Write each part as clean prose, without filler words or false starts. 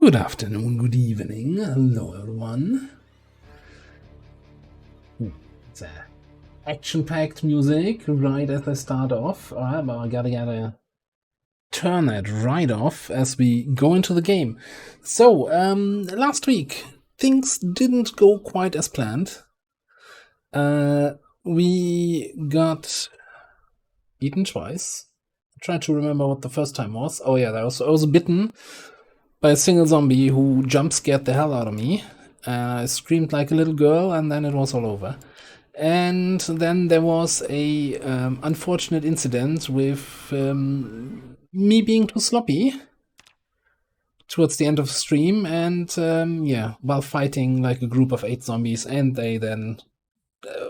Good afternoon, good evening, hello everyone. It's action-packed music right as I start off. Alright, but I gotta turn it right off as we go into the game. So, last week, things didn't go quite as planned. We got eaten twice. I'm trying to remember what the first time was. Oh yeah, I was bitten by a single zombie who jump scared the hell out of me. I screamed like a little girl, and then it was all over. And then there was a unfortunate incident with me being too sloppy towards the end of the stream, and yeah, while fighting like a group of 8 zombies, and they then,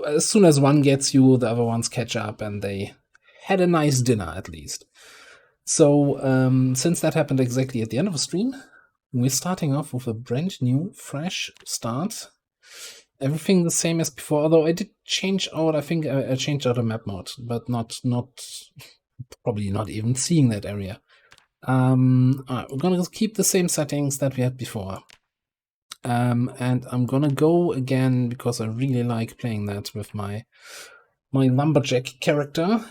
as soon as one gets you, the other ones catch up, and they had a nice dinner at least. So since that happened exactly at the end of the stream, we're starting off with a brand new, fresh start. Everything the same as before, although I did change out, I think I changed out a map mode, but not probably not even seeing that area. Alright, we're gonna keep the same settings that we had before. And I'm gonna go again because I really like playing that with my lumberjack character.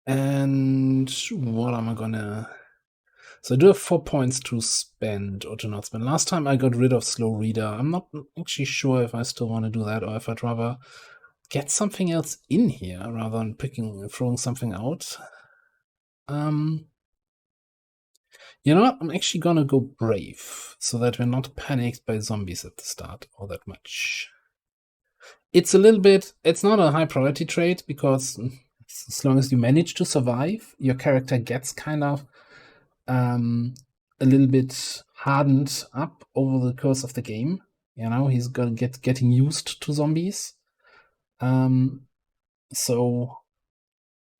And what am I gonna... So I do have 4 points to spend or to not spend. Last time I got rid of Slow Reader. I'm not actually sure if I still want to do that or if I'd rather get something else in here rather than throwing something out. You know what? I'm actually gonna go Brave so that we're not panicked by zombies at the start all that much. It's a little bit... It's not a high priority trait because as long as you manage to survive, your character gets kind of a little bit hardened up over the course of the game. You know, he's gonna getting used to zombies. So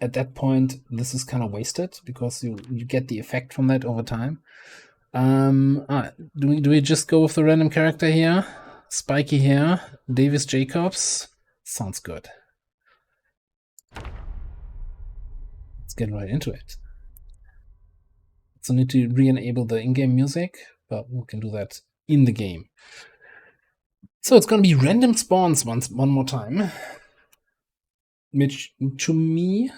at that point, this is kind of wasted because you get the effect from that over time. Do we just go with the random character here? Spiky here, Davis Jacobs. Sounds good. Let's get right into it. So need to re-enable the in-game music, but we can do that in the game. So it's gonna be random spawns one more time, which to me,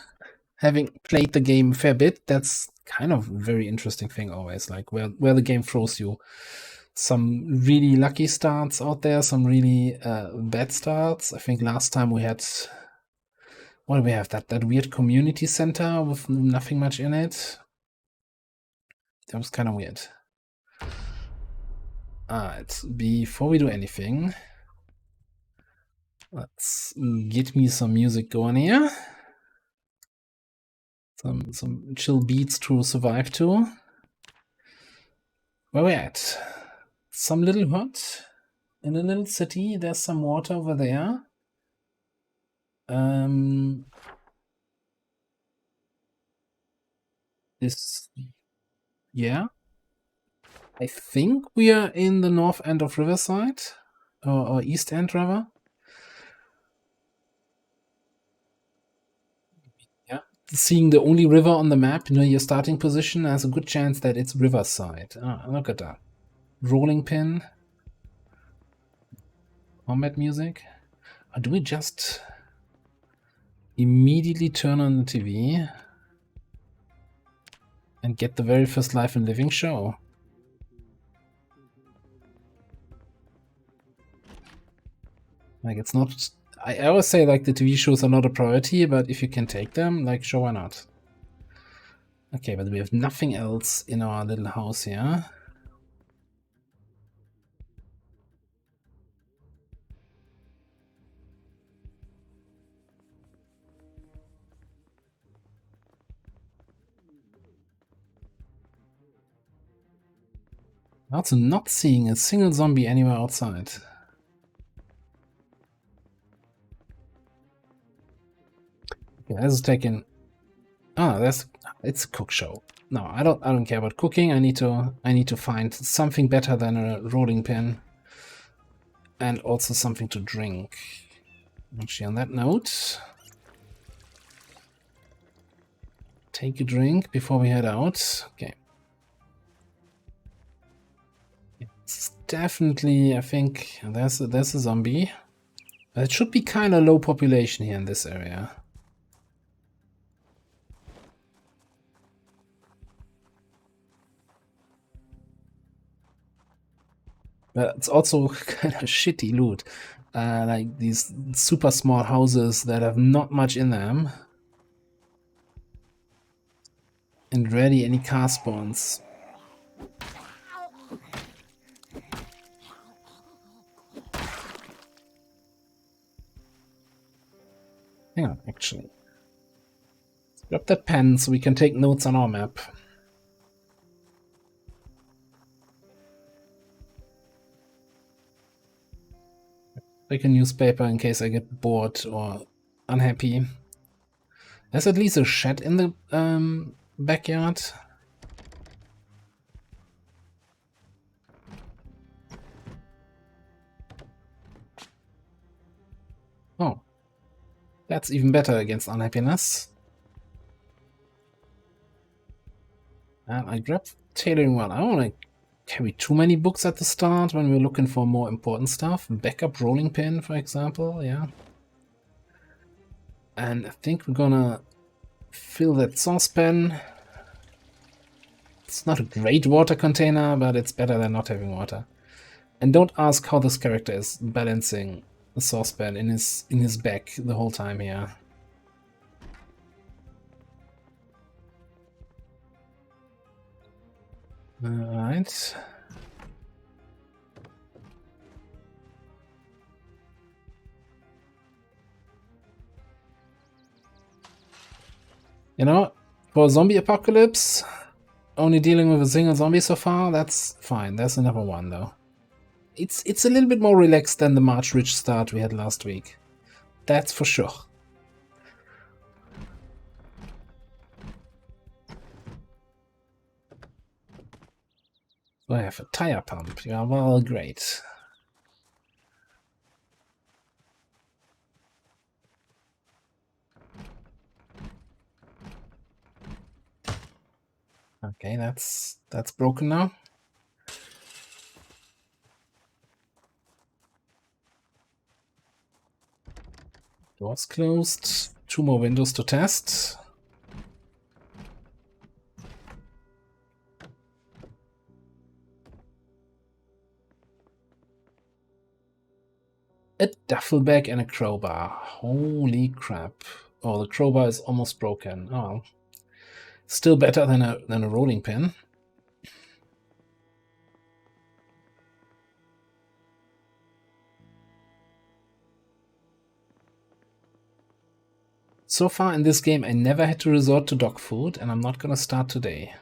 having played the game a fair bit, that's kind of a very interesting thing always, like where the game throws you. Some really lucky starts out there, some really bad starts. I think last time we had... What do we have? That weird community center with nothing much in it. That was kind of weird. Alright, before we do anything, let's get me some music going here. Some chill beats to survive to. Where we at? Some little hut in a little city. There's some water over there. Yeah. I think we are in the north end of Riverside, or east end rather. Yeah. Seeing the only river on the map near your starting position, there's a good chance that it's Riverside. Ah, look at that. Rolling pin. Combat music. Or do we just immediately turn on the TV and get the very first Life and Living show? Like, it's not... I always say, like, the TV shows are not a priority, but if you can take them, like, sure, why not? Okay, but we have nothing else in our little house here. Also not seeing a single zombie anywhere outside. Okay, this is taking... Ah, it's a cook show. No, I don't care about cooking. I need to find something better than a rolling pin. And also something to drink. Actually, on that note, take a drink before we head out. Okay. definitely, I think there's a zombie. It should be kind of low population here in this area. But it's also kind of shitty loot. Like these super small houses that have not much in them. And rarely any car spawns. Hang on, actually. Let's grab that pen so we can take notes on our map. Take a newspaper in case I get bored or unhappy. There's at least a shed in the backyard. Oh. That's even better against unhappiness. And I grabbed tailoring one. I don't want to carry too many books at the start when we're looking for more important stuff. Backup rolling pin, for example, yeah. And I think we're gonna fill that saucepan. It's not a great water container, but it's better than not having water. And don't ask how this character is balancing the saucepan in his back the whole time here. Alright. You know, for a zombie apocalypse, only dealing with a single zombie so far, that's fine. There's another one though. It's a little bit more relaxed than the March Rich start we had last week. That's for sure. So I have a tire pump. Yeah, well, great. Okay, that's broken now. Doors closed. 2 more windows to test. A duffel bag and a crowbar. Holy crap. Oh, the crowbar is almost broken. Oh, still better than a rolling pin. So far in this game, I never had to resort to dog food, and I'm not gonna start today.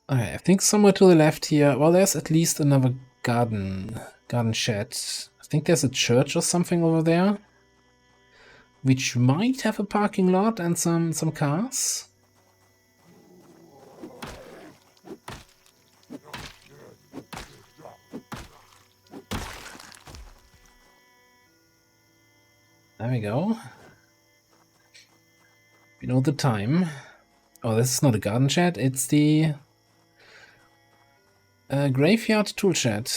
Okay, I think somewhere to the left here, well, there's at least another garden shed. I think there's a church or something over there, which might have a parking lot and some cars. There we go. You know the time. Oh, this is not a garden shed, it's the graveyard tool shed.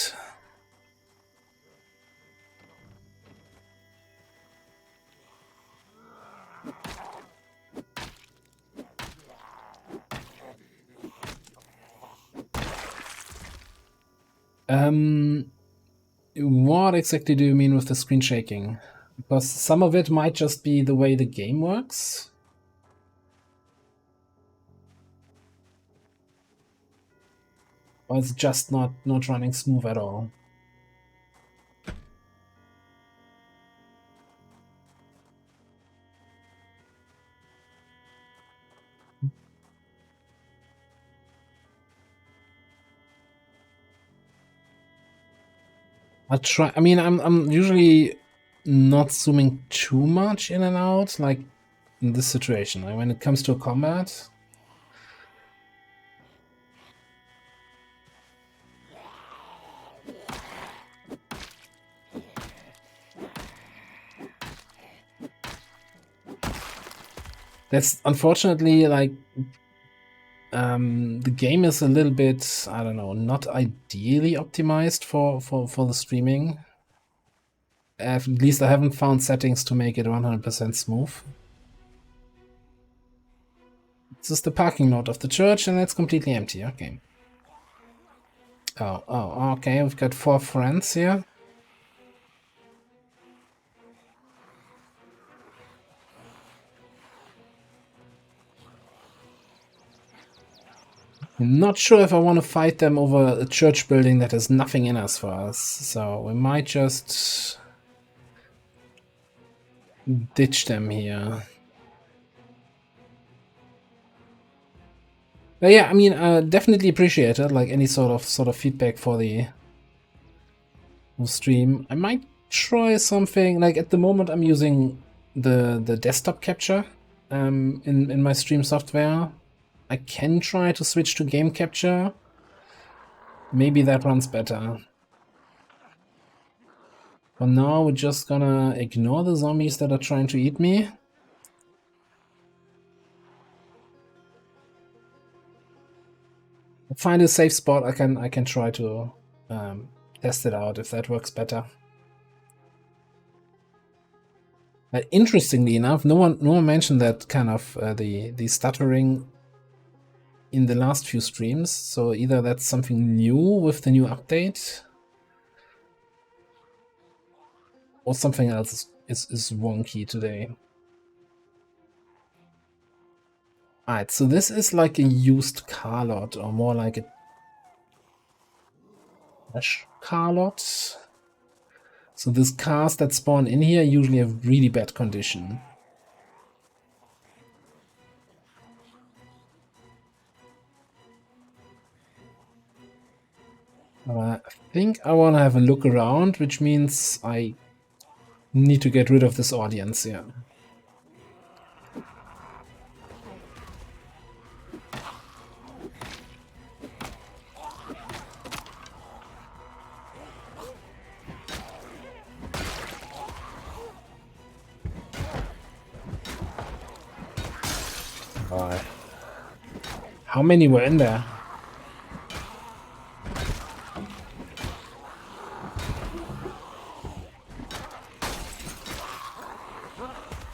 What exactly do you mean with the screen shaking? Because some of it might just be the way the game works. Or it's just not running smooth at all. I'll try. I mean, I'm usually not zooming too much in and out, like in this situation. Like when it comes to a combat, That's unfortunately like the game is a little bit, I don't know, not ideally optimized for the streaming. At least I haven't found settings to make it 100% smooth. This is the parking lot of the church, and it's completely empty. Okay. Oh, okay. We've got 4 friends here. I'm not sure if I want to fight them over a church building that has nothing in us for us. So we might just ditch them here. But yeah, I mean, definitely appreciate it. Like any sort of feedback for the stream. I might try something. Like at the moment, I'm using the desktop capture in my stream software. I can try to switch to game capture. Maybe that runs better. For now, we're just gonna ignore the zombies that are trying to eat me. Find a safe spot. I can try to test it out if that works better. Interestingly enough, no one mentioned that kind of the stuttering in the last few streams. So either that's something new with the new update, or something else is wonky today. Alright, so this is like a used car lot, or more like a trash car lot. So these cars that spawn in here usually have really bad condition. I think I want to have a look around, which means I need to get rid of this audience here. How many were in there?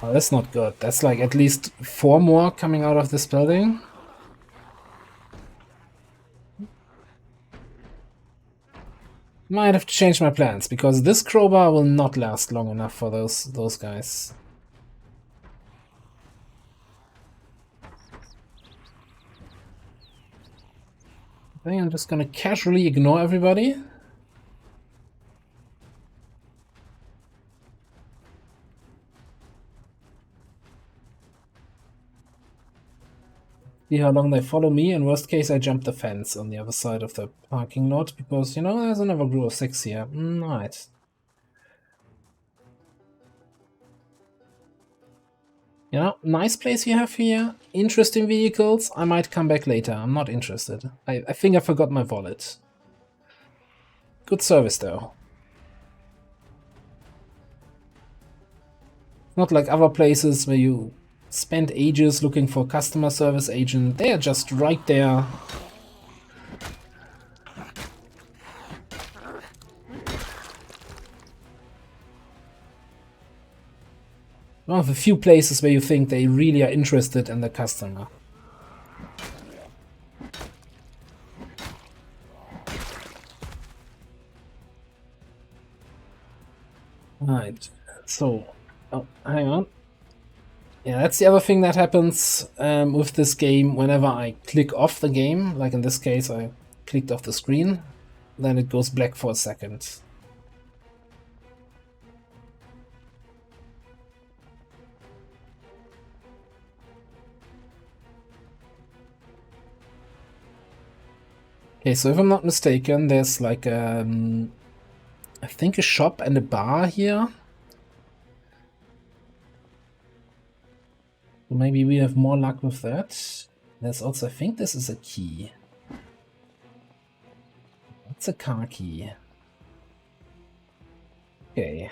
Oh, that's not good. That's like at least 4 more coming out of this building. Might have to change my plans, because this crowbar will not last long enough for those guys. I think I'm just gonna casually ignore everybody. See how long they follow me. In worst case, I jump the fence on the other side of the parking lot, because, you know, there's another group of 6 here. Right. You know, nice place you have here. Interesting vehicles. I might come back later. I'm not interested. I think I forgot my wallet. Good service, though. Not like other places where you spend ages looking for a customer service agent. They are just right there. One of the few places where you think they really are interested in the customer. Right, so, oh, hang on. Yeah, that's the other thing that happens with this game. Whenever I click off the game, like in this case I clicked off the screen, then it goes black for a second. Okay, so if I'm not mistaken, there's like I think a shop and a bar here. So maybe we have more luck with that. There's also, I think this is a key. It's a car key. Okay.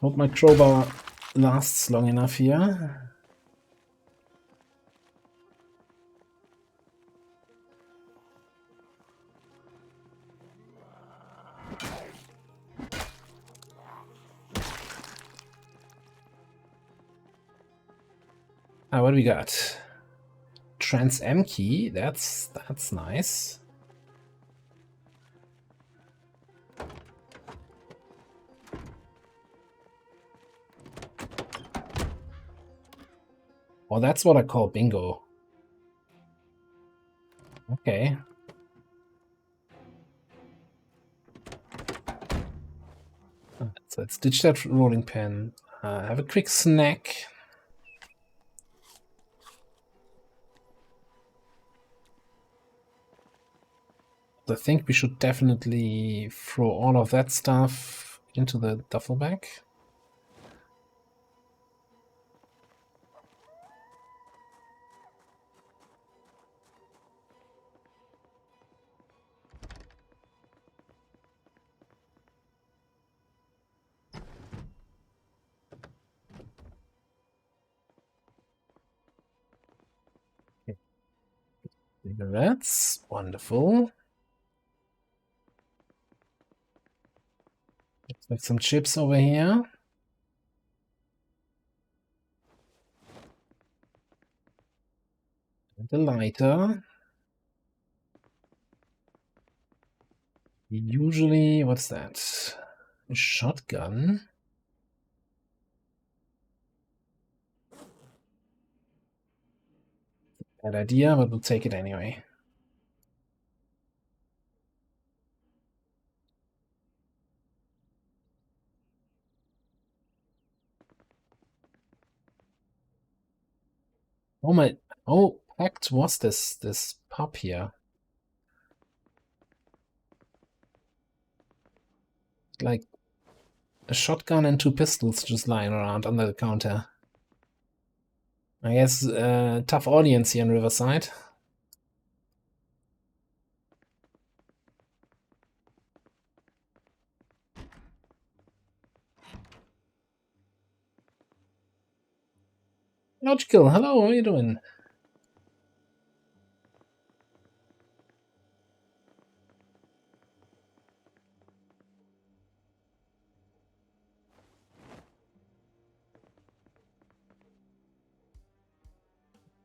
Hope my crowbar lasts long enough here. What do we got? Trans M key. That's nice. Well, that's what I call bingo. Okay. So let's ditch that rolling pin. Have a quick snack. I think we should definitely throw all of that stuff into the duffel bag. Cigarettes, wonderful. Let's make some chips over here. And a lighter. Usually, what's that? A shotgun. Bad idea, but we'll take it anyway. Oh my! Oh, packed was this pub here? Like a shotgun and 2 pistols just lying around under the counter. I guess tough audience here in Riverside. Logical, hello, how are you doing?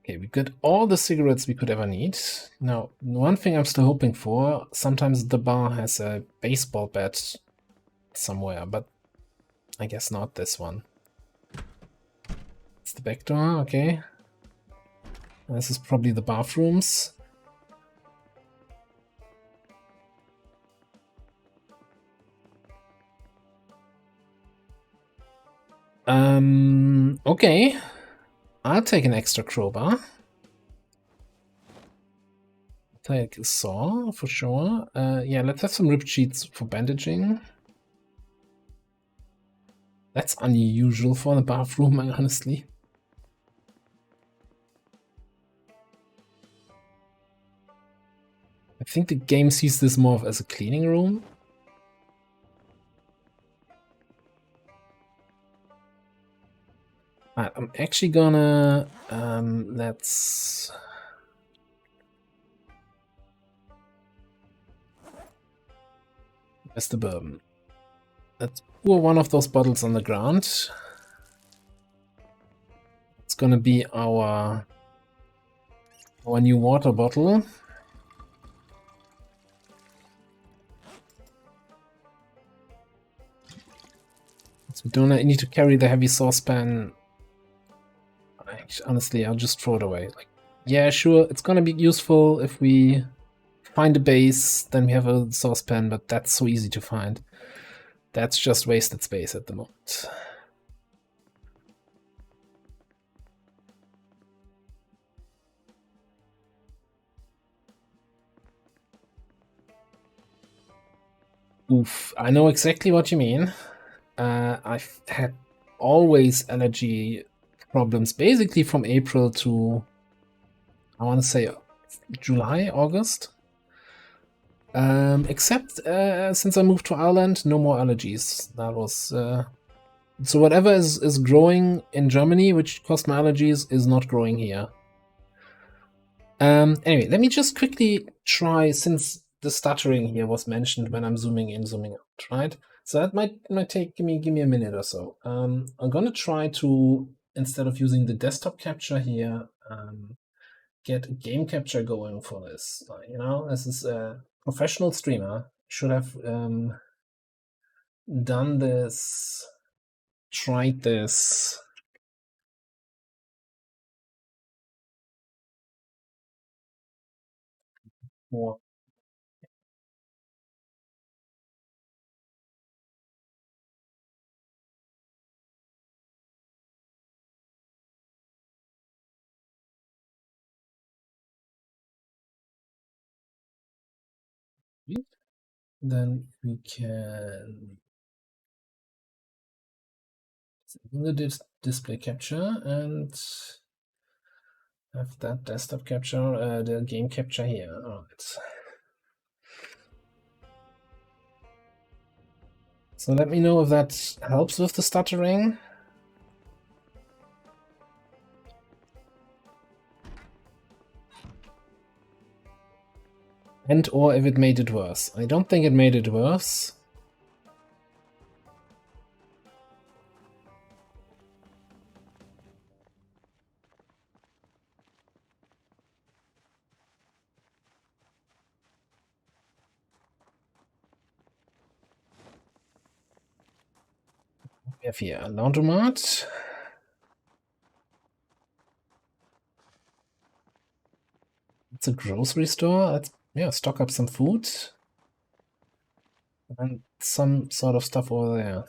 Okay, we got all the cigarettes we could ever need. Now, one thing I'm still hoping for, sometimes the bar has a baseball bat somewhere, but I guess not this one. It's the back door, okay. This is probably the bathrooms. Okay. I'll take an extra crowbar. Take a saw for sure. Yeah, let's have some ripped sheets for bandaging. That's unusual for the bathroom, honestly. I think the game sees this more as a cleaning room. I'm actually gonna let's where's the bourbon? Let's pour one of those bottles on the ground. It's gonna be our new water bottle. So we don't need to carry the heavy saucepan. Honestly, I'll just throw it away. Like, yeah, sure, it's gonna be useful if we find a base, then we have a saucepan, but that's so easy to find. That's just wasted space at the moment. Oof, I know exactly what you mean. I've had always allergy problems, basically from April to, I want to say, July, August. Except since I moved to Ireland, no more allergies. That was So whatever is growing in Germany, which caused my allergies, is not growing here. Anyway, let me just quickly try, since the stuttering here was mentioned when I'm zooming in, zooming out, right? So that might take give me a minute or so. I'm gonna try to, instead of using the desktop capture here, get game capture going for this. You know, this is a professional streamer. Should have done this, tried this. More. Then we can the display capture and have that desktop capture, the game capture here. All right. So let me know if that helps with the stuttering. And or if it made it worse. I don't think it made it worse. We have here a laundromat. It's a grocery store. Let's, yeah, stock up some food. And some sort of stuff over there.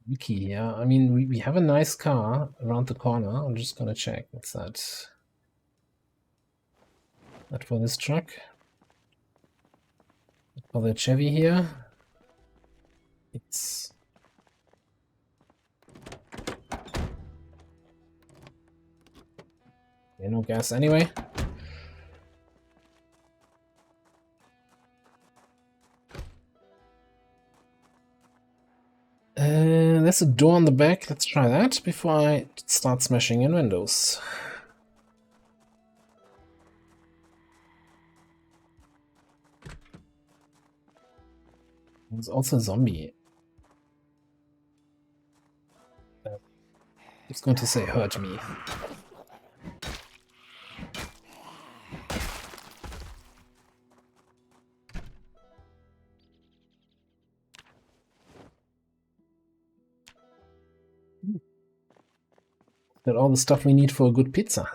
Wiki, yeah. I mean, we have a nice car around the corner. I'm just gonna check. What's that? Not for this truck. For the Chevy here. It's no gas anyway. There's a door on the back. Let's try that before I start smashing in windows. There's also a zombie. It's going to say hurt me. Got all the stuff we need for a good pizza.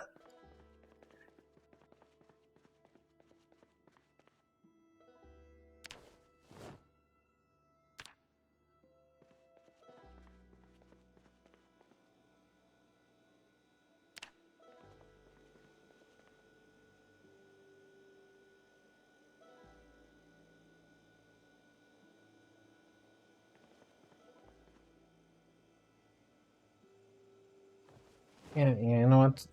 Yeah, you know what?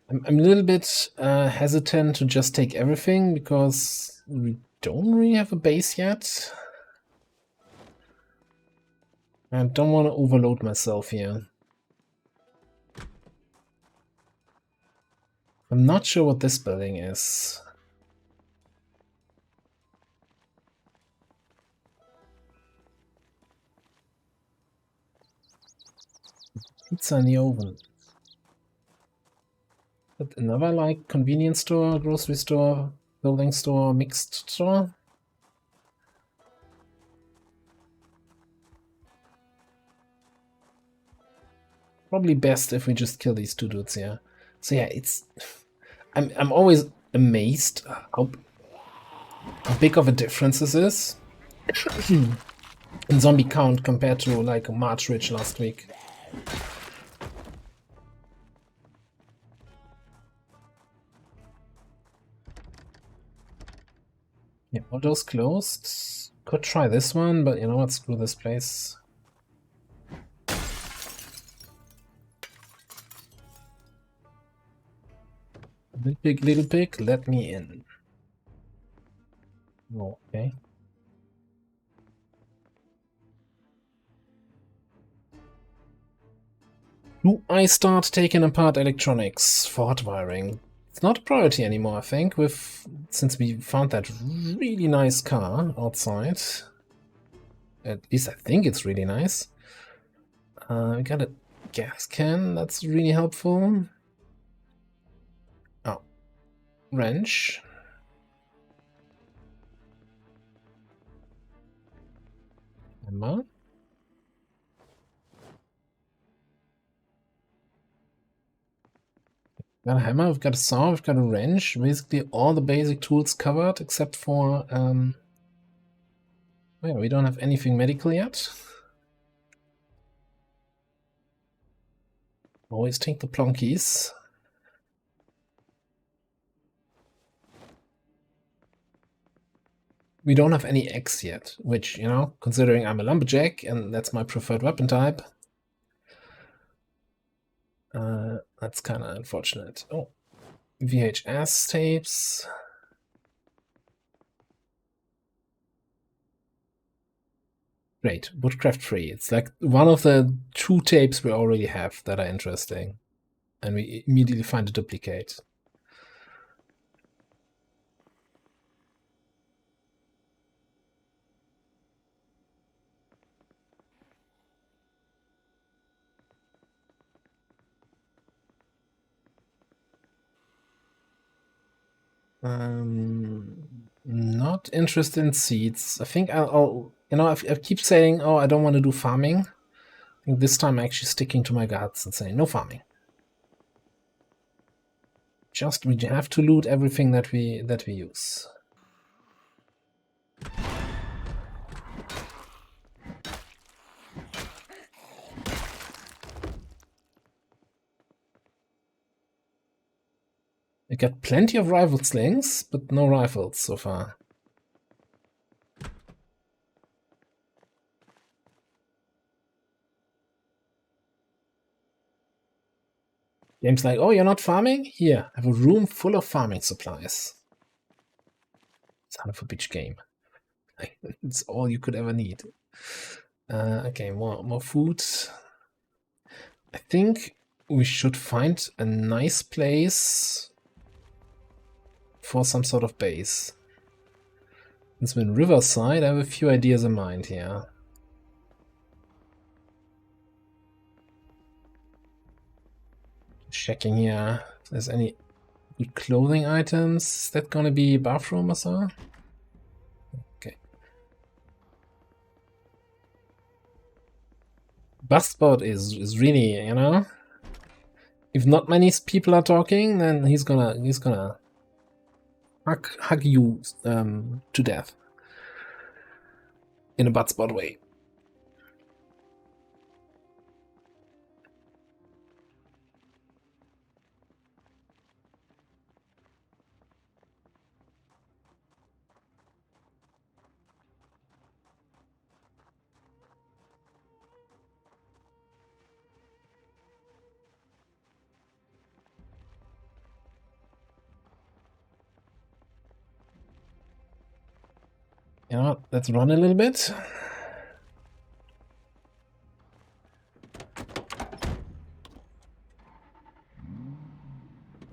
I'm a little bit hesitant to just take everything because we don't really have a base yet. I don't want to overload myself here. I'm not sure what this building is. Pizza in the oven. But another like convenience store, grocery store, building store, mixed store. Probably best if we just kill these two dudes here. So yeah, it's I'm always amazed how big of a difference this is in zombie count compared to like March Ridge last week. Yeah, all those closed. Could try this one, but you know what? Screw this place. Little pig, let me in. Oh, okay. Do I start taking apart electronics for hot wiring? It's not a priority anymore, I think, since we found that really nice car outside. At least I think it's really nice. We got a gas can, that's really helpful. Oh, wrench. Hammer. Got a hammer, we've got a saw, we've got a wrench. Basically all the basic tools covered, except for, well, we don't have anything medical yet. Always take the plonkies. We don't have any X yet, which, you know, considering I'm a lumberjack and that's my preferred weapon type, that's kind of unfortunate. Oh, VHS tapes. Great, woodcraft free. It's like one of the 2 tapes we already have that are interesting. And we immediately find a duplicate. Not interested in seeds. I think I'll you know, I keep saying, oh, I don't want to do farming. I think this time I'm actually sticking to my guts and saying no farming. Just we have to loot everything that we use. We got plenty of rifle slings, but no rifles so far. Game's like, oh, you're not farming? Here, I have a room full of farming supplies. Son of a bitch game. It's all you could ever need. Okay, more food. I think we should find a nice place for some sort of base. Since we're in Riverside, I have a few ideas in mind here. Checking here if there's any good clothing items. Is that gonna be a bathroom or so? Okay. Bustbot is really, you know, if not many people are talking, then he's gonna hug you to death in a Butspot way. You know what? Let's run a little bit.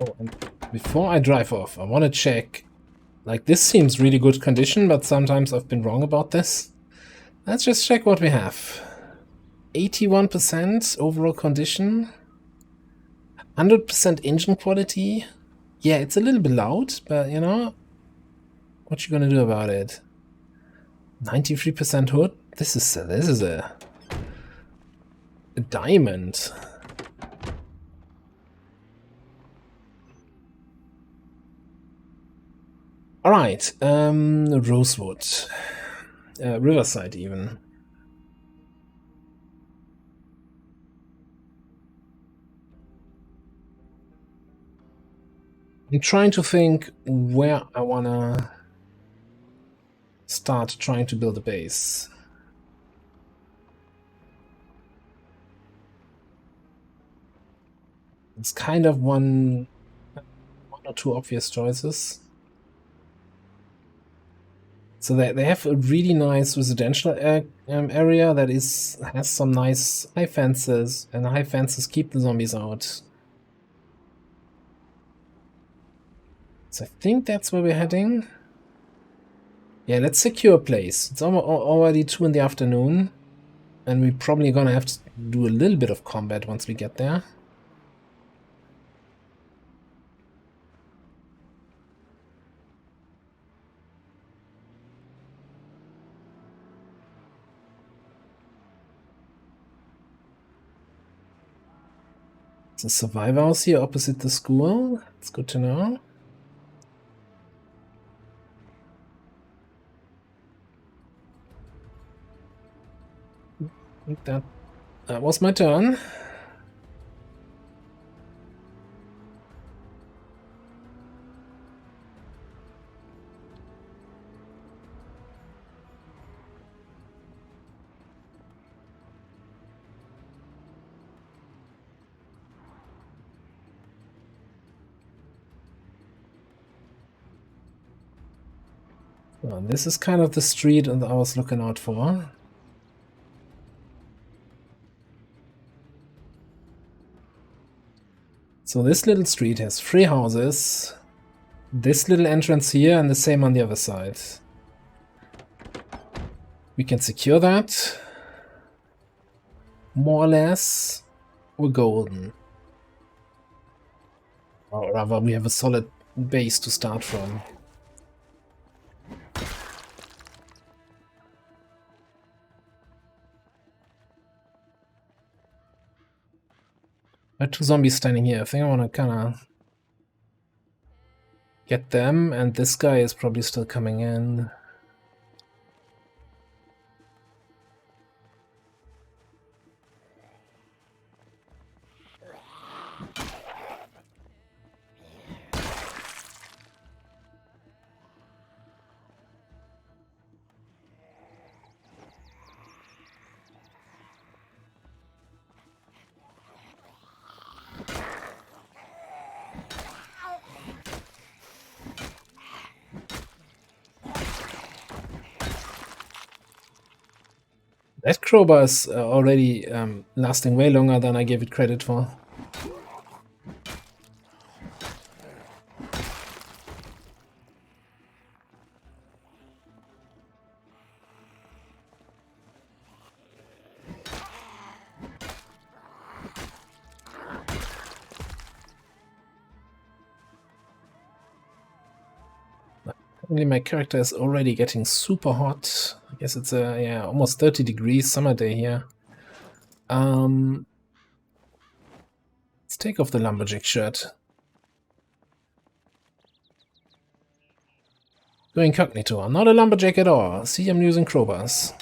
Oh, and before I drive off, I want to check. Like, this seems really good condition, but sometimes I've been wrong about this. Let's just check what we have. 81% overall condition. 100% engine quality. Yeah, it's a little bit loud, but you know, what you gonna do about it? 93% hood. This is a diamond. All right, Rosewood, Riverside even. I'm trying to think where I wanna start trying to build a base. It's kind of one or two obvious choices. So they have a really nice residential area that has some nice high fences, and the high fences keep the zombies out. So I think that's where we're heading. Yeah, let's secure a place. It's already 2 in the afternoon, and we're probably gonna have to do a little bit of combat once we get there. It's a survivor house here opposite the school. It's good to know. I think that was my turn. Well, this is kind of the street that I was looking out for. So this little street has 3 houses, this little entrance here, and the same on the other side. We can secure that. More or less, we're golden. Or rather, we have a solid base to start from. There are 2 zombies standing here. I think I want to kind of get them, and this guy is probably still coming in. That crowbar is already lasting way longer than I gave it credit for. Apparently my character is already getting super hot. I guess it's a almost 30 degrees summer day here. Let's take off the lumberjack shirt. Go incognito. I'm not a lumberjack at all. See, I'm using crowbars.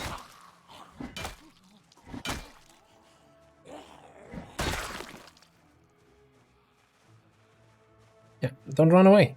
Yeah, don't run away.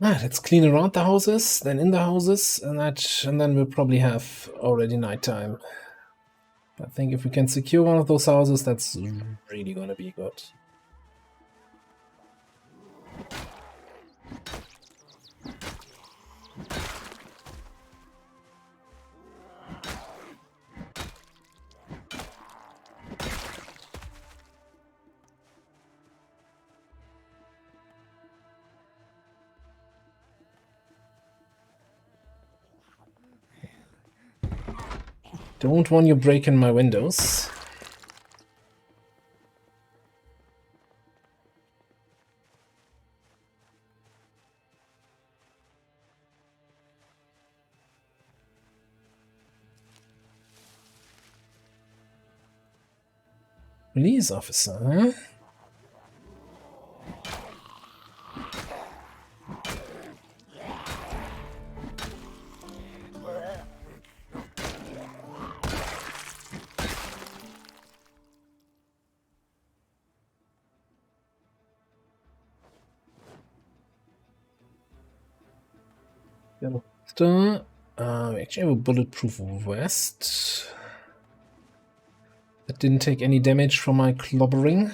Let's clean around the houses, then in the houses, and then we'll probably have already nighttime. I think if we can secure one of those houses, that's really gonna be good. Don't want you breaking my windows. Police officer, huh? We actually have a bulletproof vest. That didn't take any damage from my clobbering.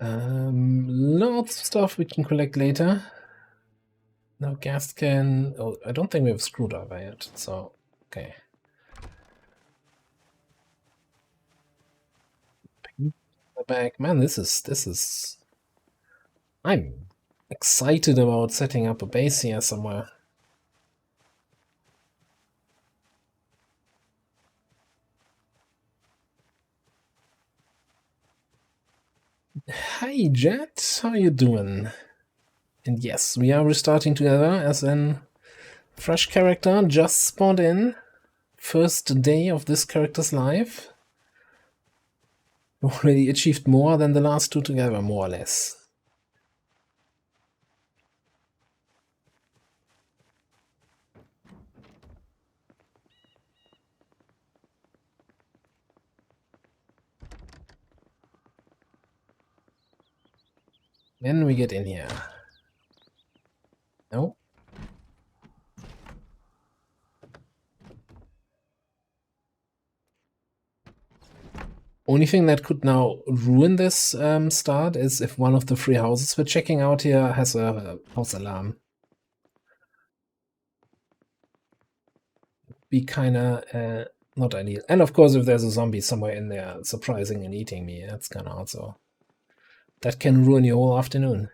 Lots of stuff we can collect later. No gas can. Oh, I don't think we have a screwdriver yet, so okay. The bag. Man, this is. I'm excited about setting up a base here somewhere. Hi, Jet. How you doing? And yes, we are restarting together as an fresh character just spawned in. First day of this character's life. Already achieved more than the last two together, more or less. Then we get in here. No. Only thing that could now ruin this start is if one of the three houses we're checking out here has a house alarm. Be kinda not ideal. And of course, if there's a zombie somewhere in there surprising and eating me, that's kinda also... That can ruin your whole afternoon.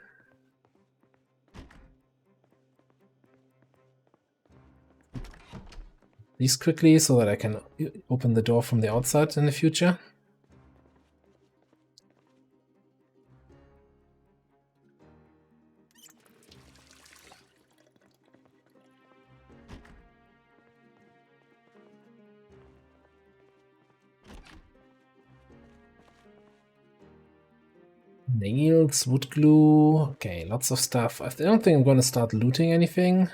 These quickly so that I can open the door from the outside in the future. Nails, wood glue, okay, lots of stuff. I don't think I'm gonna start looting anything.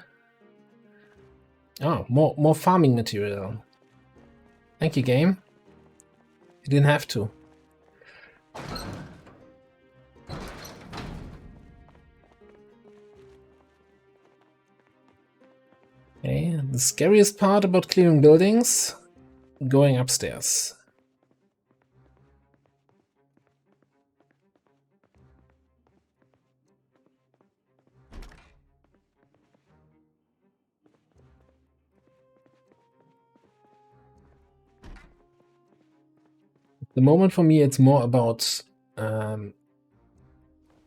Oh, more farming material. Thank you, game. You didn't have to. Okay, the scariest part about clearing buildings? Going upstairs. At the moment for me, it's more about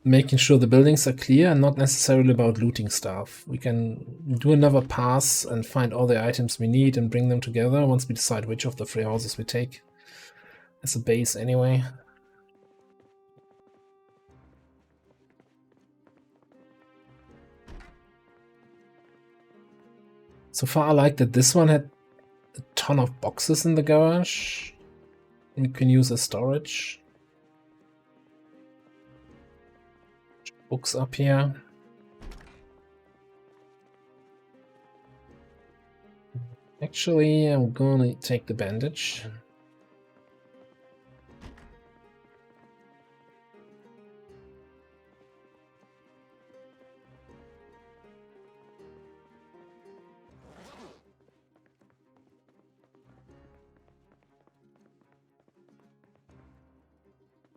making sure the buildings are clear and not necessarily about looting stuff. We can do another pass and find all the items we need and bring them together once we decide which of the three houses we take as a base anyway. So far I like that this one had a ton of boxes in the garage. We can use as storage. Books up here. Actually, I'm gonna take the bandage.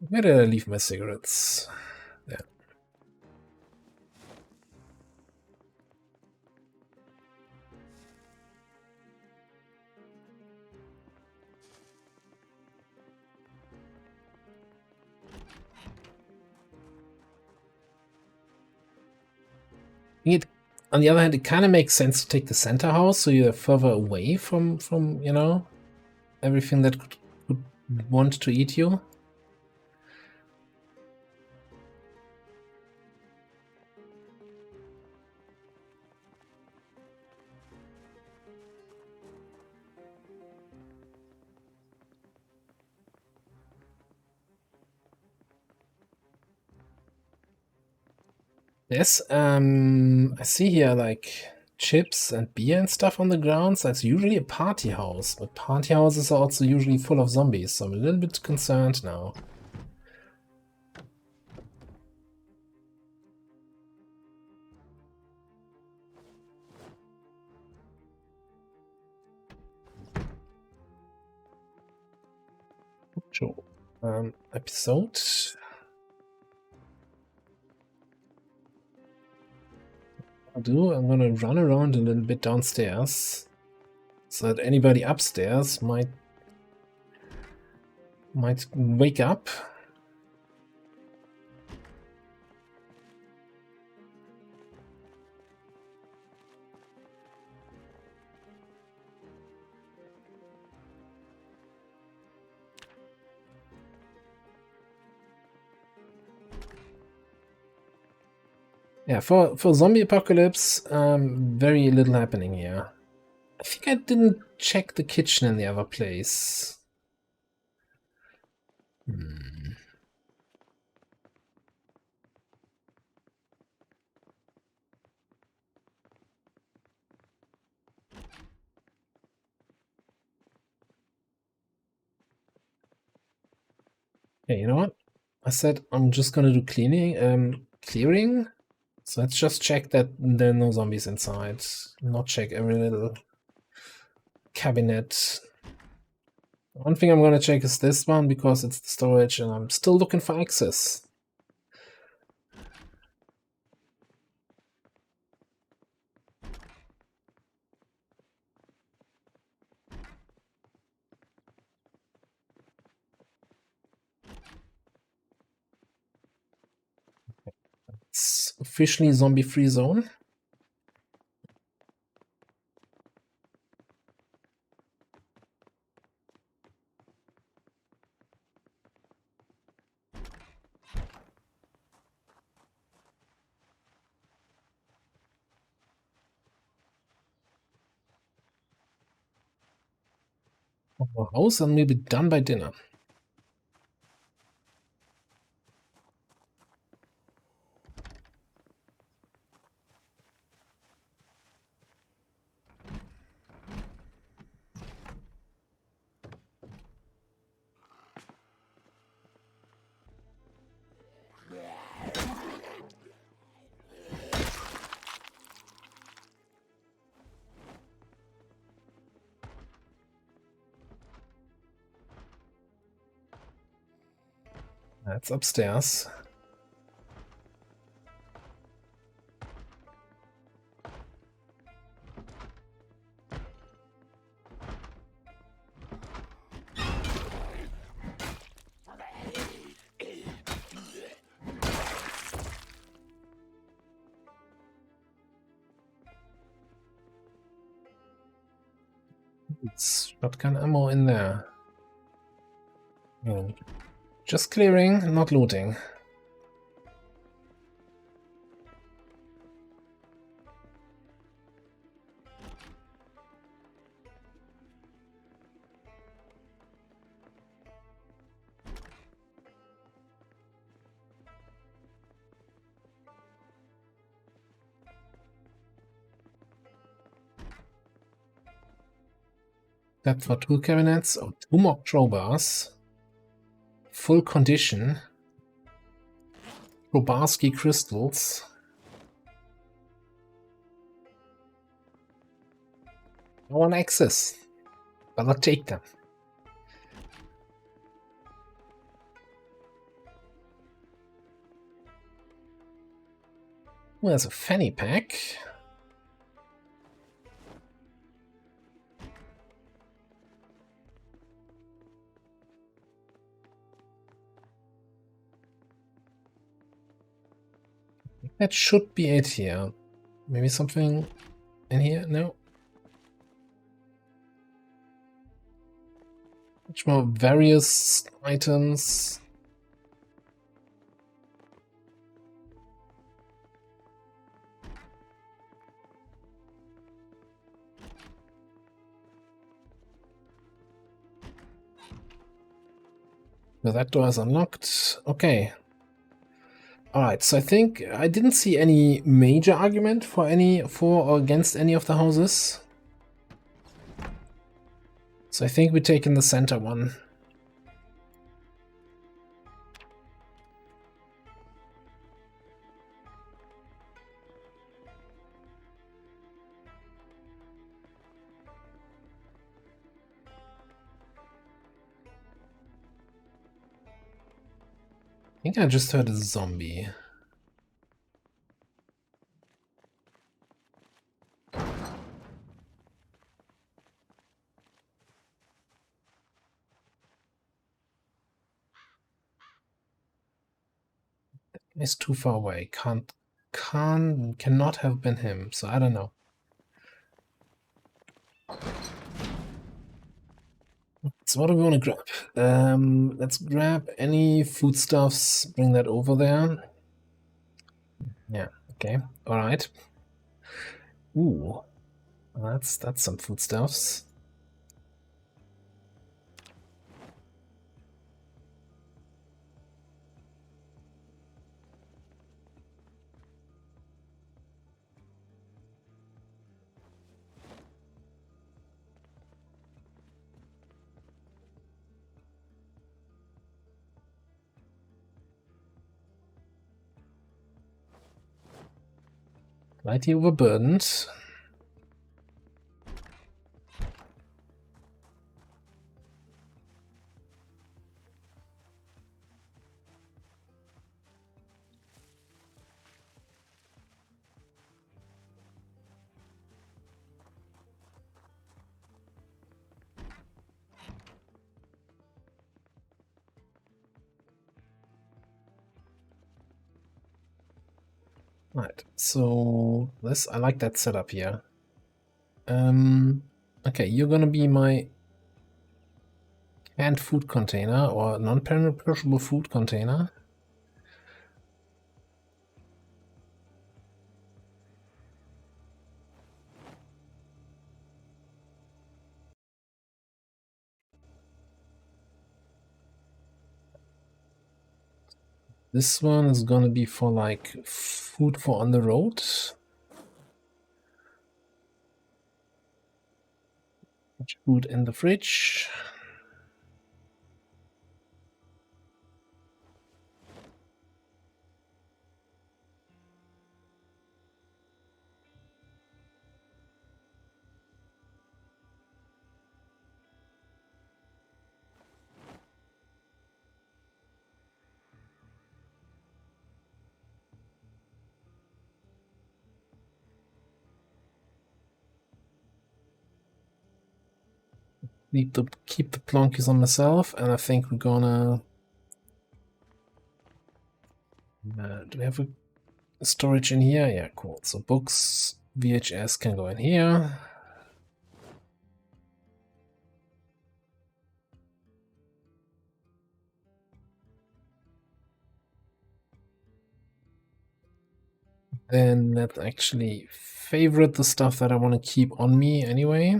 Where did I leave my cigarettes? There. On the other hand, it kind of makes sense to take the center house, so you're further away from you know, everything that could want to eat you. Yes, I see here like chips and beer and stuff on the ground, so it's usually a party house, but party houses are also usually full of zombies, so I'm a little bit concerned now. Sure. Episode. I'm gonna run around a little bit downstairs so that anybody upstairs might wake up. Yeah, for zombie apocalypse, very little happening here. I think I didn't check the kitchen in the other place. Okay, you know what? I said I'm just gonna do clearing. So let's just check that there are no zombies inside. Not check every little cabinet. One thing I'm gonna check is this one because it's the storage and I'm still looking for access. It's officially zombie-free zone. House and maybe done by dinner. That's upstairs. It's shotgun ammo in there. Yeah. Just clearing, not looting. That for 2 cabinets or 2 more crowbars. Full condition. Robarski crystals. I want access, but I'll take them. Well, there's a fanny pack. That should be it here. Maybe something in here? No. Much more various items. Well, that door is unlocked. Okay. All right, so I think I didn't see any major argument for or against any of the houses. So I think we're taking the center one. I think I just heard a zombie. He's too far away. Cannot have been him. So I don't know. So what do we want to grab? Let's grab any foodstuffs. Bring that over there. Yeah. Okay. All right. Ooh, that's some foodstuffs. Slightly overburdened. Right, so this, I like that setup here. Okay, you're gonna be my canned food container or non-perishable food container. This one is gonna be for like food for on the road. Food in the fridge. Need to keep the plonkies on myself, and I think we're gonna. Do we have a storage in here? Yeah, cool. So books, VHS can go in here. Then let's actually favorite the stuff that I want to keep on me anyway.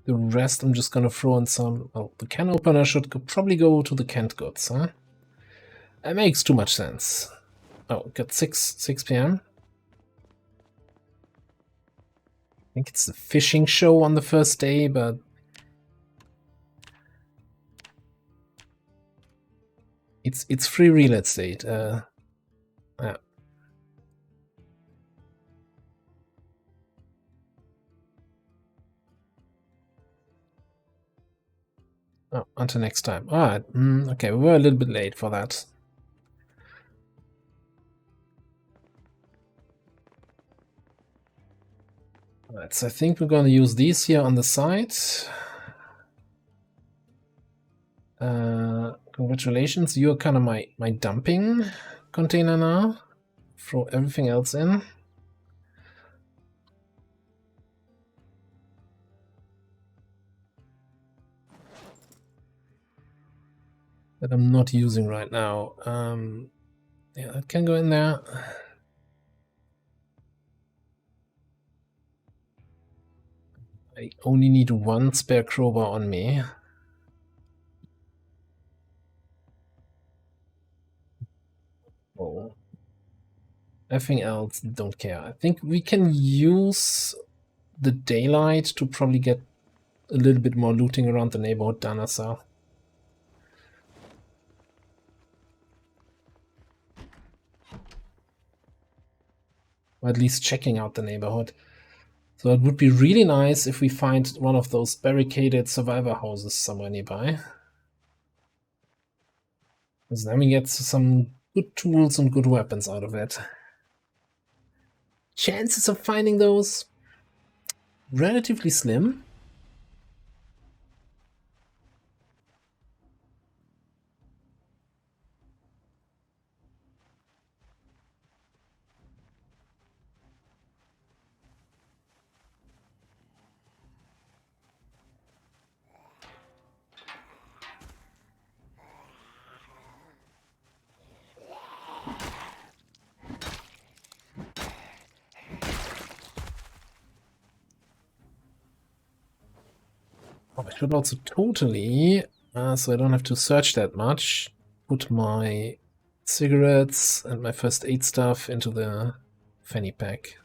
The rest I'm just gonna throw in some. Oh, the can opener should probably go to the canned goods, huh? That makes too much sense. Oh, got 6 p.m. I think it's the fishing show on the first day, but it's free real estate. Yeah. Oh, until next time. All right. Okay, we were a little bit late for that. All right, so I think we're going to use these here on the side. Congratulations, you're kind of my dumping container now. Throw everything else in. That I'm not using right now. Yeah, that can go in there. I only need one spare crowbar on me. Oh. Everything else, don't care. I think we can use the daylight to probably get a little bit more looting around the neighborhood done as well. Or at least checking out the neighborhood. So it would be really nice if we find one of those barricaded survivor houses somewhere nearby. Because then we get some good tools and good weapons out of it. Chances of finding those? Relatively slim. Oh, I should also totally, so I don't have to search that much, put my cigarettes and my first aid stuff into the fanny pack.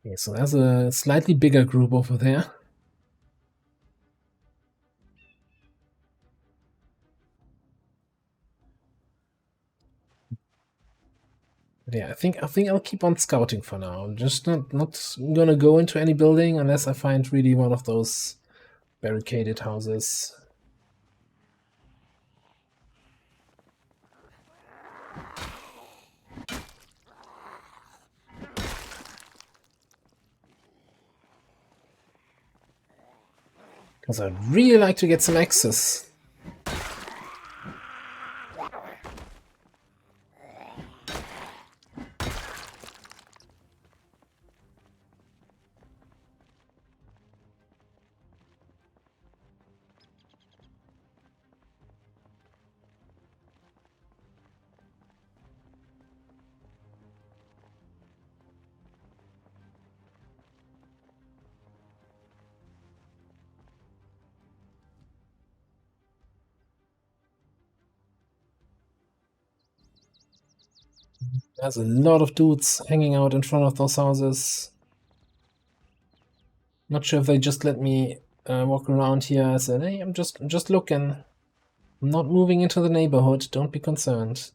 Okay, so there's a slightly bigger group over there. Yeah, I think I'll keep on scouting for now. I'm just not gonna go into any building unless I find really one of those barricaded houses. Because I'd really like to get some access. There's a lot of dudes hanging out in front of those houses. Not sure if they just let me walk around here. I said, hey, I'm just looking. I'm not moving into the neighborhood. Don't be concerned.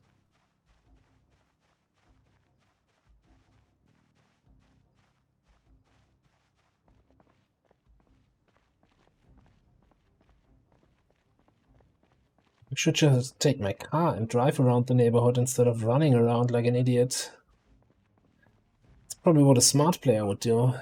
I should just take my car and drive around the neighborhood instead of running around like an idiot. It's probably what a smart player would do.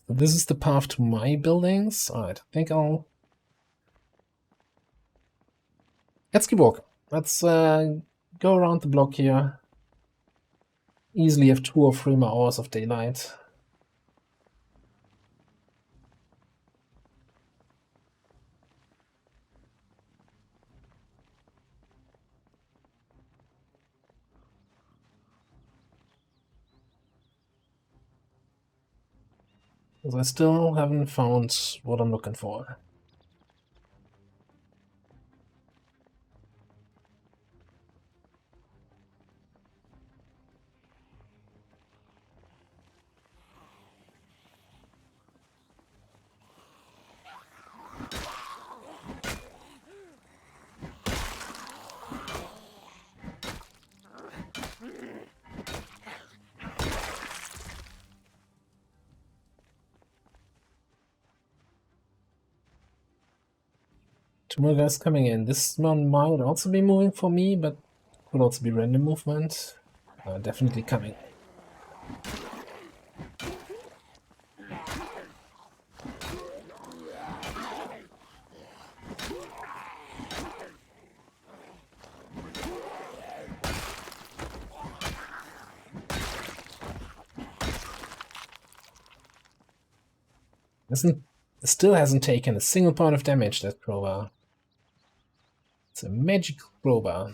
So this is the path to my buildings. Alright, I think let's keep walking. Let's go around the block here. Easily have 2 or 3 more hours of daylight. Because I still haven't found what I'm looking for. Two more guys coming in. This one might also be moving for me, but could also be random movement. Definitely coming. Still hasn't taken a single point of damage, that crowbar. It's a magic crowbar.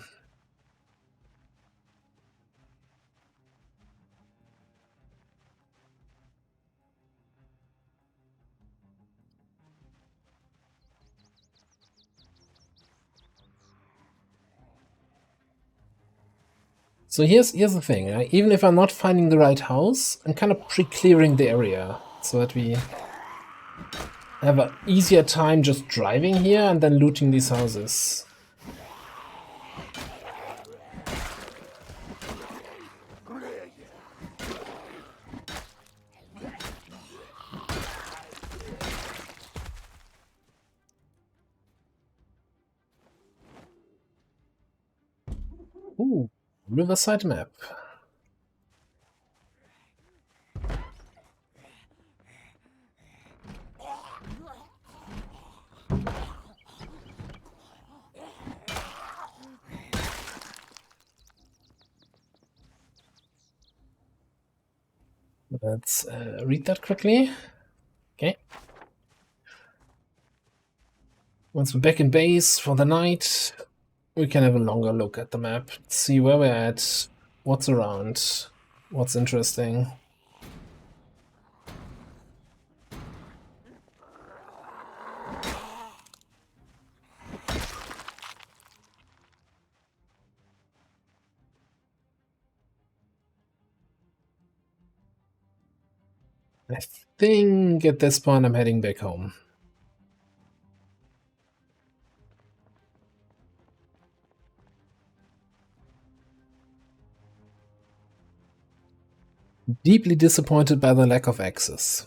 So here's the thing. Even if I'm not finding the right house, I'm kind of pre-clearing the area so that we have an easier time just driving here and then looting these houses. Ooh, Riverside map. Let's read that quickly. Okay. Once we're back in base for the night, we can have a longer look at the map, see where we're at, what's around, what's interesting. I think at this point I'm heading back home. Deeply disappointed by the lack of access.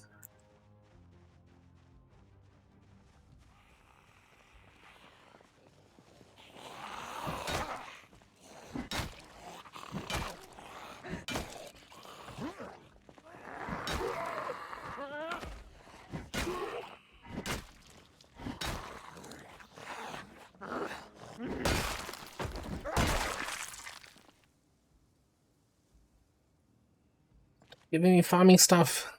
Giving me farming stuff.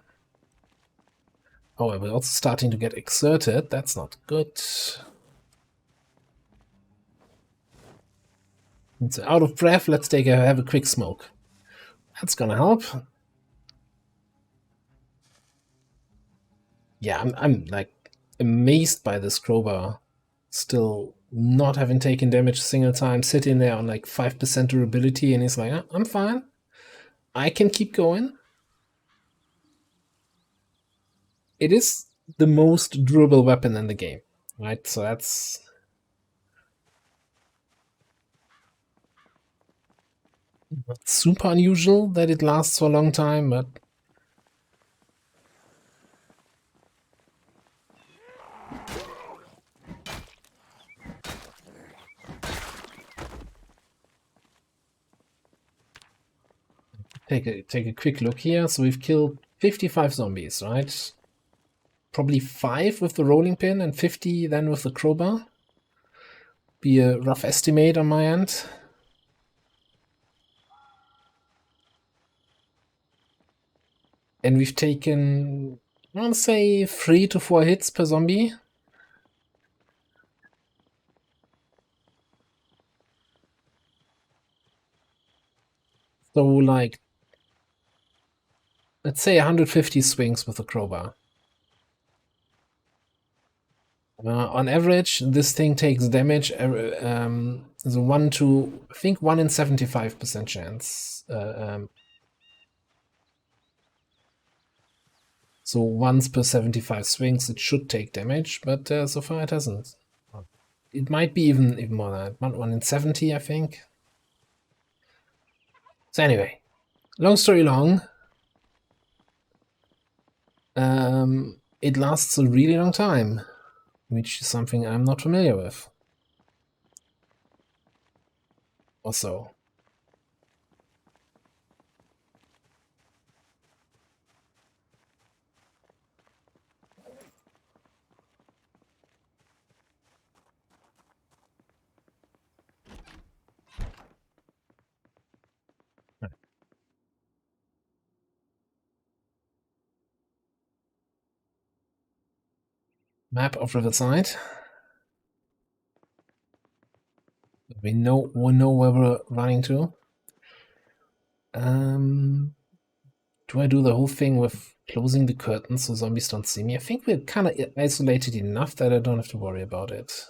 Oh, we're also starting to get exerted. That's not good. It's out of breath. Let's have a quick smoke. That's gonna help. Yeah, I'm like amazed by this crowbar. Still not having taken damage a single time, sitting there on like 5% durability, and he's like, I'm fine. I can keep going. It is the most durable weapon in the game, right? So that's not super unusual that it lasts for a long time, but take a quick look here. So we've killed 55 zombies, right? Probably 5 with the rolling pin and 50 then with the crowbar. Be a rough estimate on my end. And we've taken, I want to say, 3 to 4 hits per zombie. So like, let's say 150 swings with the crowbar. On average, this thing takes damage. The 1 to, I think, 1 in 75% chance. So once per 75 swings, it should take damage, but so far it hasn't. It might be even more than that. 1 in 70, I think. So anyway, long story long, it lasts a really long time, which is something I'm not familiar with. Or so. Map of Riverside. We know where we're running to. Do I do the whole thing with closing the curtains so zombies don't see me? I think we're kind of isolated enough that I don't have to worry about it.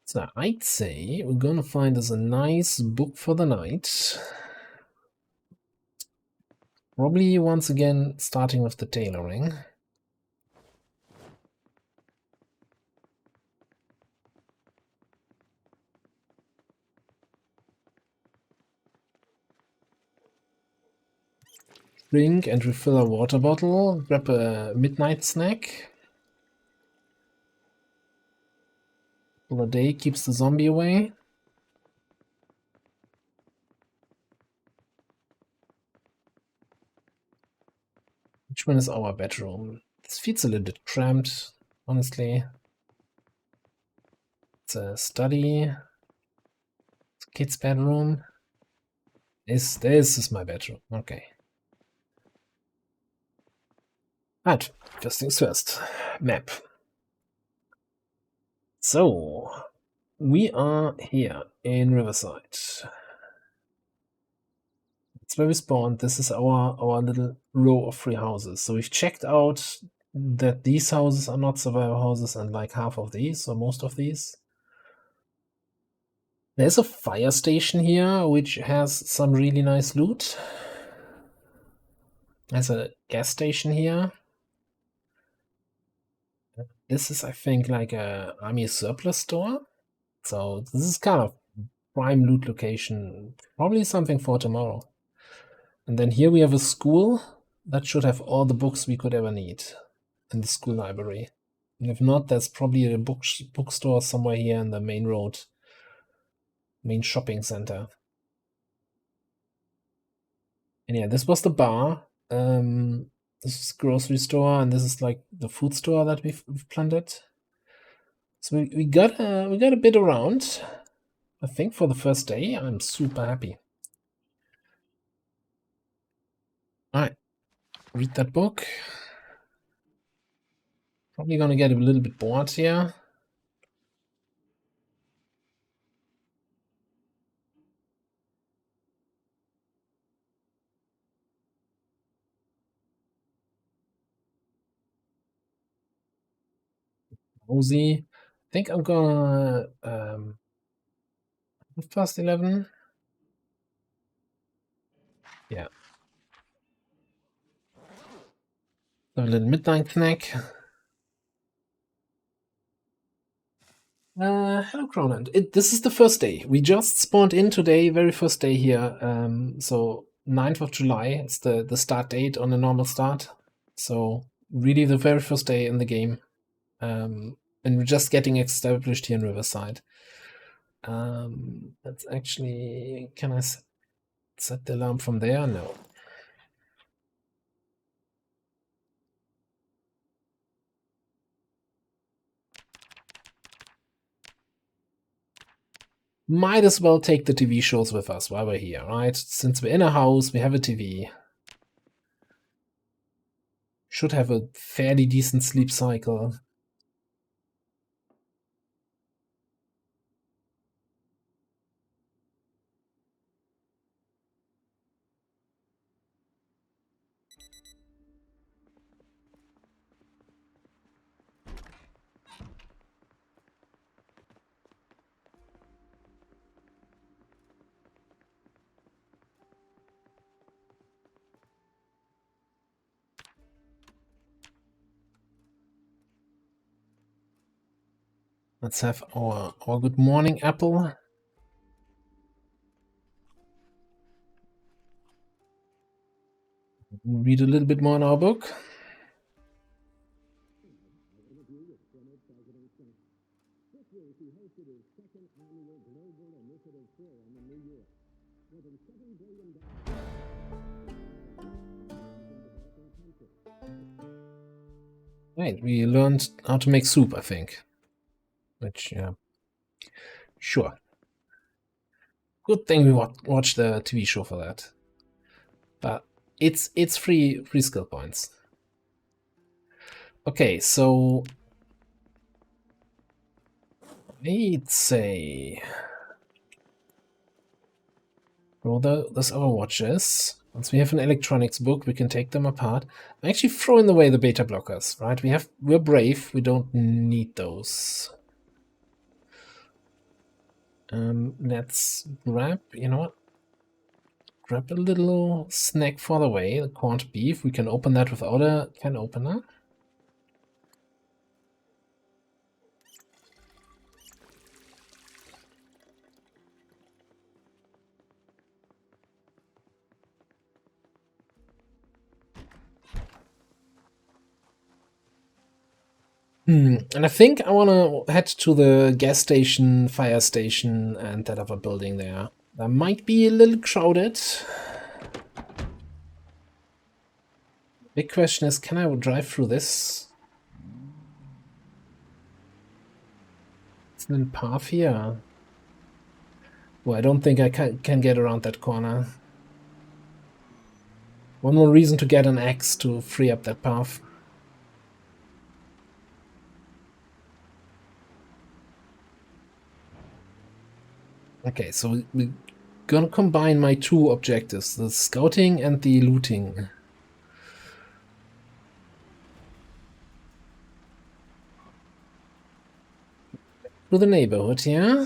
So I'd say we're gonna find us a nice book for the night. Probably once again starting with the tailoring. Drink and refill a water bottle. Grab a midnight snack. Full a day keeps the zombie away. Which one is our bedroom? This feels a little bit cramped, honestly. It's a study. It's a kid's bedroom. This is my bedroom. Okay. Right, first things first. Map. So, we are here in Riverside. It's where we spawned. This is our little row of 3 houses. So we've checked out that these houses are not survivor houses and like half of these, or most of these. There's a fire station here, which has some really nice loot. There's a gas station here. This is, I think, like a army surplus store. So this is kind of prime loot location. Probably something for tomorrow. And then here we have a school that should have all the books we could ever need in the school library. And if not, there's probably a bookstore somewhere here in the main road, main shopping center. And yeah, this was the bar. This is grocery store, and this is like the food store that we've plundered. So we got a bit around. I think for the first day, I'm super happy. All right, read that book. Probably gonna get a little bit bored here. Mosey. I think I'm gonna past 11. Yeah. A little midnight snack. Hello, Crownland. This is the first day. We just spawned in today, very first day here. So 9th of July. It's the start date on a normal start. So really the very first day in the game. And we're just getting established here in Riverside. That's actually, can I set the alarm from there? No. Might as well take the TV shows with us while we're here, right? Since we're in a house, we have a TV. Should have a fairly decent sleep cycle. Let's have our good morning apple. Read a little bit more in our book. Right, we learned how to make soup, I think. Which, yeah, sure. Good thing we watched the TV show for that. But it's free skill points. Okay, so I'd say roll those our watches. Once we have an electronics book, we can take them apart. I'm actually throwing away the beta blockers, right? We're brave. We don't need those. Let's grab, you know what? Grab a little snack for the way, the corned beef. We can open that without a can opener. And I think I want to head to the gas station, fire station, and that other building there. That might be a little crowded. Big question is, can I drive through this? It's a little path here. Well, I don't think I can get around that corner. One more reason to get an axe to free up that path. Okay, so we're gonna combine my two objectives, the scouting and the looting. To the neighborhood, yeah?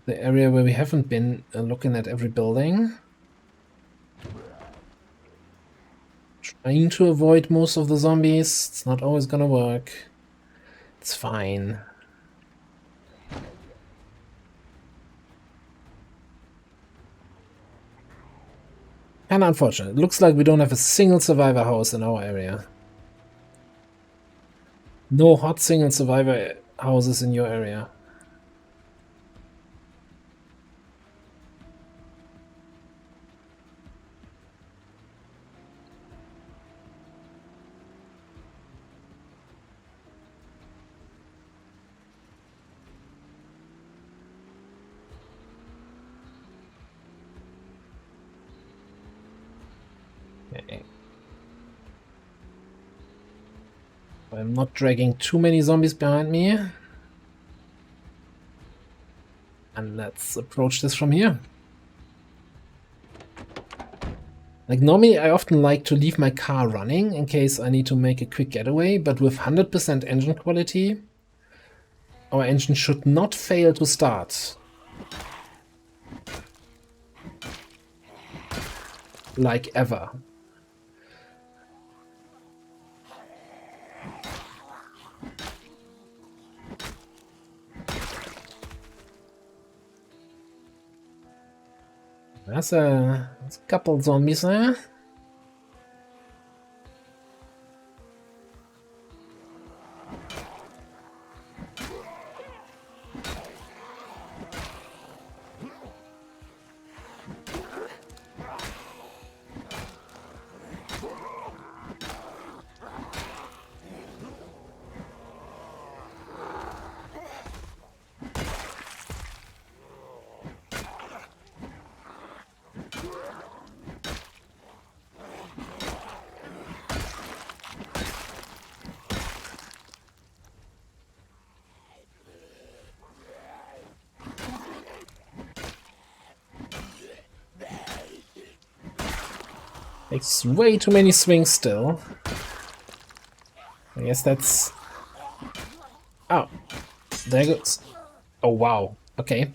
The area where we haven't been looking at every building. Trying to avoid most of the zombies. It's not always gonna work. It's fine. And unfortunate. It looks like we don't have a single survivor house in our area. No hot single survivor houses in your area. Okay. I'm not dragging too many zombies behind me. And let's approach this from here. Like normally I often like to leave my car running in case I need to make a quick getaway, but with 100% engine quality, our engine should not fail to start. Like ever. There's a couple zombies there. Takes way too many swings still. I guess that's... Oh, there goes. Oh, wow. Okay.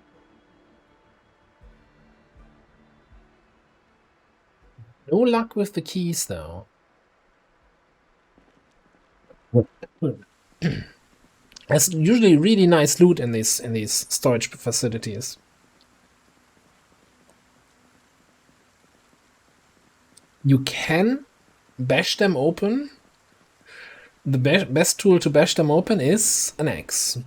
No luck with the keys, though. There's usually really nice loot in these storage facilities. You can bash them open. The best tool to bash them open is an axe.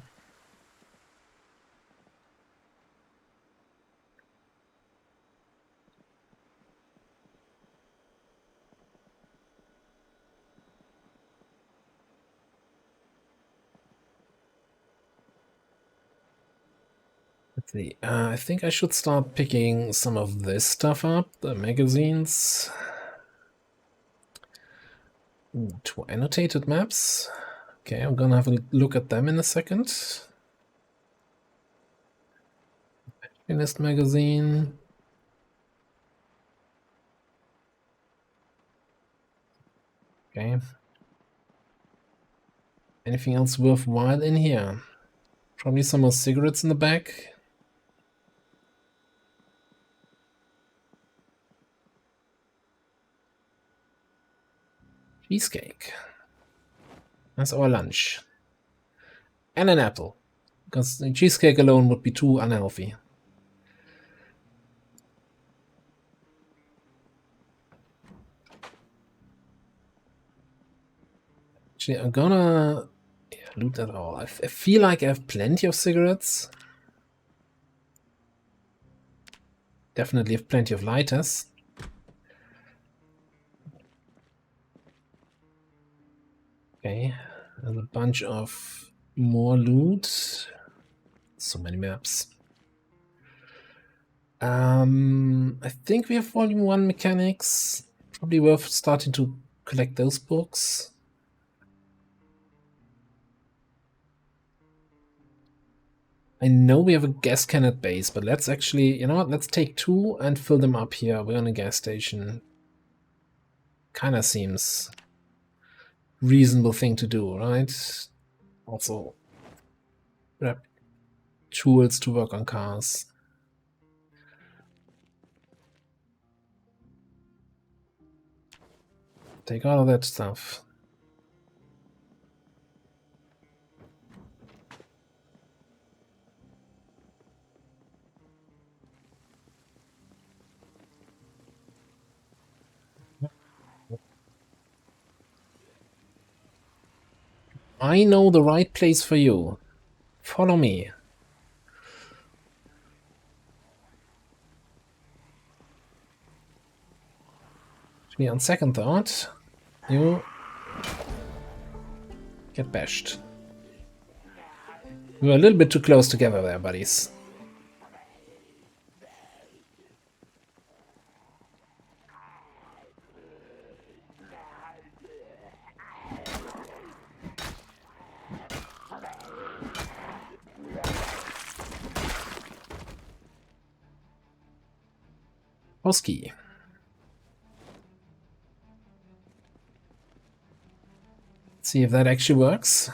Let's see. I think I should start picking some of this stuff up. The magazines. Ooh, 2 annotated maps. Okay, I'm gonna have a look at them in a second. Finest magazine. Okay. Anything else worthwhile in here? Probably some more cigarettes in the back. Cheesecake. That's our lunch. And an apple. Because the cheesecake alone would be too unhealthy. Actually, I'm gonna loot that all. I feel like I have plenty of cigarettes. Definitely have plenty of lighters. Okay, there's a bunch of more loot. So many maps. I think we have volume 1 mechanics. Probably worth starting to collect those books. I know we have a gas can at base, but let's actually, you know what, let's take 2 and fill them up here. We're on a gas station. Kinda seems reasonable thing to do, right? Also, grab tools to work on cars. Take all of that stuff. I know the right place for you. Follow me. Actually, on second thought, you get bashed. We were a little bit too close together there, buddies. Oski. See if that actually works.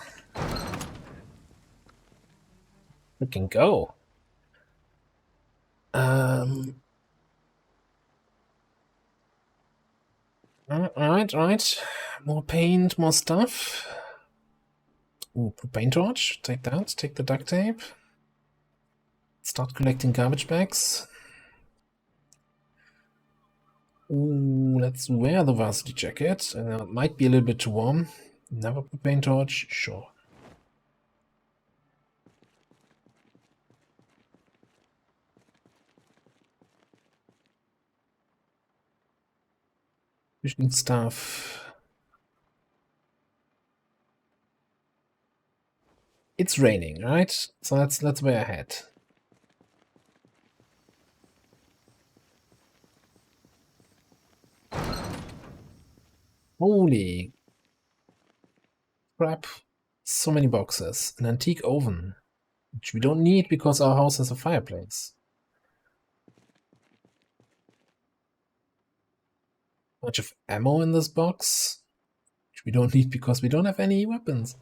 We can go. Right. More paint, more stuff. Ooh, propane torch. Take that. Take the duct tape. Start collecting garbage bags. Ooh, let's wear the varsity jacket. It might be a little bit too warm. Never propane torch. Sure. Fishing stuff. It's raining, right? So let's wear a hat. Holy crap. So many boxes. An antique oven, which we don't need because our house has a fireplace. Bunch of ammo in this box, which we don't need because we don't have any weapons.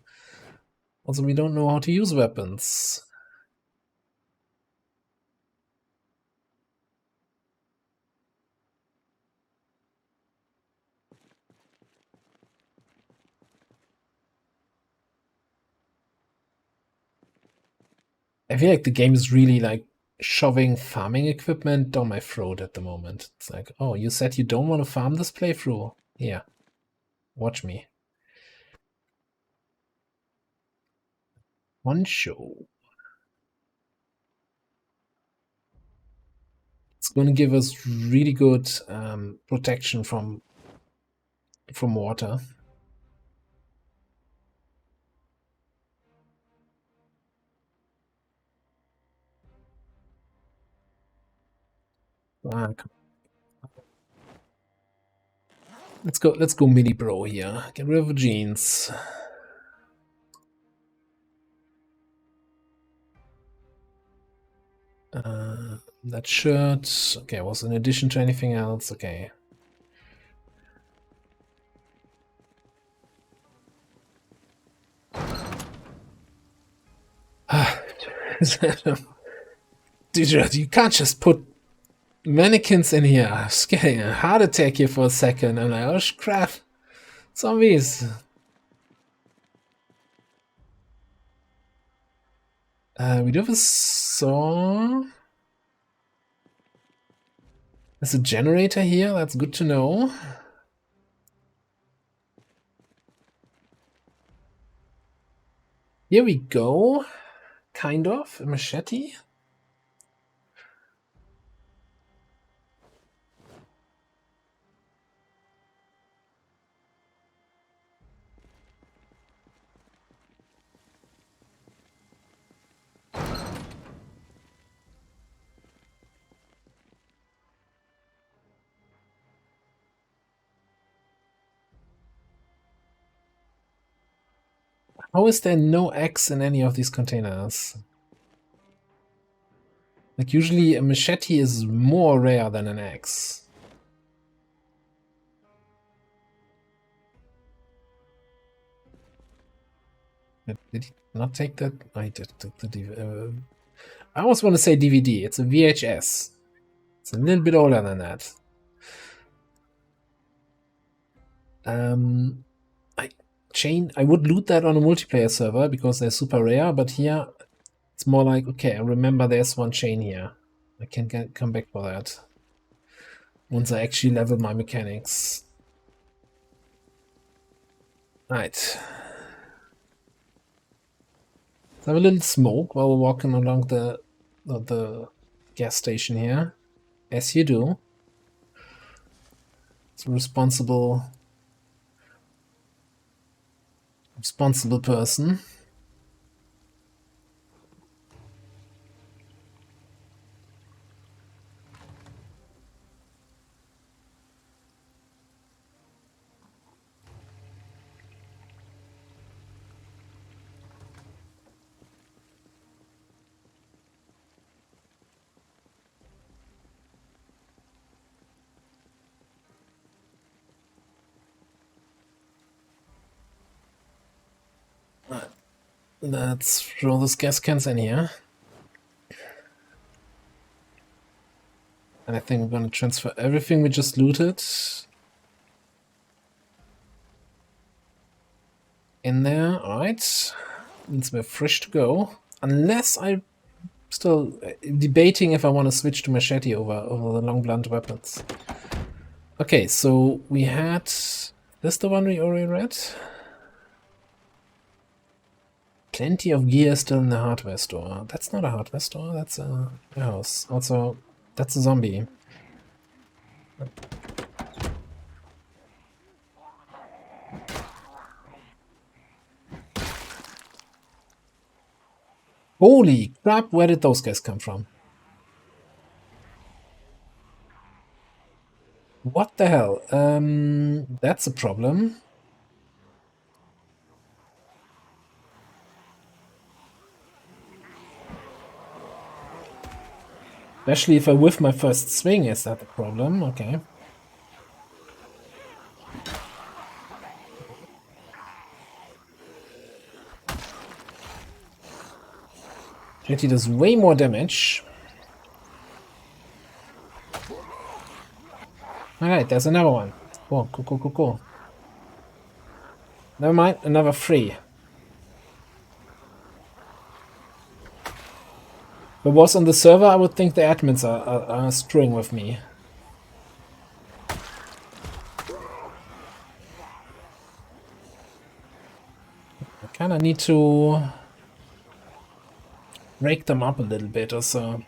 Also, we don't know how to use weapons. I feel like the game is really like shoving farming equipment down my throat at the moment. It's like, oh, you said you don't want to farm this playthrough? Yeah, watch me. One show. It's going to give us really good protection from water. Let's go mini bro here. Get rid of the jeans. That shirt. Okay, was in addition to anything else. Okay. Dude, you can't just put mannequins in here. I'm getting a heart attack here for a second. I'm like, oh crap. Zombies. We do have a saw. There's a generator here. That's good to know. Here we go. Kind of. A machete. How is there no X in any of these containers? Like, usually a machete is more rare than an axe. Did he not take that? I did take the DVD. I almost want to say DVD. It's a VHS. It's a little bit older than that. I would loot that on a multiplayer server because they're super rare, but here it's more like, okay, I remember there's one chain here. I can come back for that once I actually level my mechanics. Right. Let's have a little smoke while we're walking along the gas station here. As you do. It's a responsible person. Let's throw those gas cans in here. And I think we're going to transfer everything we just looted in there. Alright. Means we're fresh to go. Unless I'm still debating if I want to switch to machete over the long blunt weapons. Okay, so we had... This the one we already read? Plenty of gear still in the hardware store. That's not a hardware store, that's a warehouse. Also, that's a zombie. Holy crap, where did those guys come from? What the hell? That's a problem. Especially if I whiff my first swing, is that the problem? Okay. Jetty does way more damage. Alright, there's another one. Oh, cool. Never mind, another 3. If I was on the server, I would think the admins are screwing with me. I kind of need to rake them up a little bit or so.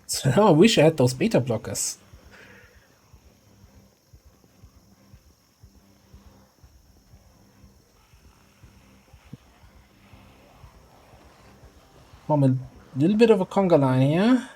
So I wish I had those beta blockers. Form a little bit of a conga line here.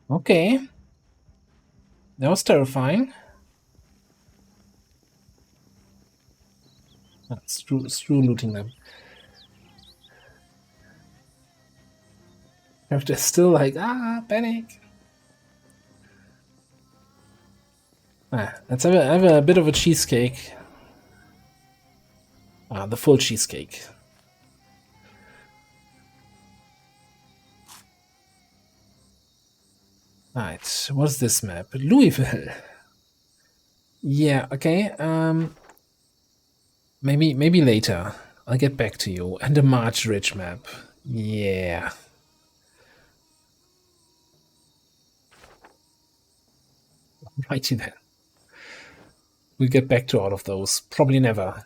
Okay. That was terrifying. Screw looting them. They're still like, panic. Let's have a bit of a cheesecake. The full cheesecake. Right, what's this map? Louisville. Yeah, okay. Maybe later. I'll get back to you. And the March Ridge map. Yeah. Righty then. We'll get back to all of those. Probably never.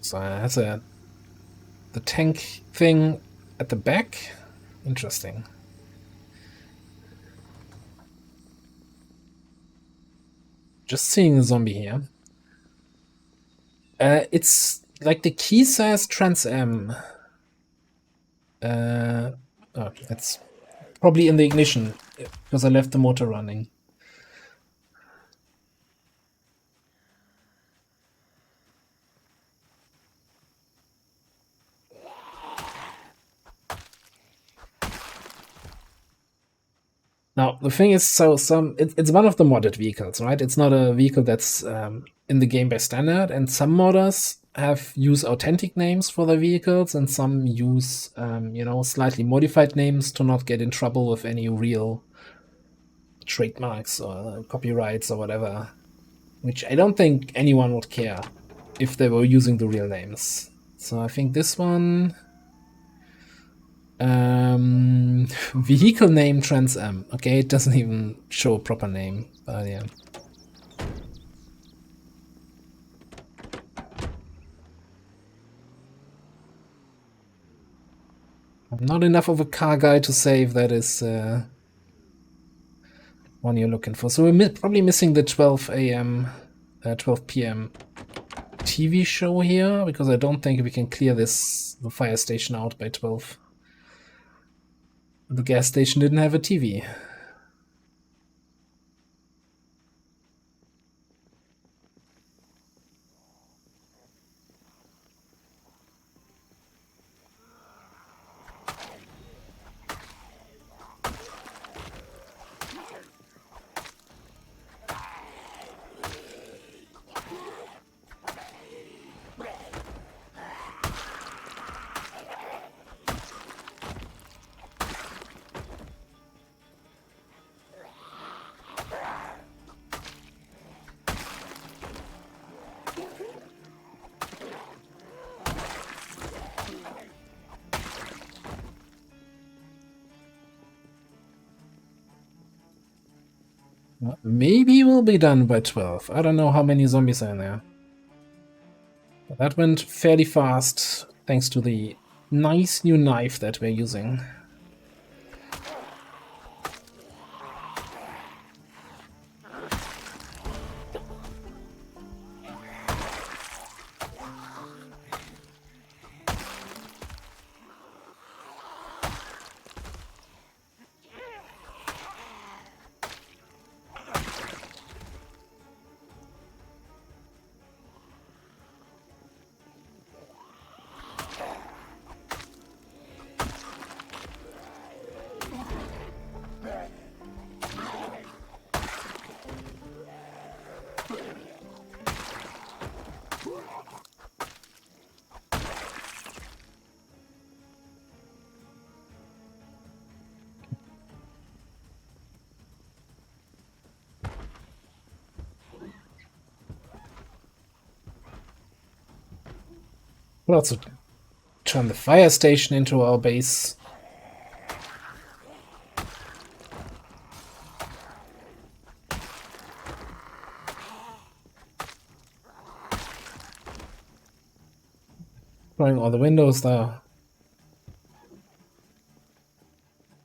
So it has the tank thing at the back. Interesting. Just seeing a zombie here. It's like the key says Trans M. It's probably in the ignition because I left the motor running. Now the thing is, so it's one of the modded vehicles, right? It's not a vehicle that's in the game by standard, and some modders use authentic names for their vehicles, and some use slightly modified names to not get in trouble with any real trademarks or copyrights or whatever. Which I don't think anyone would care if they were using the real names. So I think this one. Vehicle name Trans M. Okay, it doesn't even show a proper name, but yeah. I'm not enough of a car guy to say if that is one you're looking for. So we're probably missing the 12 p.m. TV show here, because I don't think we can clear the fire station out by 12. The gas station didn't have a TV. Maybe we'll be done by 12. I don't know how many zombies are in there. But that went fairly fast, thanks to the nice new knife that we're using. We'll also turn the fire station into our base. Throwing all the windows there.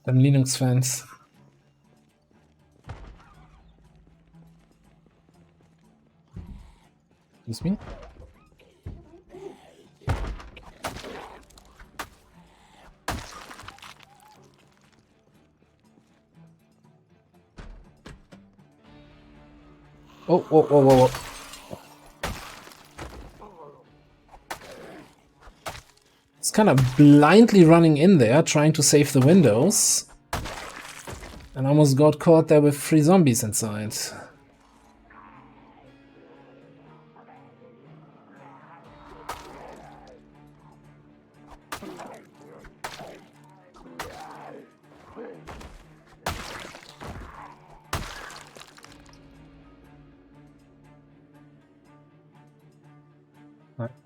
Them Linux fans. Excuse me? Oh, whoa, whoa, whoa, whoa. It's kind of blindly running in there, trying to save the windows. And almost got caught there with 3 zombies inside.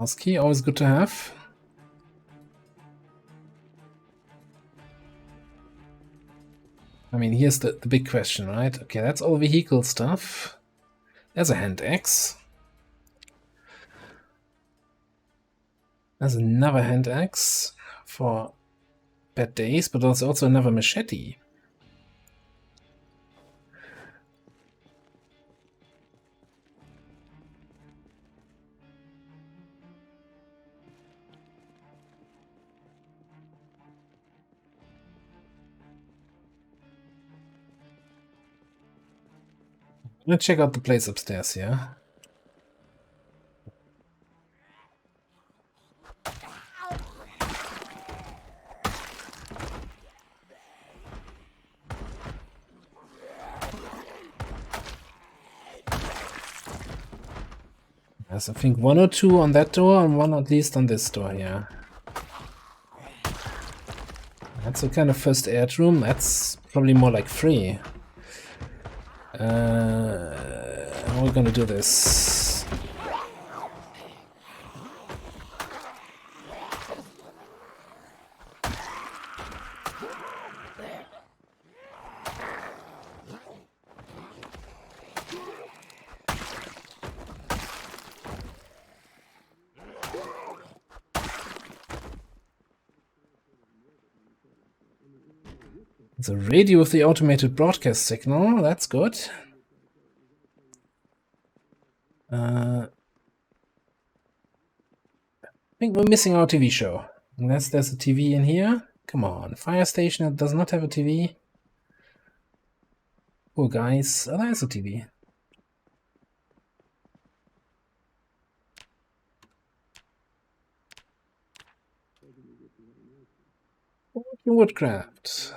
Mouse key, always good to have. I mean, here's the big question, right? Okay, that's all vehicle stuff. There's a hand axe. There's another hand axe for bad days, but there's also another machete. Let's check out the place upstairs here. There's, I think, 1 or 2 on that door and 1 at least on this door here. That's a kind of first aid room. That's probably more like 3. How are we gonna do this? It's a radio with the automated broadcast signal. That's good. I think we're missing our TV show. Unless there's a TV in here. Come on, fire station that does not have a TV. Poor guys. Oh, there's a TV. Woodcraft.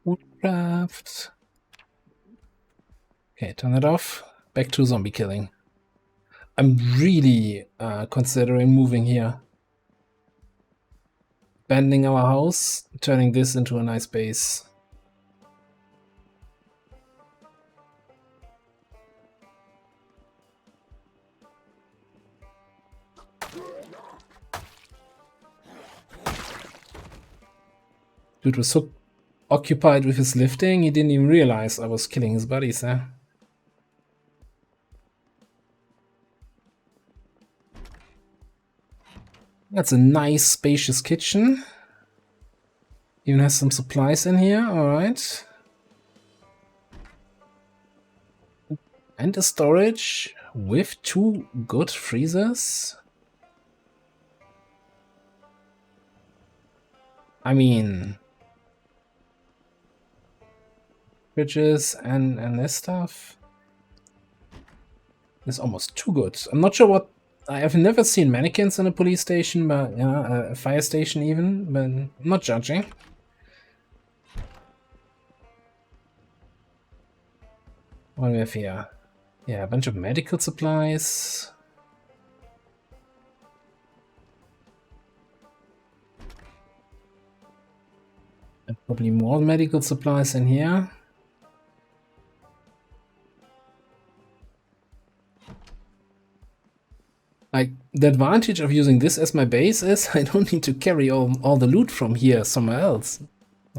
Woodcraft. Okay, turn it off. Back to zombie killing. I'm really considering moving here. Abandoning our house, turning this into a nice base. Dude was so occupied with his lifting, he didn't even realize I was killing his buddies there. That's a nice spacious kitchen. Even has some supplies in here, alright. And a storage with 2 good freezers. I mean, fridges and this stuff is almost too good. I'm not sure what. I have never seen mannequins in a police station, but yeah, a fire station even, but I'm not judging. What do we have here? Yeah, a bunch of medical supplies. And probably more medical supplies in here. Like, the advantage of using this as my base is I don't need to carry all the loot from here somewhere else.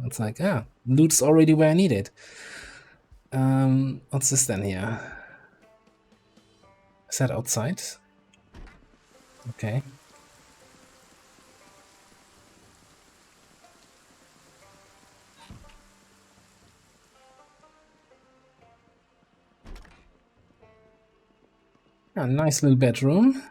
It's like, loot's already where I need it. What's this then here? Is that outside? Okay. A nice little bedroom.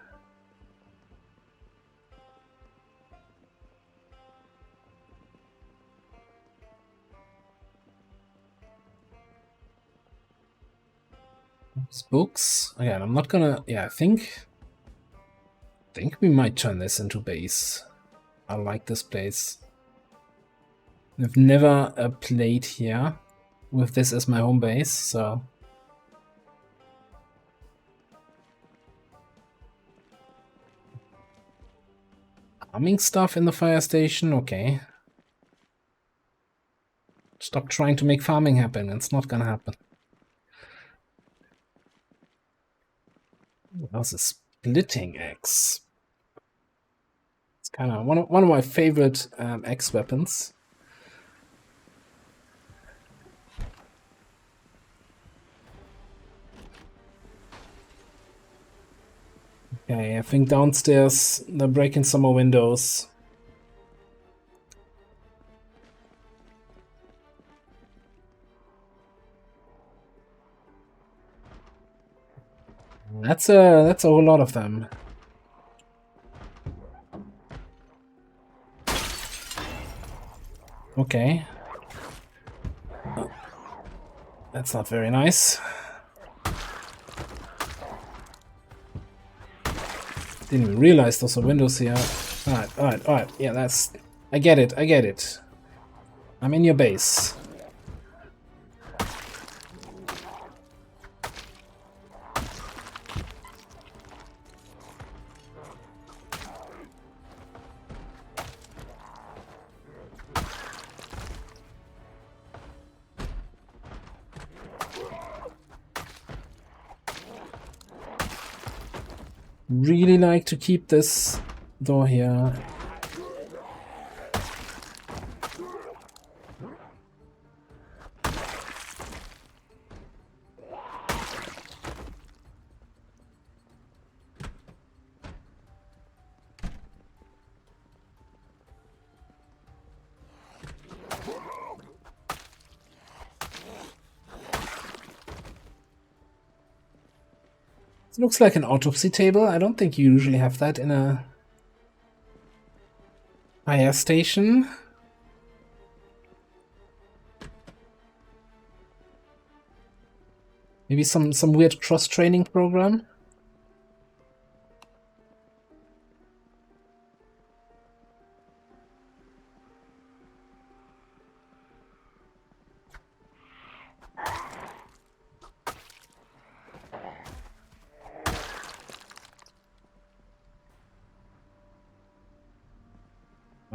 Books. Again, I'm not gonna. Yeah, I think we might turn this into base. I like this place. I've never played here with this as my home base, so. Farming stuff in the fire station, okay. Stop trying to make farming happen. It's not gonna happen. How's a splitting axe? It's kind of one of my favorite axe weapons. Okay, I think downstairs they're breaking some more windows. That's a whole lot of them. Okay. Oh, that's not very nice. Didn't even realize those are windows here. Alright. Yeah, that's... I get it. I'm in your base. Really like to keep this door here. It looks like an autopsy table. I don't think you usually have that in a fire station. Maybe some weird cross-training program?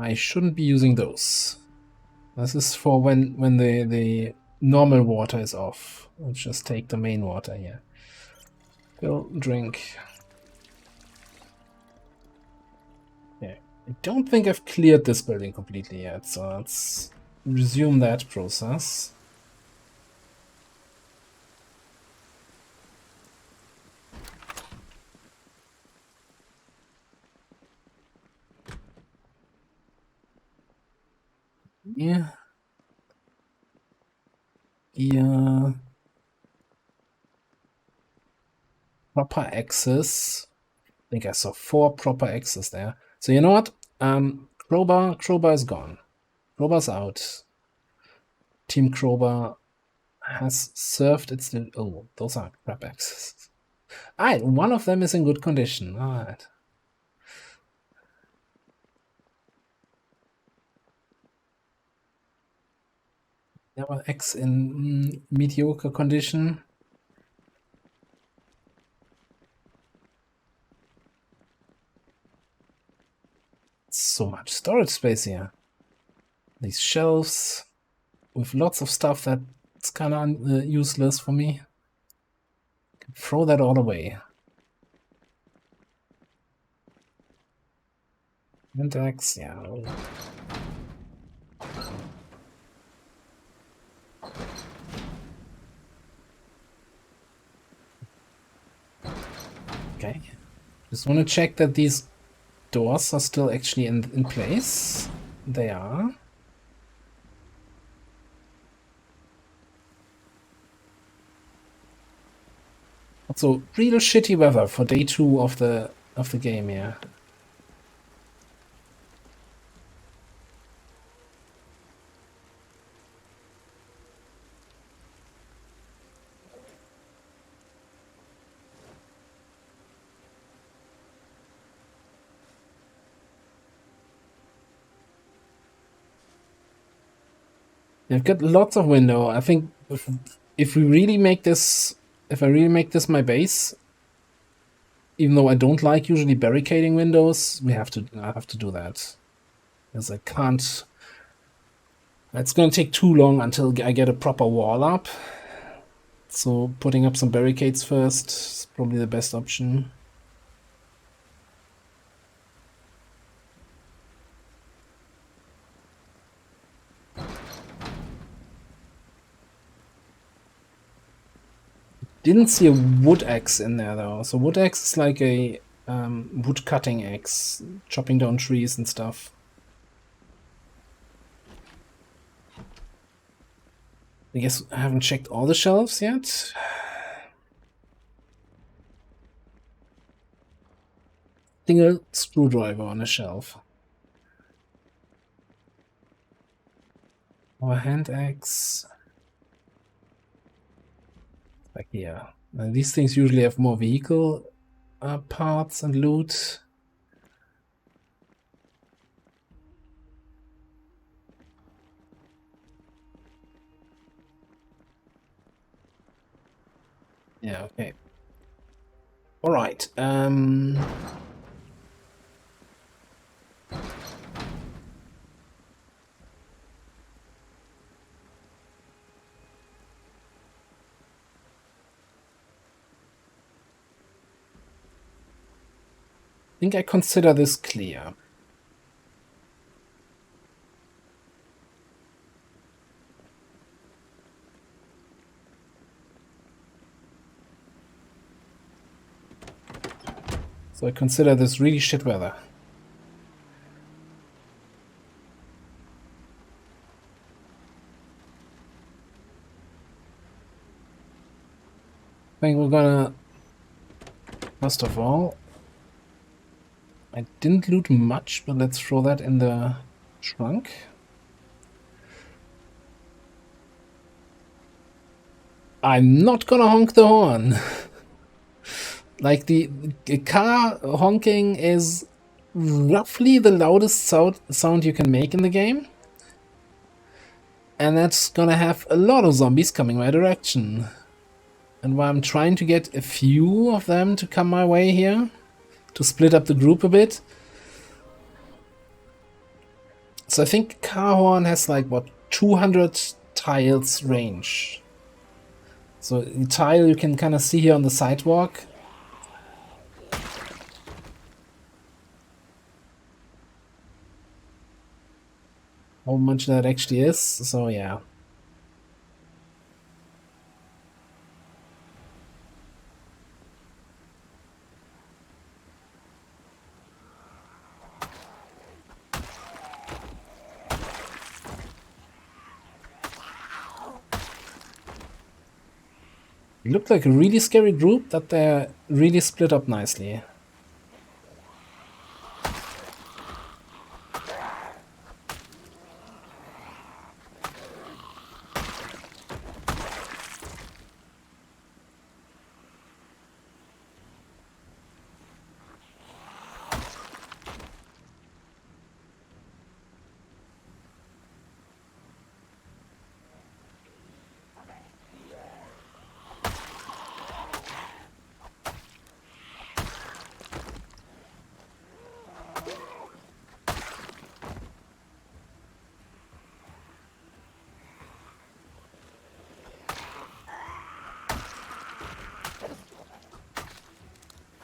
I shouldn't be using those. This is for when the normal water is off. I'll just take the main water here. Go drink. Yeah, I don't think I've cleared this building completely yet, so let's resume that process. Yeah. Yeah. Proper access. I think I saw 4 proper access there. So you know what? Crowbar is gone. Crowbar's out. Team Crowbar has served its... Oh, those are crap axes. Alright, one of them is in good condition. Alright. The other X in mediocre condition. So much storage space here. These shelves with lots of stuff that's kind of useless for me. Throw that all away. Index, yeah. Okay. Just want to check that these doors are still actually in place. They are. Also, real shitty weather for day 2 of the game here. They've got lots of window. I think if we really make this, if I really make this my base, even though I don't like usually barricading windows, I have to do that. Because I can't... It's going to take too long until I get a proper wall up. So putting up some barricades first is probably the best option. Didn't see a wood axe in there though. So wood axe is like a wood cutting axe, chopping down trees and stuff. I guess I haven't checked all the shelves yet. Single screwdriver on a shelf. Or a hand axe. Like here. These things usually have more vehicle parts and loot. Yeah, okay. All right. I think I consider this clear. So I consider this really shit weather. I think we're gonna... First of all, I didn't loot much, but let's throw that in the trunk. I'm not gonna honk the horn. Like, the car honking is roughly the loudest sound you can make in the game. And that's gonna have a lot of zombies coming my direction. And while I'm trying to get a few of them to come my way here, to split up the group a bit. So I think car horn has like, what, 200 tiles range. So the tile you can kind of see here on the sidewalk. How much that actually is, so yeah. It looked like a really scary group that they're really split up nicely.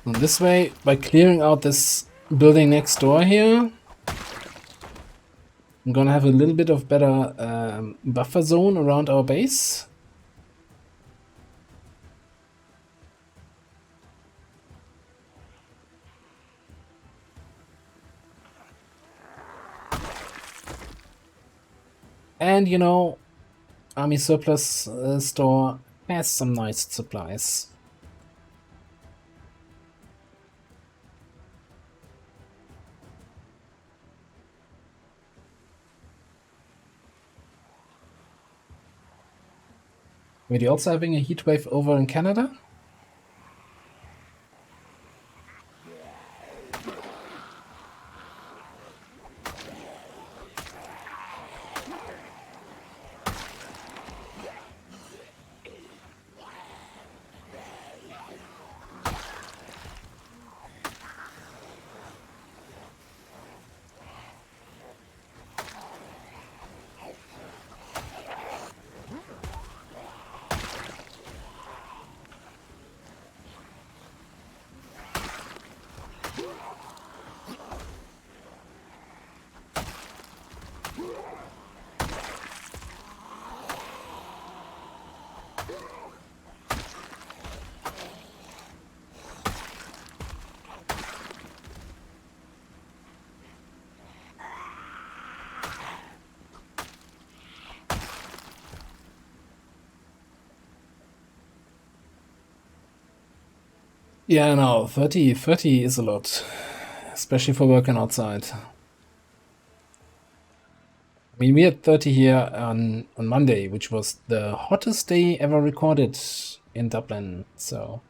And this way, by clearing out this building next door here, I'm gonna have a little bit of better buffer zone around our base. And, you know, Army Surplus store has some nice supplies. Were you also having a heat wave over in Canada? Yeah, no, 30 is a lot, especially for working outside. I mean, we had 30 here on Monday, which was the hottest day ever recorded in Dublin, so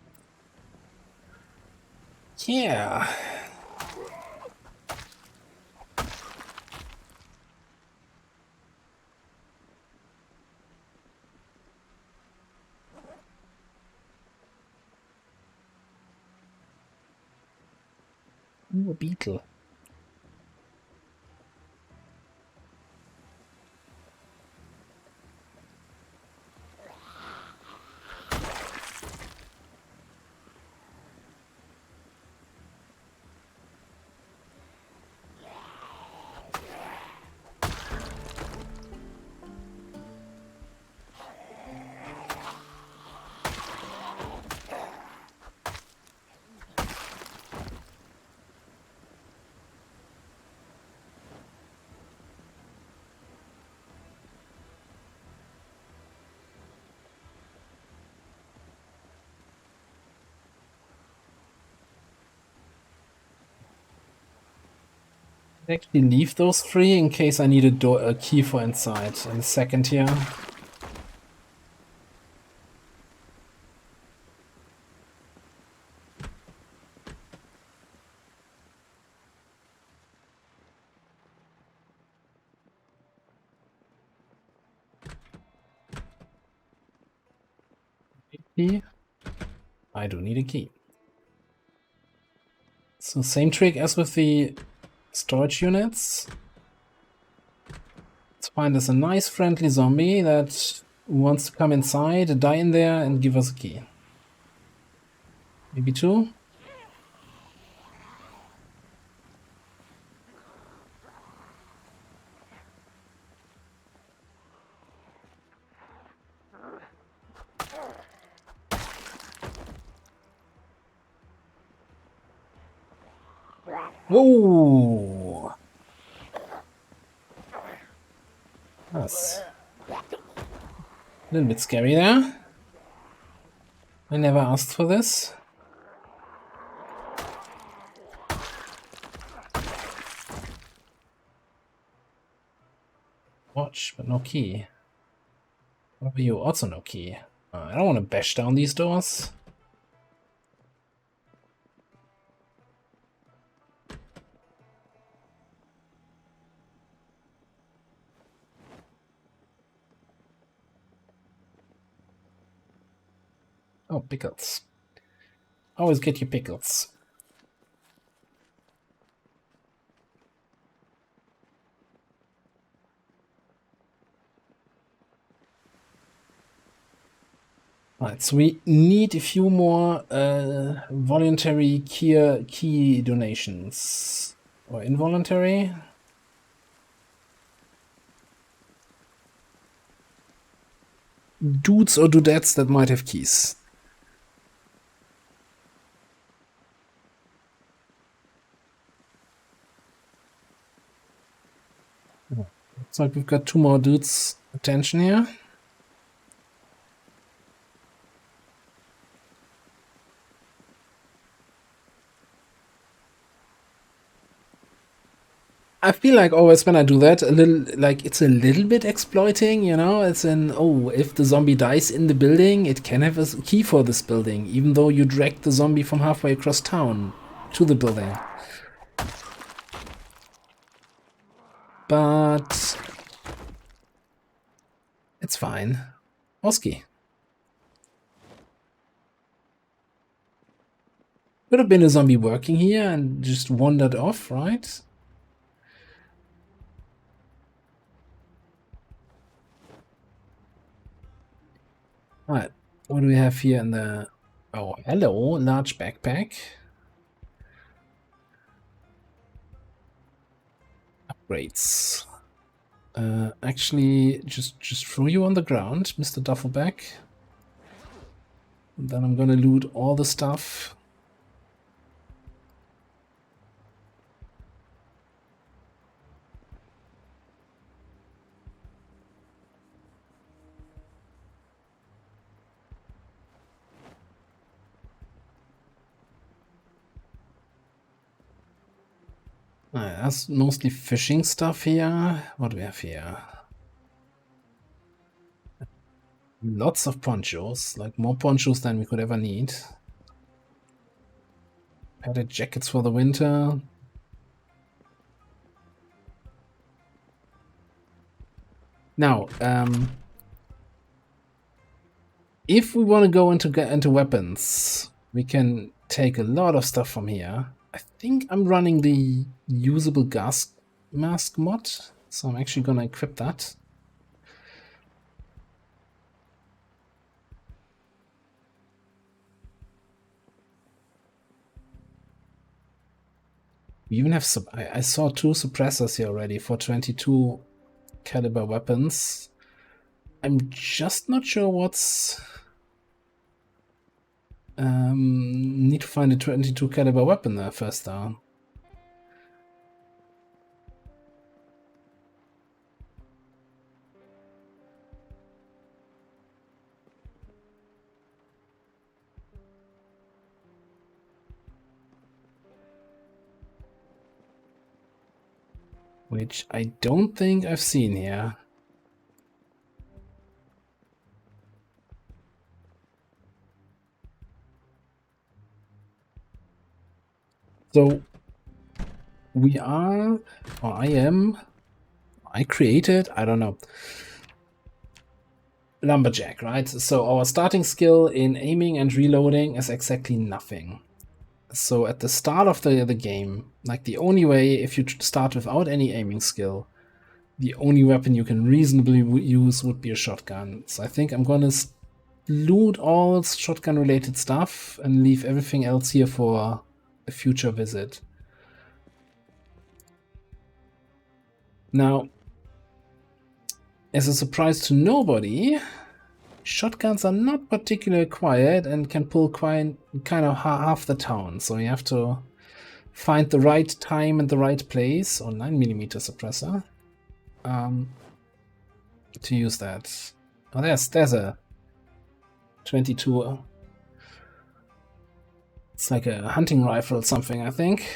yeah. Ooh, a beetle. Actually leave those three in case I need a key for inside in a second here. Key. I do need a key. So same trick as with the storage units. Let's find us a nice friendly zombie that wants to come inside, die in there, and give us a key. Maybe two? Whoa! That's a little bit scary there. I never asked for this. Watch, but no key. What are you? Also no key. I don't want to bash down these doors. Oh, pickles. Always get your pickles. Right, so we need a few more voluntary key donations. Or involuntary. Dudes or dudettes that might have keys. Looks like we've got two more dudes' attention here. I feel like always when I do that, a little like it's a little bit exploiting, you know? It's an, oh, if the zombie dies in the building, it can have a key for this building, even though you dragged the zombie from halfway across town to the building. But it's fine. Oski. Could have been a zombie working here and just wandered off, right? Alright, what do we have here in the... Oh, hello, large backpack. Upgrades. Actually, just throw you on the ground, Mr. Duffelback. And then I'm gonna loot all the stuff. That's mostly fishing stuff here. What do we have here? Lots of ponchos, like more ponchos than we could ever need. Padded jackets for the winter. Now, if we want to go into weapons, we can take a lot of stuff from here. I think I'm running the usable gas mask mod, so I'm actually gonna equip that. We even have I saw two suppressors here already for 22 caliber weapons. I'm just not sure what's... need to find a 22 caliber weapon there first though. Which I don't think I've seen here. So we are, or I created, I don't know, lumberjack, right? So our starting skill in aiming and reloading is exactly nothing. So at the start of the game, like the only way, if you start without any aiming skill, the only weapon you can reasonably use would be a shotgun. So I think I'm gonna loot all shotgun related stuff and leave everything else here for a future visit. Now, as a surprise to nobody, shotguns are not particularly quiet and can pull kind of half the town. So you have to find the right time and the right place, or 9mm suppressor, to use that. Oh, there's a 22. It's like a hunting rifle or something, I think.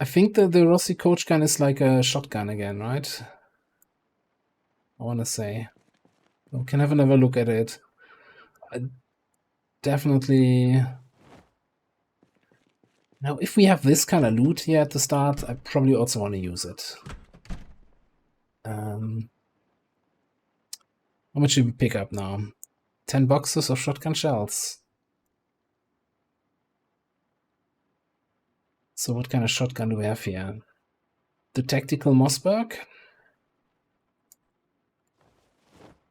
I think the Rossi coach gun is like a shotgun again, right? I want to say. We can have another look at it. Definitely. Now, if we have this kind of loot here at the start, I probably also want to use it. How much did we pick up now? 10 boxes of shotgun shells. So what kind of shotgun do we have here? The tactical Mossberg.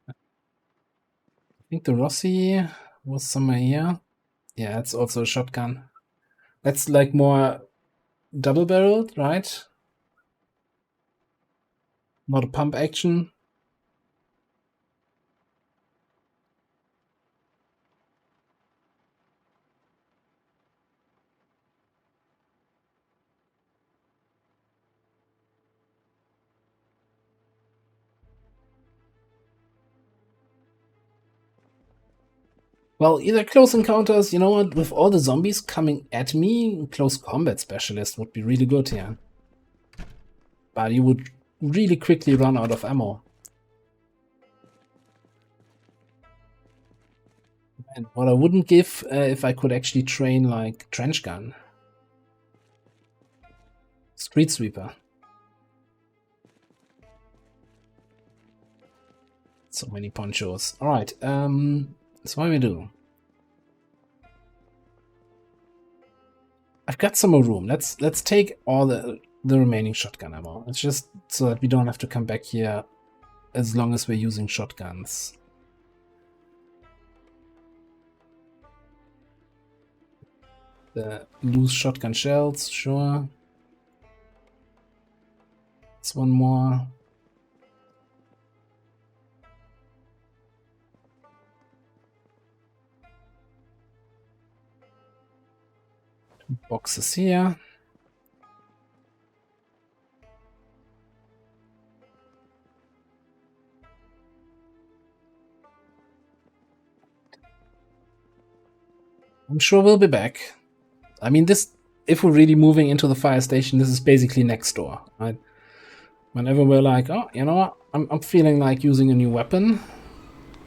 I think the Rossi was somewhere here. Yeah, it's also a shotgun. That's like more double-barreled, right? Not a pump action. Well, either close encounters, you know what, with all the zombies coming at me, close combat specialist would be really good here. But you would really quickly run out of ammo. And what I wouldn't give if I could actually train like trench gun. Street sweeper. So many ponchos. Alright, so what do we do? I've got some more room. Let's take all the remaining shotgun ammo. It's just so that we don't have to come back here as long as we're using shotguns. The loose shotgun shells, sure. It's one more. Two boxes here. I'm sure we'll be back. I mean, this, if we're really moving into the fire station, this is basically next door, right? Whenever we're like, oh, you know what, I'm feeling like using a new weapon,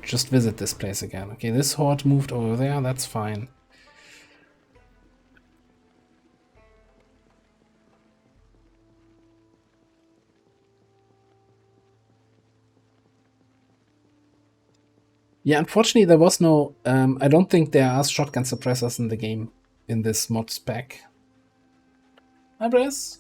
just visit this place again. Okay, this horde moved over there, that's fine. Yeah, unfortunately there was no, I don't think there are shotgun suppressors in the game, in this mod spec. Hi, Bress.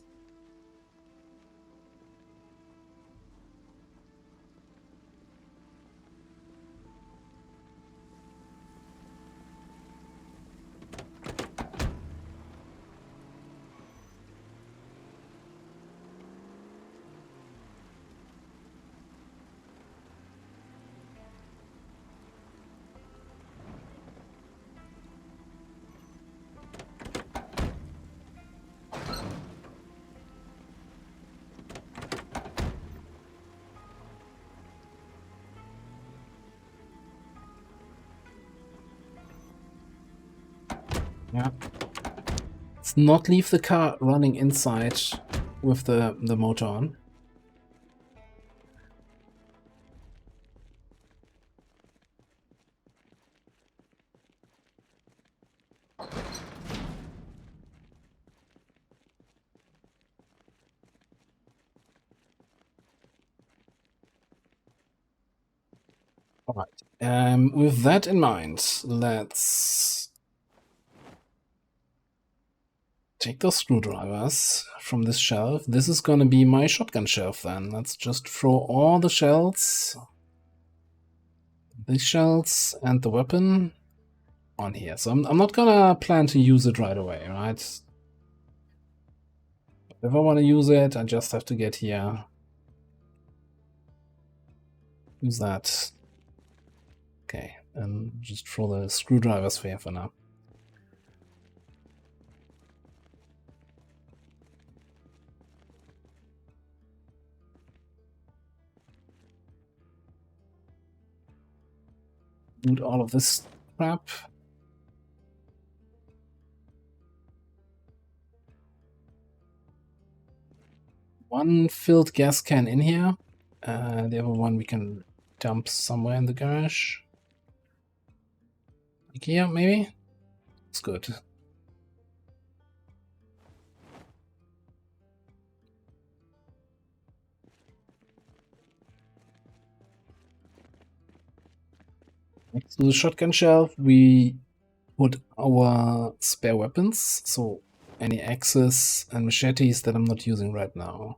Yeah. Let's not leave the car running inside with the motor on. All right. With that in mind, let's take those screwdrivers from this shelf. This is going to be my shotgun shelf then. Let's just throw all the shells, these shells, and the weapon on here. So I'm not going to plan to use it right away, right? If I want to use it, I just have to get here. Use that. Okay, and just throw the screwdrivers here for now. Loot all of this crap. One filled gas can in here. The other one we can dump somewhere in the garage. Like here, maybe? It's good. Next to the shotgun shelf, we put our spare weapons. So any axes and machetes that I'm not using right now.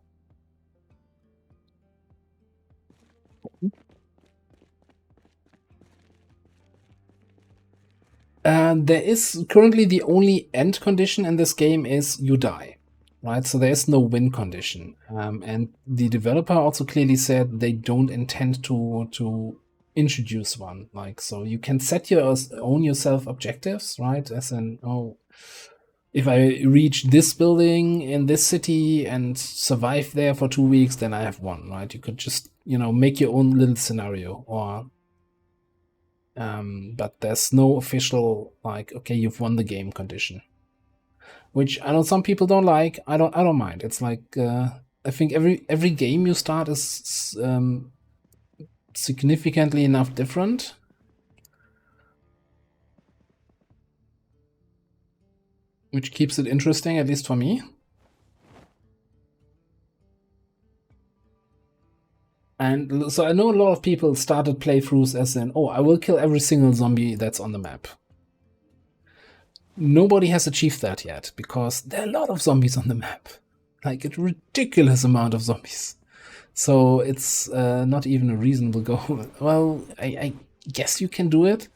There is currently the only end condition in this game is you die, right? So there is no win condition. And the developer also clearly said they don't intend to introduce one. Like, so you can set your own yourself objectives, right? As in, oh, if I reach this building in this city and survive there for 2 weeks, then I have won, right? You could just, make your own little scenario, or but there's no official, like, okay, you've won the game condition, which I know some people don't like. I don't mind. It's like, I think every game you start is significantly enough different. Which keeps it interesting, at least for me. And so I know a lot of people started playthroughs as in, oh, I will kill every single zombie that's on the map. Nobody has achieved that yet, because there are a lot of zombies on the map. Like, a ridiculous amount of zombies. So it's not even a reasonable goal. Well, I guess you can do it.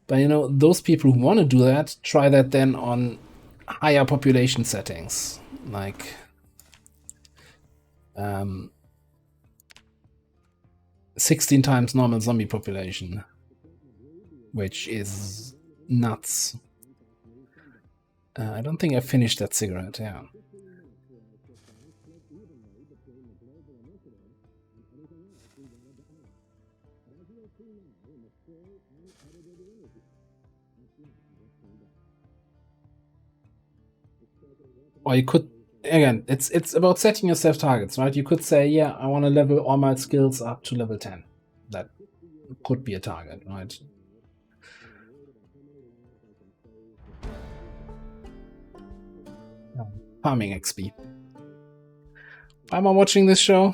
But, those people who want to do that, try that then on higher population settings. Like, 16 times normal zombie population, which is nuts. I don't think I finished that cigarette, yeah. Or you could, again, it's about setting yourself targets, right? You could say, yeah, I want to level all my skills up to level 10. That could be a target, right? Farming XP. Why am I watching this show?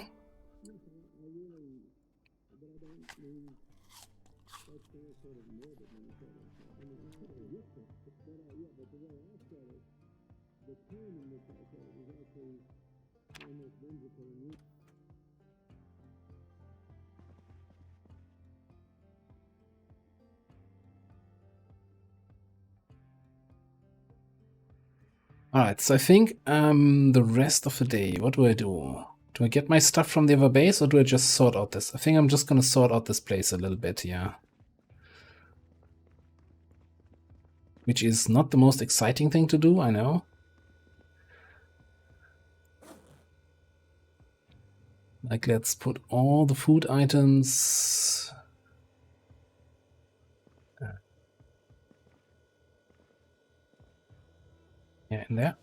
Alright, so I think the rest of the day, what do I do? Do I get my stuff from the other base, or do I just sort out this? I think I'm just going to sort out this place a little bit here. Which is not the most exciting thing to do, I know. Like, let's put all the food items... yeah, in there.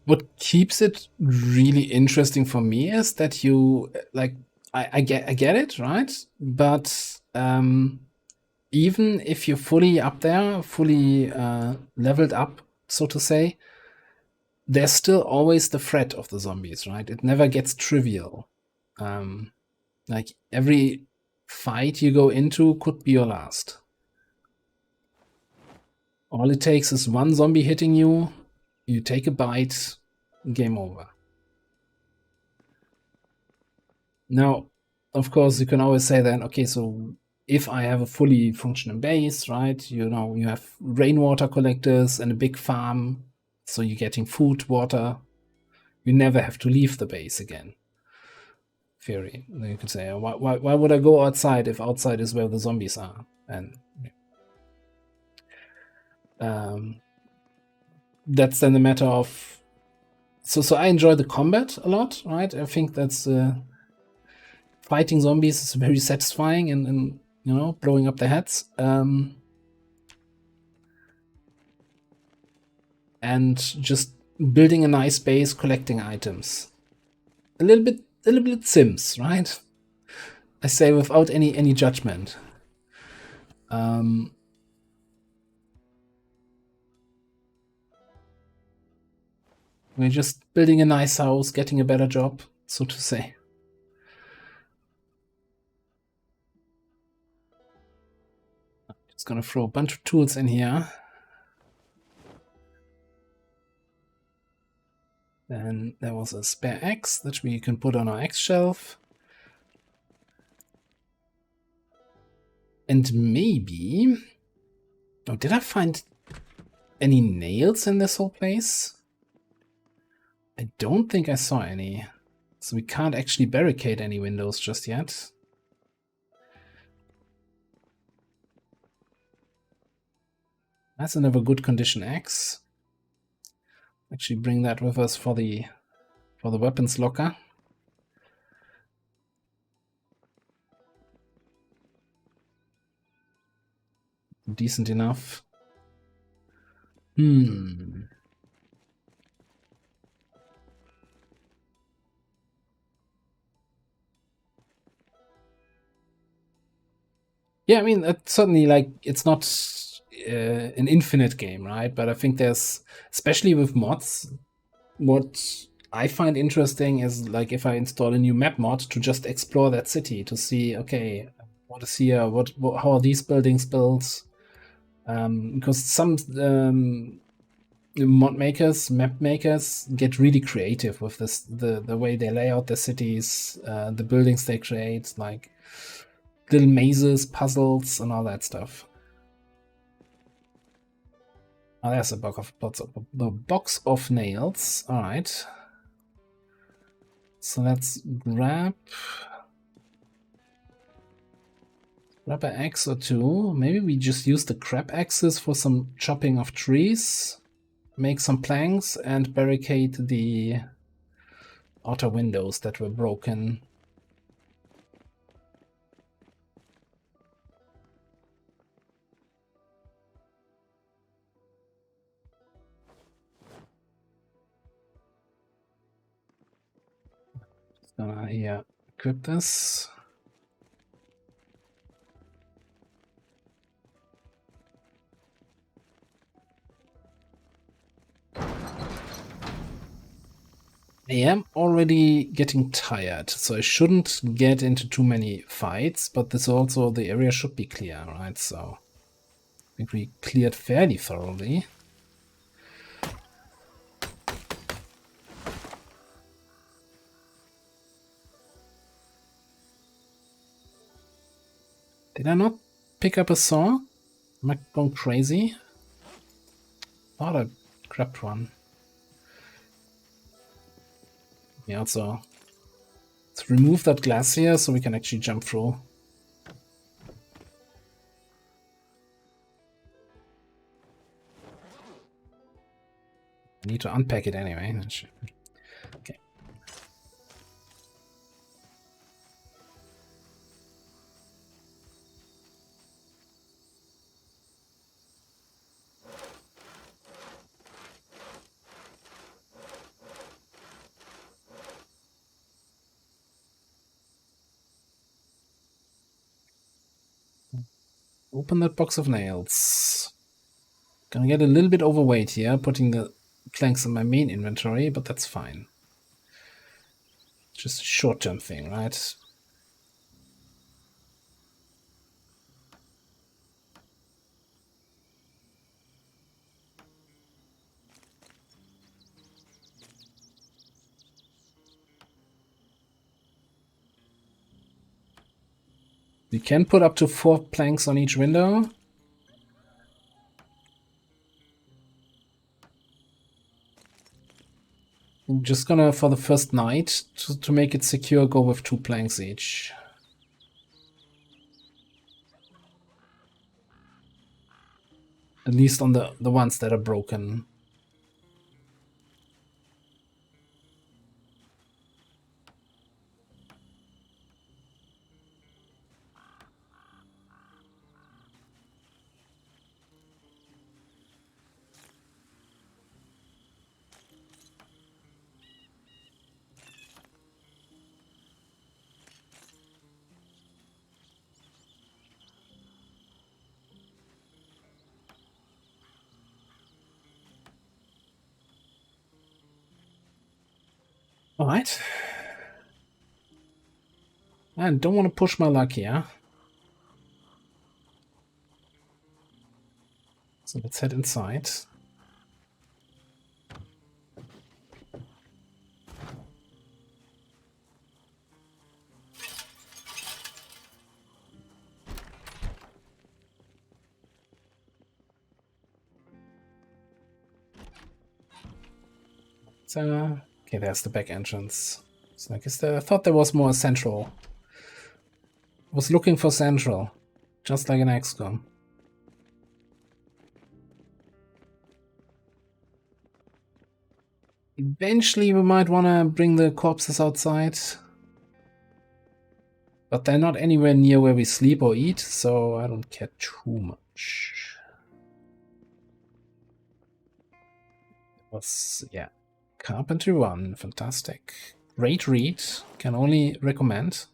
What keeps it really interesting for me is that you, like, I get it, right? But even if you're fully up there, fully leveled up, so to say, there's still always the threat of the zombies, right? It never gets trivial. Like every fight you go into could be your last. All it takes is one zombie hitting you, you take a bite, game over. Now, of course, you can always say then, okay, so if I have a fully functioning base, right, you know, you have rainwater collectors and a big farm, so you're getting food, water, you never have to leave the base again. Theory. You could say, why would I go outside if outside is where the zombies are? And that's then a matter of. So I enjoy the combat a lot, right? I think that's fighting zombies is very satisfying and you know, blowing up their heads. And just building a nice base, collecting items. A little bit Sims, right? I say without any judgment. We're just building a nice house, getting a better job, so to say. Just gonna throw a bunch of tools in here. Then there was a spare axe that we can put on our axe shelf. And maybe... Oh, did I find any nails in this whole place? I don't think I saw any. So we can't actually barricade any windows just yet. That's another good condition axe. Actually bring that with us for the weapons locker. Decent enough. Yeah, I mean, it's certainly like it's not an infinite game, right? But I think there's, especially with mods, what I find interesting is like if I install a new map mod to just explore that city to see, okay, what is here? What how are these buildings built? Because some mod makers, map makers, get really creative with this, the way they lay out their cities, the buildings they create, like little mazes, puzzles, and all that stuff. Oh, there's a box of nails. All right. So let's grab an axe or two. Maybe we just use the crab axes for some chopping of trees, make some planks, and barricade the outer windows that were broken. Just gonna here equip this. I am already getting tired, so I shouldn't get into too many fights, but this also, the area should be clear, right? So I think we cleared fairly thoroughly. Did I not pick up a saw? Am I going crazy? Thought I grabbed one. Yeah, also, let's remove that glass here so we can actually jump through. I need to unpack it anyway. Okay. Open that box of nails. Gonna get a little bit overweight here, putting the planks in my main inventory, but that's fine. Just a short-term thing, right? We can put up to 4 planks on each window. I'm just gonna, for the first night, to make it secure, go with 2 planks each. At least on the ones that are broken. Alright. I don't want to push my luck here. So let's head inside. So, okay, there's the back entrance. So I guess I thought there was more central. I was looking for central, just like in XCOM. Eventually we might want to bring the corpses outside. But they're not anywhere near where we sleep or eat, so I don't care too much. It was, yeah. Carpentry 1, fantastic. Great read, can only recommend.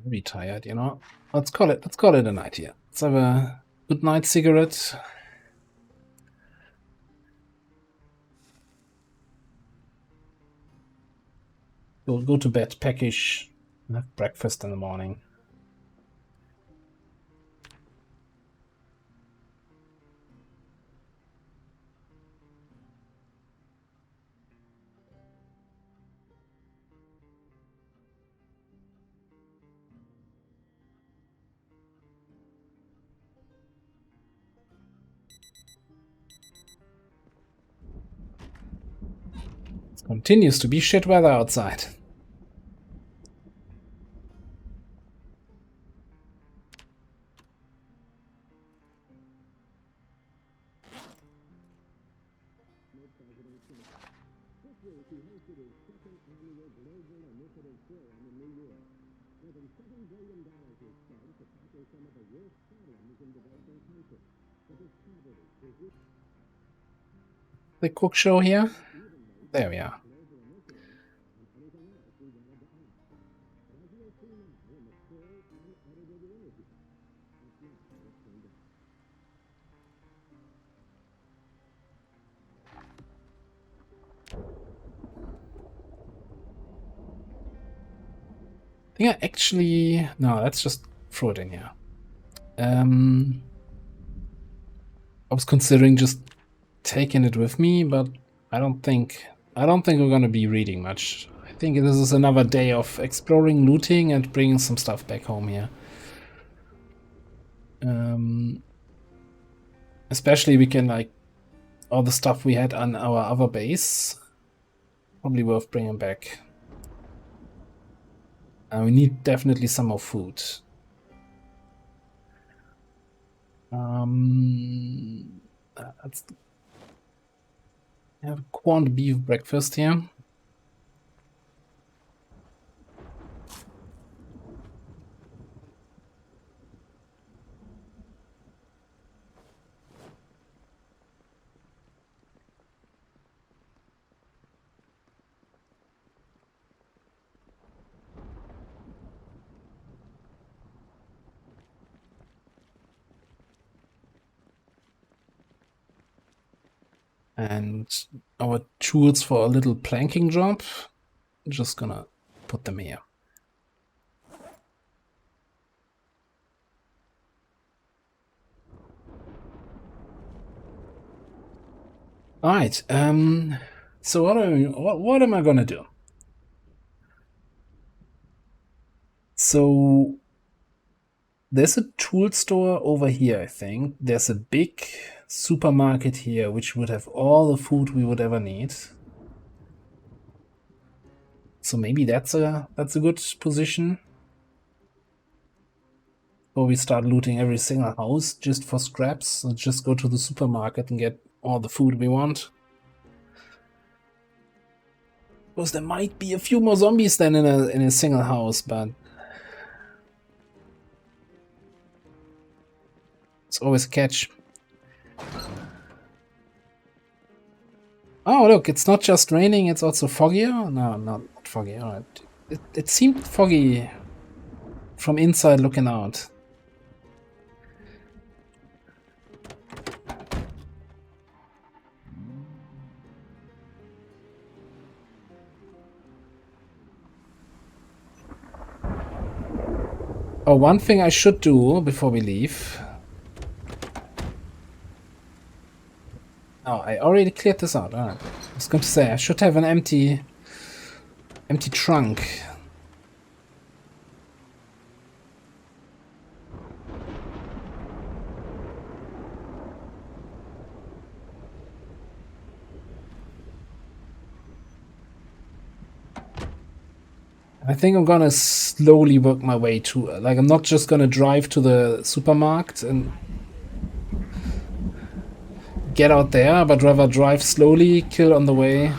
Very tired, you know. Let's call it a night here. Let's have a good night cigarette. We'll go to bed peckish and have breakfast in the morning. It continues to be shit weather outside. The cook show here. There we are. I think I actually... No, let's just throw it in here. I was considering just taking it with me, but I don't think we're gonna be reading much. I think this is another day of exploring, looting, and bringing some stuff back home here. Especially we can, like, all the stuff we had on our other base. Probably worth bringing back. We need definitely some more food. Let's have corned beef breakfast here. And our tools for a little planking job, just gonna put them here. All right. So what am I gonna do? So there's a tool store over here, I think. There's a big supermarket here, which would have all the food we would ever need. So maybe that's a good position. Or we start looting every single house just for scraps. Let's just go to the supermarket and get all the food we want. Because there might be a few more zombies than in a single house, but it's always a catch. Oh, look, it's not just raining, it's also foggy. Oh, no, not foggy. All right. It seemed foggy from inside looking out. Oh, one thing I should do before we leave. Oh, I already cleared this out. All right. I was going to say, I should have an empty trunk. I think I'm gonna slowly work my way to, like, I'm not just gonna drive to the supermarket and get out there, but rather drive slowly, kill on the way.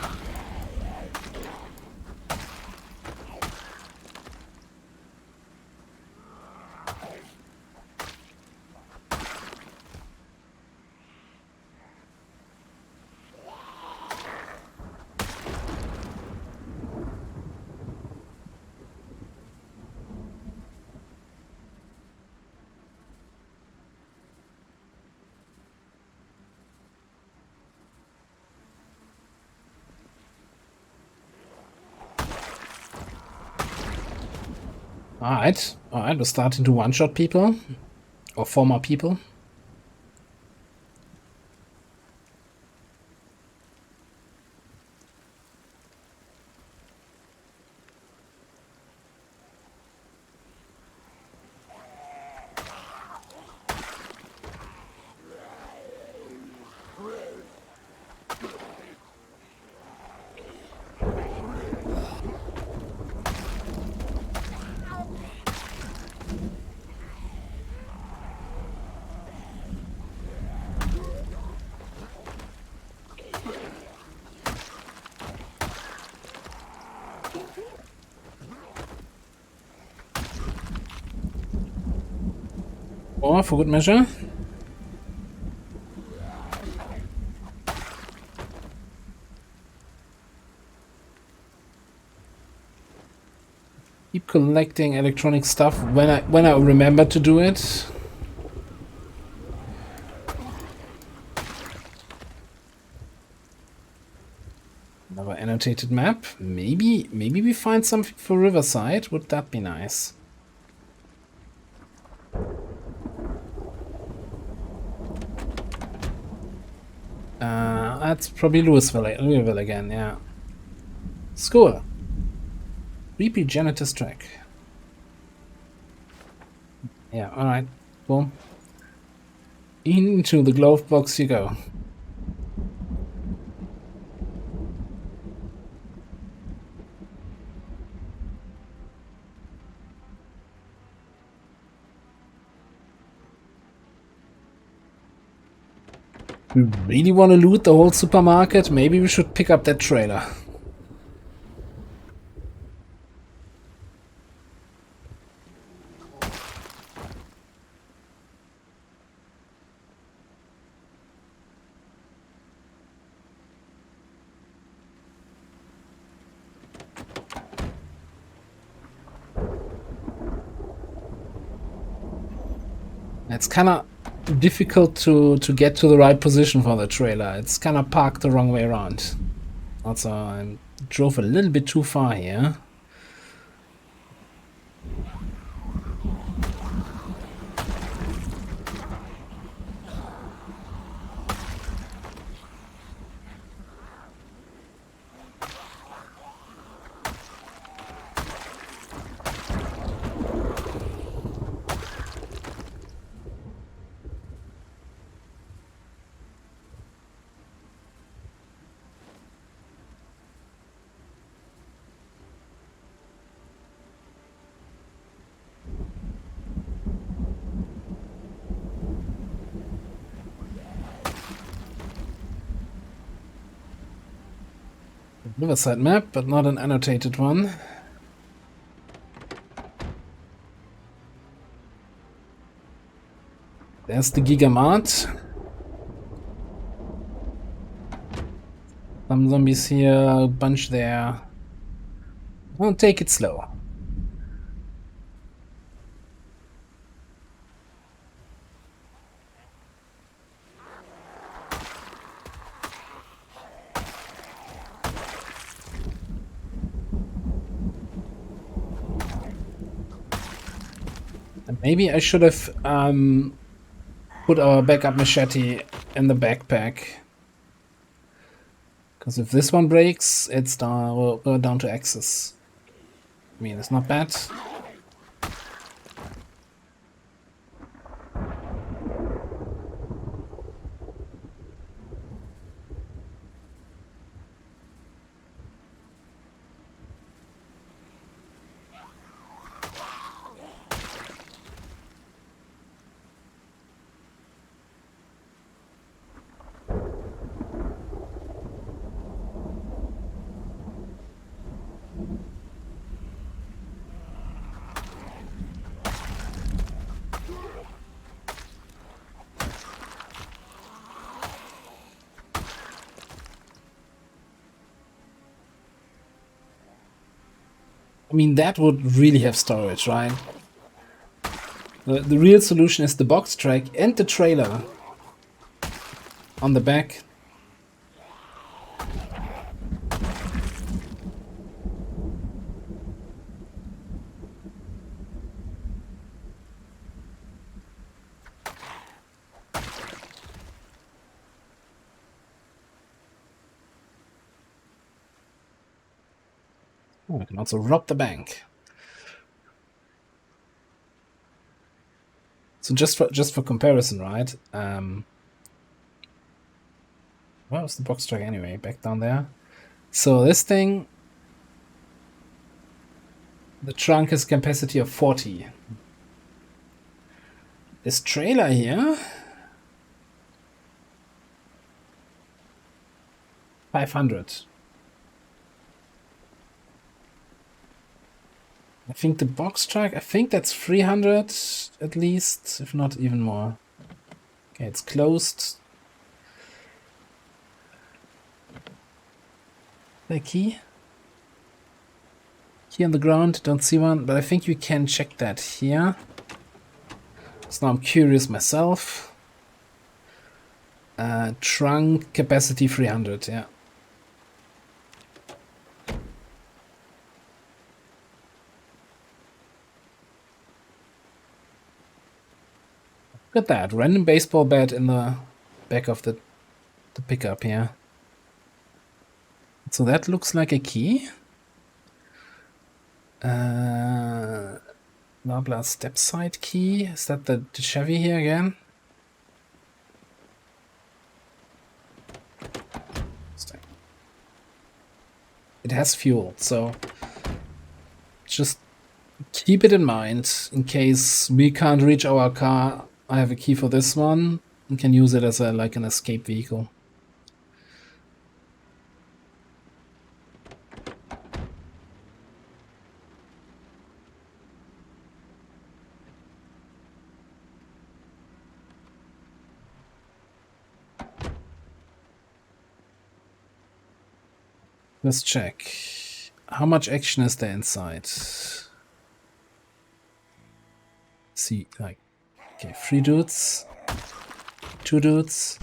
Alright, we're starting to one-shot people. Or former people. Or, for good measure. Keep collecting electronic stuff when I remember to do it. Another annotated map. Maybe we find something for Riverside. Would that be nice? That's probably Louisville again, yeah. School. Repeat janitor's track. Yeah, alright. Cool. Into the glove box you go. we really want to loot the whole supermarket, maybe we should pick up that trailer. It's kind of difficult to get to the right position for the trailer. It's kind of parked the wrong way around. Also, I drove a little bit too far here. Riverside map, but not an annotated one. There's the Gigamart. Some zombies here, a bunch there. I'll take it slow. And maybe I should have put our backup machete in the backpack. Because if this one breaks, it's down, we're down to axes. I mean, it's not bad. I mean, that would really have storage, right? The real solution is the box track and the trailer on the back. Oh, I can also rob the bank. So just for comparison, right? Where's the box track anyway? Back down there. So this thing, the trunk has capacity of 40. This trailer here, 500. I think the box track, I think that's 300 at least, if not even more. Okay, it's closed. The key? Key on the ground, don't see one, but I think you can check that here. So now I'm curious myself. Trunk capacity 300, yeah. Look at that, random baseball bat in the back of the pickup here. So that looks like a key. Blah blah step side key. Is that the Chevy here again? It has fuel, so just keep it in mind in case we can't reach our car. I have a key for this one. You can use it as like an escape vehicle. Let's check. How much action is there inside? See, like, okay, 3 dudes, 2 dudes.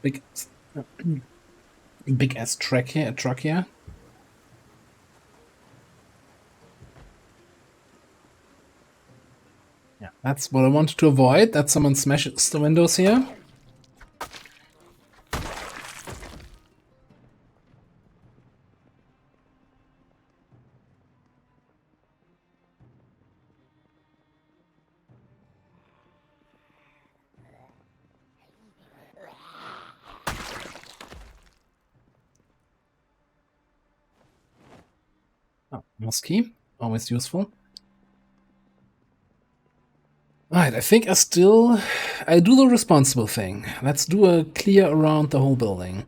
Big, big ass truck here. Yeah, that's what I wanted to avoid. That someone smashes the windows here. Oh, mouse key, always useful. Alright, I think I do the responsible thing. Let's do a clear around the whole building.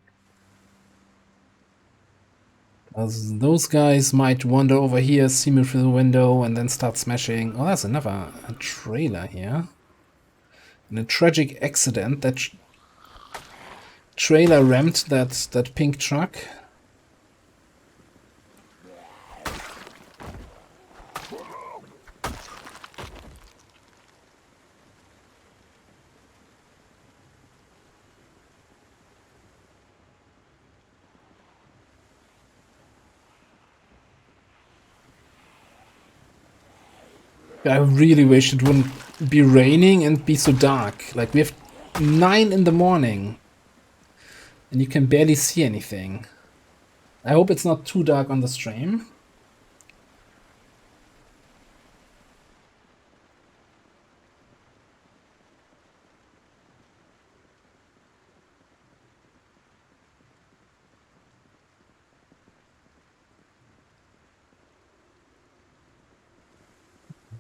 As those guys might wander over here, see me through the window, and then start smashing. Oh, there's another trailer here. In a tragic accident, that trailer rammed that pink truck. I really wish it wouldn't be raining and be so dark. Like, we have 9 in the morning. And you can barely see anything. I hope it's not too dark on the stream.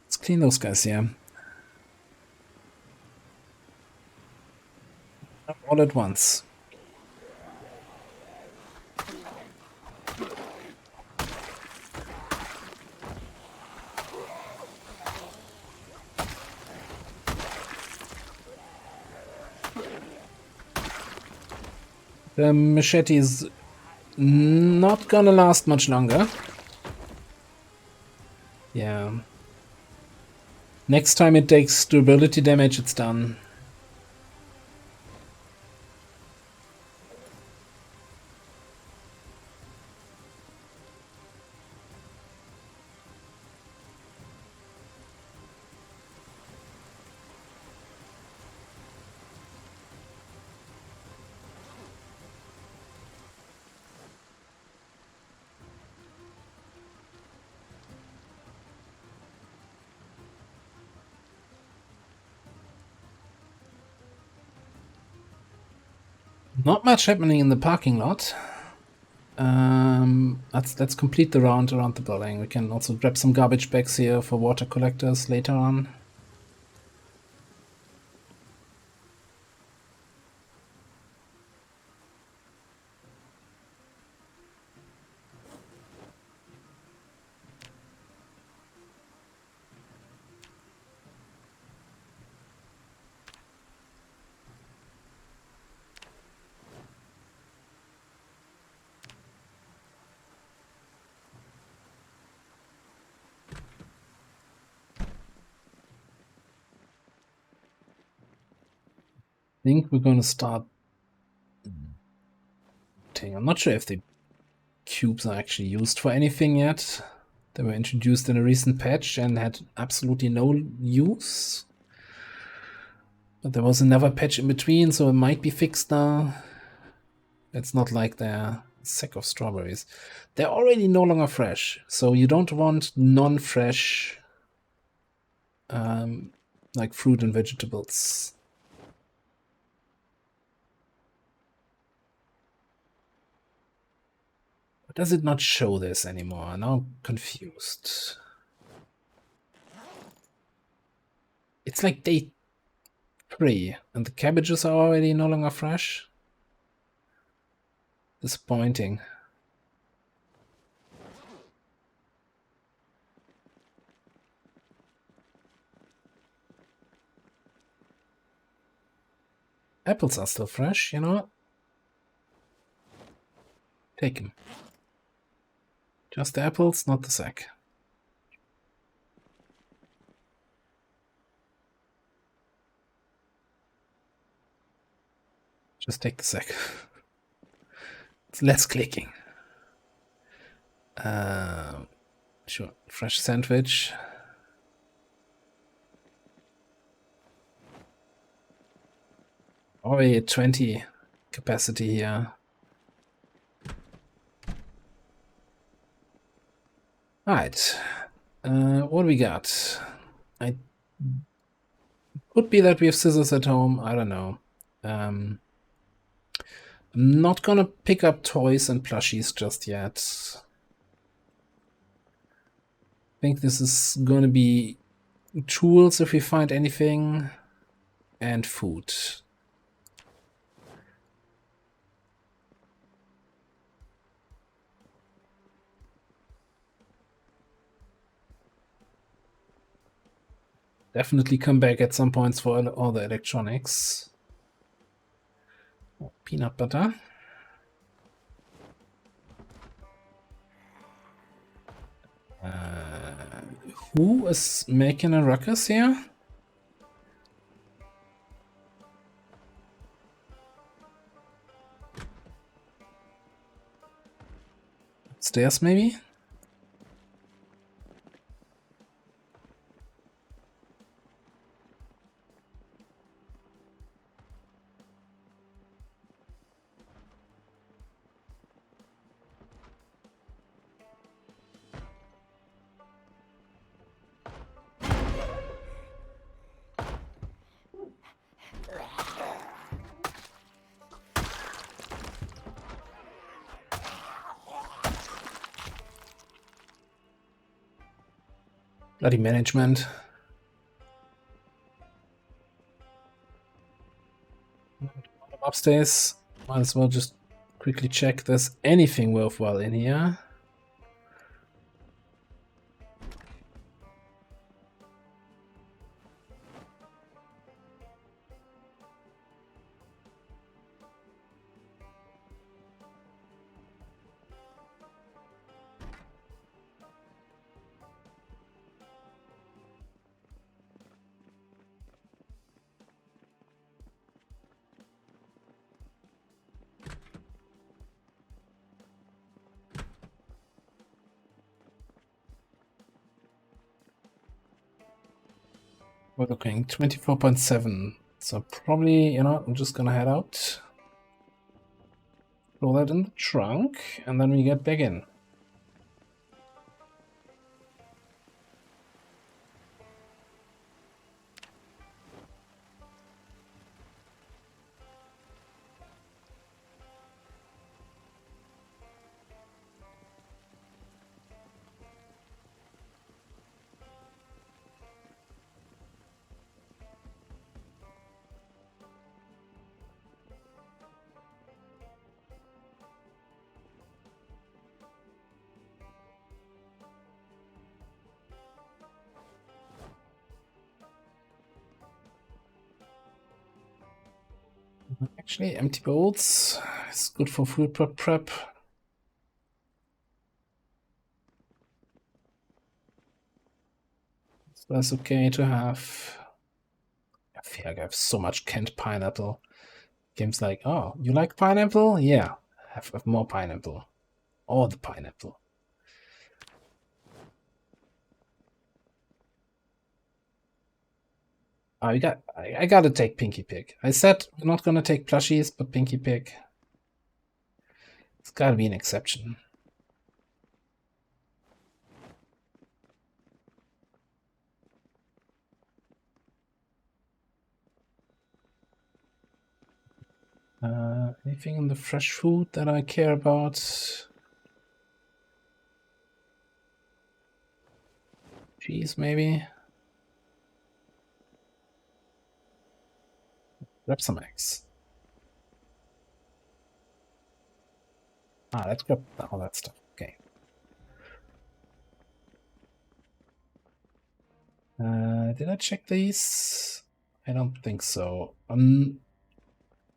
Let's clean those guys here. All at once. The machete is not gonna last much longer. Yeah. Next time it takes durability damage, it's done. Not much happening in the parking lot. Let's complete the round around the building. We can also grab some garbage bags here for water collectors later on. I think we're going to start anything. I'm not sure if the cubes are actually used for anything yet. They were introduced in a recent patch and had absolutely no use. But there was another patch in between, so it might be fixed now. It's not like they're a sack of strawberries. They're already no longer fresh, so you don't want non-fresh like fruit and vegetables. But does it not show this anymore? Now I'm confused. It's like day 3, and the cabbages are already no longer fresh. Disappointing. Apples are still fresh, you know what? Take them. Just the apples, not the sack. Just take the sack. It's less clicking. Sure, fresh sandwich. Already at 20 capacity here. Alright. What do we got? Could be that we have scissors at home. I don't know. I'm not gonna pick up toys and plushies just yet. I think this is gonna be tools if we find anything, and food. Definitely come back at some points for all the electronics. Oh, peanut butter. Who is making a ruckus here? Stairs, maybe? Bloody management. Upstairs. Might as well just quickly check if there's anything worthwhile in here. We're looking 24.7. So probably, you know, I'm just gonna head out. Throw that in the trunk, and then we get back in. Actually, empty bowls is good for food prep. So that's okay to have. I feel like I have so much canned pineapple. Game's like, oh, you like pineapple? Yeah, have more pineapple. All the pineapple. I gotta take Pinky Pig. I said we're not gonna take plushies, but Pinky Pig. It's gotta be an exception. Anything in the fresh food that I care about? Cheese, maybe? Grab some eggs. Let's grab all that stuff. Okay. Did I check these? I don't think so. I'm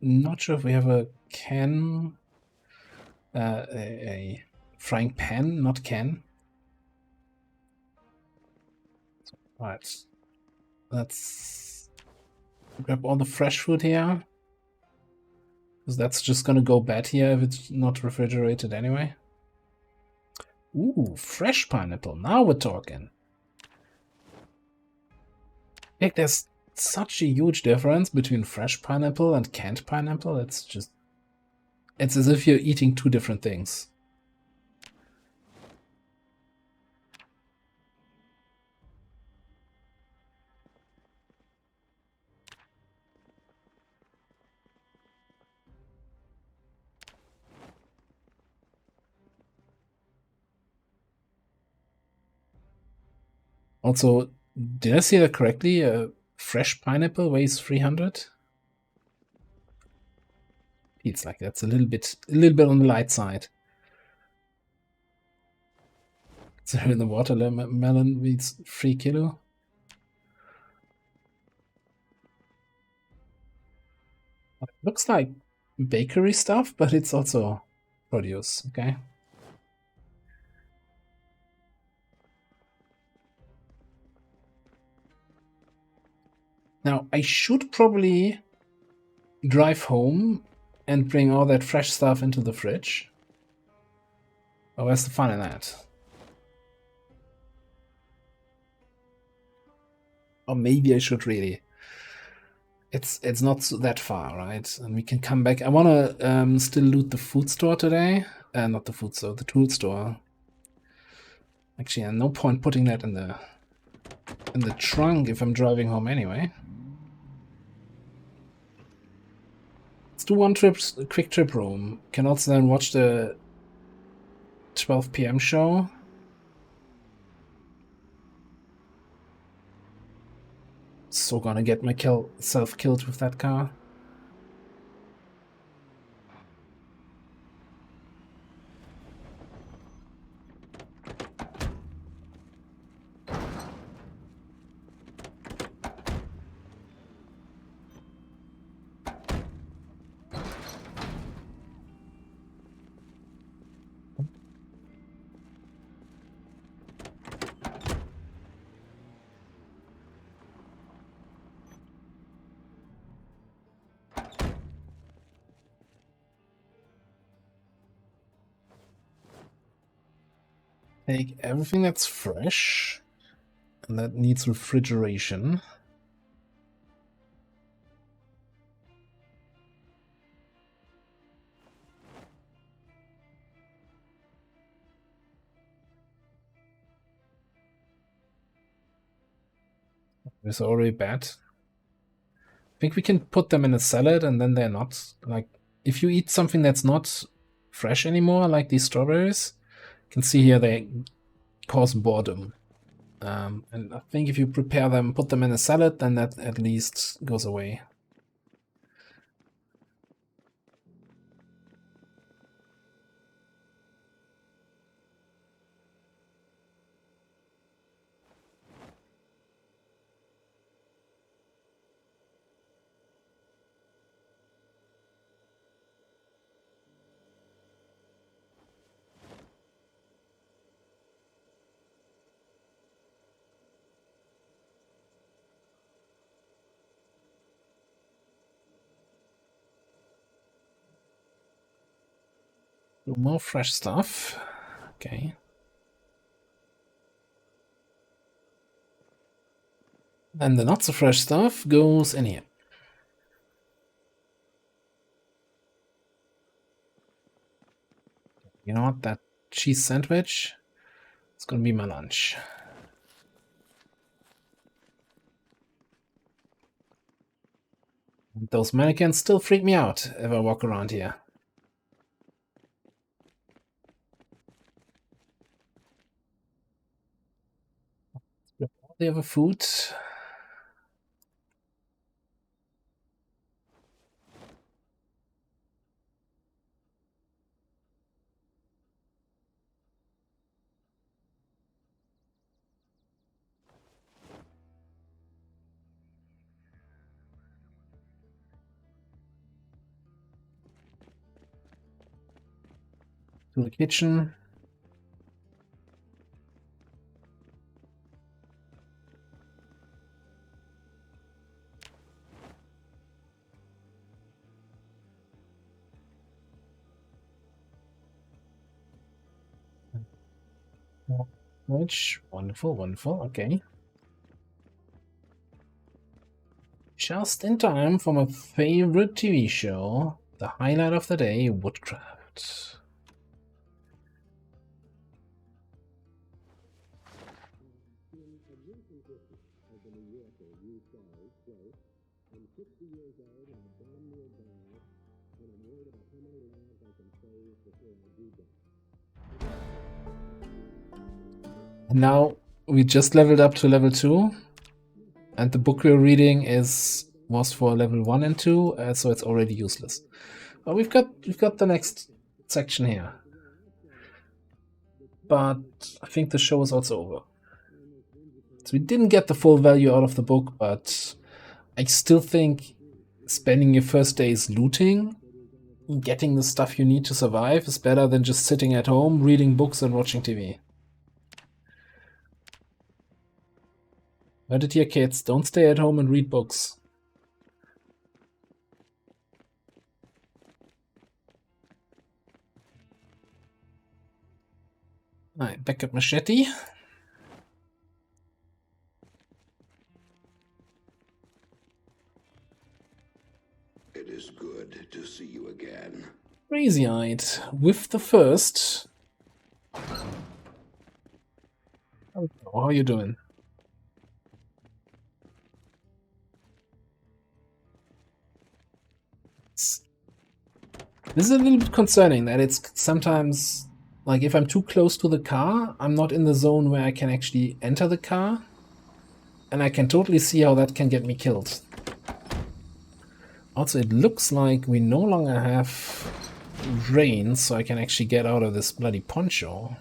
not sure if we have a can, a frying pan, not can. Right. Let's grab all the fresh food here. Because that's just gonna go bad here if it's not refrigerated anyway. Ooh, fresh pineapple. Now we're talking. Like, there's such a huge difference between fresh pineapple and canned pineapple. It's as if you're eating two different things. Also, did I see that correctly? A fresh pineapple weighs 300? It's like that's a little bit on the light side. So the watermelon weighs 3 kilo. It looks like bakery stuff, but it's also produce, okay? Now, I should probably drive home and bring all that fresh stuff into the fridge. Oh, where's the fun in that? Or maybe I should really. It's not that far, right? And we can come back. I want to still loot the food store today. Not the food store, the tool store. Actually, no point putting that in the trunk if I'm driving home anyway. Let's do one quick trip room. Can also then watch the 12 p.m. show. So gonna get myself killed with that car. Take everything that's fresh and that needs refrigeration. It's already bad. I think we can put them in a salad and then they're not. Like, if you eat something that's not fresh anymore, like these strawberries, you can see here they cause boredom. And I think if you prepare them, put them in a salad, then that at least goes away. More fresh stuff. Okay. And the not so fresh stuff goes in here. You know what? That cheese sandwich, it's gonna be my lunch. And those mannequins still freak me out if I walk around here. They have a food. To the kitchen. Which wonderful, wonderful. Okay. Just in time for my favorite TV show, the highlight of the day, Woodcraft. And now we just leveled up to level 2, and the book we're reading was for level 1 and 2, so it's already useless. But we've got the next section here. But I think the show is also over. So we didn't get the full value out of the book, but I still think spending your first days looting, getting the stuff you need to survive, is better than just sitting at home, reading books and watching TV. Heard it here, kids. Don't stay at home and read books. Alright, backup machete. It is good to see you again. Crazy-eyed with the first. How are you doing? This is a little bit concerning that it's sometimes, like, if I'm too close to the car, I'm not in the zone where I can actually enter the car. And I can totally see how that can get me killed. Also, it looks like we no longer have rain, so I can actually get out of this bloody poncho.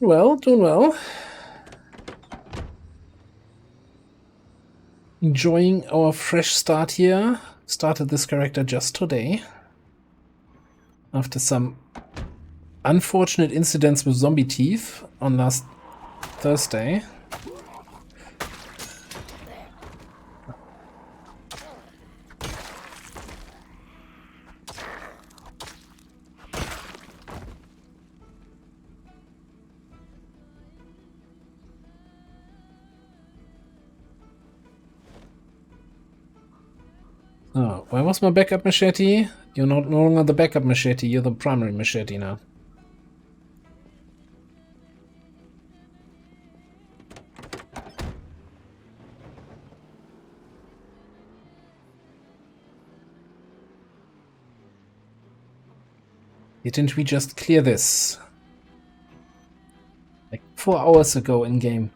Well, doing well. Enjoying our fresh start here. Started this character just today. After some unfortunate incidents with zombie teeth on last Thursday. Oh, where was my backup machete? You're no longer the backup machete, you're the primary machete now. Didn't we just clear this? Like 4 hours ago in game.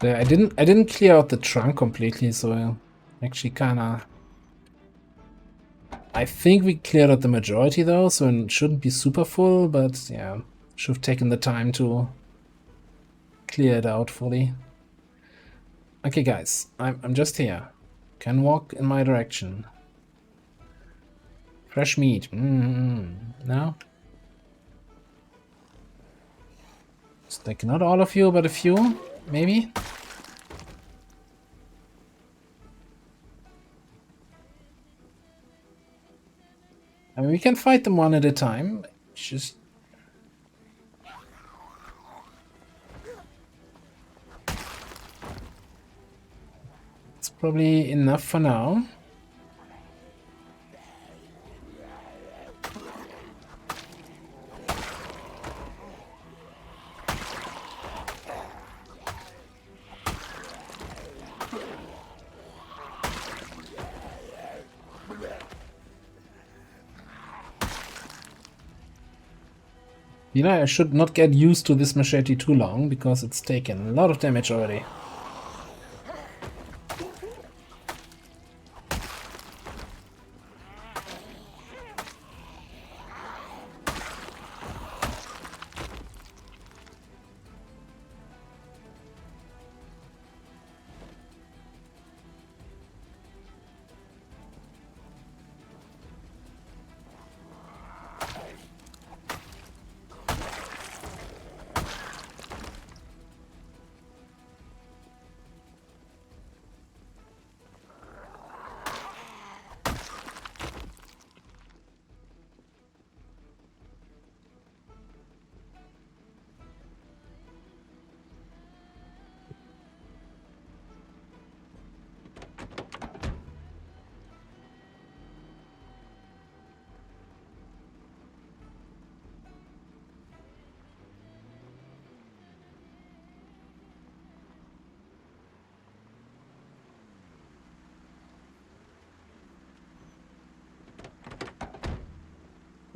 I didn't clear out the trunk completely, so actually kinda... I think we cleared out the majority though, so it shouldn't be super full, but yeah, should have taken the time to clear it out fully. Okay guys, I'm just here. Can walk in my direction. Fresh meat. No? It's like not all of you, but a few, maybe? I mean, we can fight them one at a time. Just... It's probably enough for now. You know, I should not get used to this machete too long, because it's taken a lot of damage already.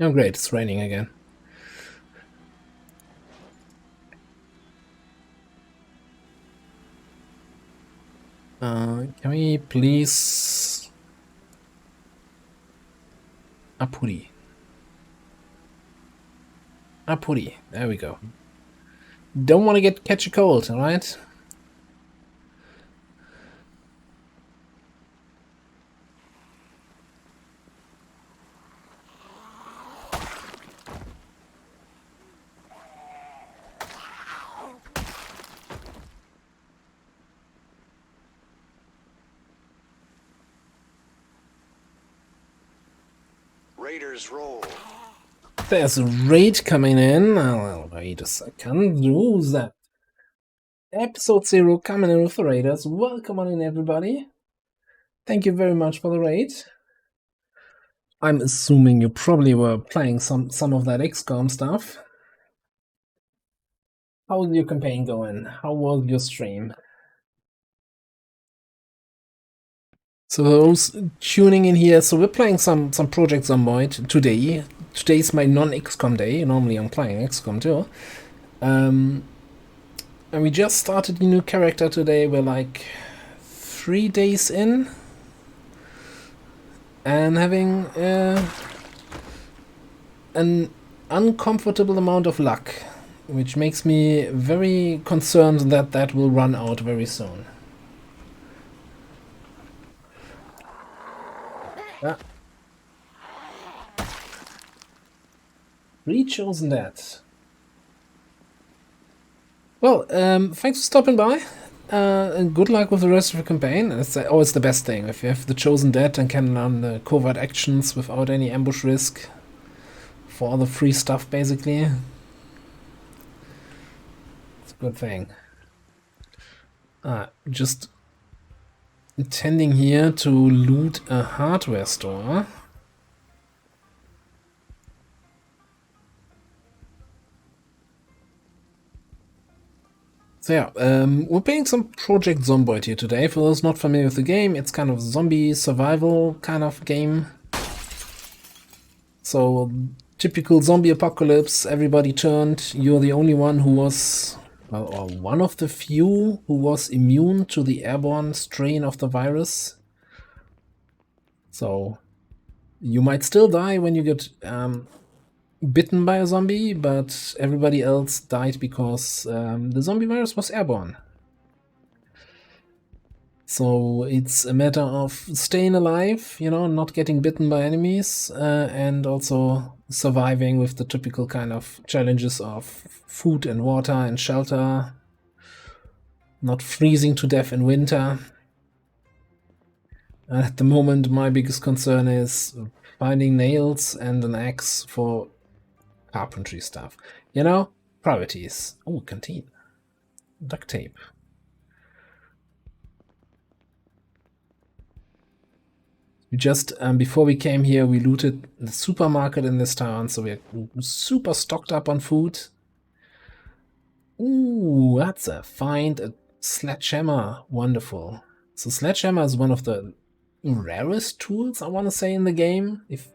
Oh great, it's raining again. Can we please... Apuri. Apuri, there we go. Don't want to catch a cold, alright? Raiders roll. There's a raid coming in. Oh, wait a second. Who's that? Episode 0 coming in with the raiders. Welcome on in, everybody. Thank you very much for the raid. I'm assuming you probably were playing some of that XCOM stuff. How's your campaign going? How was your stream? So those tuning in here, so we're playing some Project Zomboid today. Today's my non-XCOM day. Normally I'm playing XCOM too. And we just started a new character today. We're like 3 days in. And having an uncomfortable amount of luck. Which makes me very concerned that that will run out very soon. Re-chosen that. Well, thanks for stopping by. And good luck with the rest of the campaign. It's always the best thing. If you have the chosen dead and can run the covert actions without any ambush risk. For all the free stuff, basically. It's a good thing. Just intending here to loot a hardware store. So yeah, we're playing some Project Zomboid here today. For those not familiar with the game, it's kind of zombie survival kind of game. So typical zombie apocalypse, everybody turned, you're the only one who was Well, or one of the few who was immune to the airborne strain of the virus. So you might still die when you get bitten by a zombie, but everybody else died because the zombie virus was airborne. So it's a matter of staying alive, you know, not getting bitten by enemies, and also surviving with the typical kind of challenges of food and water and shelter, not freezing to death in winter. At the moment, my biggest concern is finding nails and an axe for carpentry stuff. You know, priorities. Oh, canteen. Duct tape. We just, before we came here, we looted the supermarket in this town, so we're super stocked up on food. Ooh, that's a find, a sledgehammer. Wonderful. So sledgehammer is one of the rarest tools, I want to say, in the game. If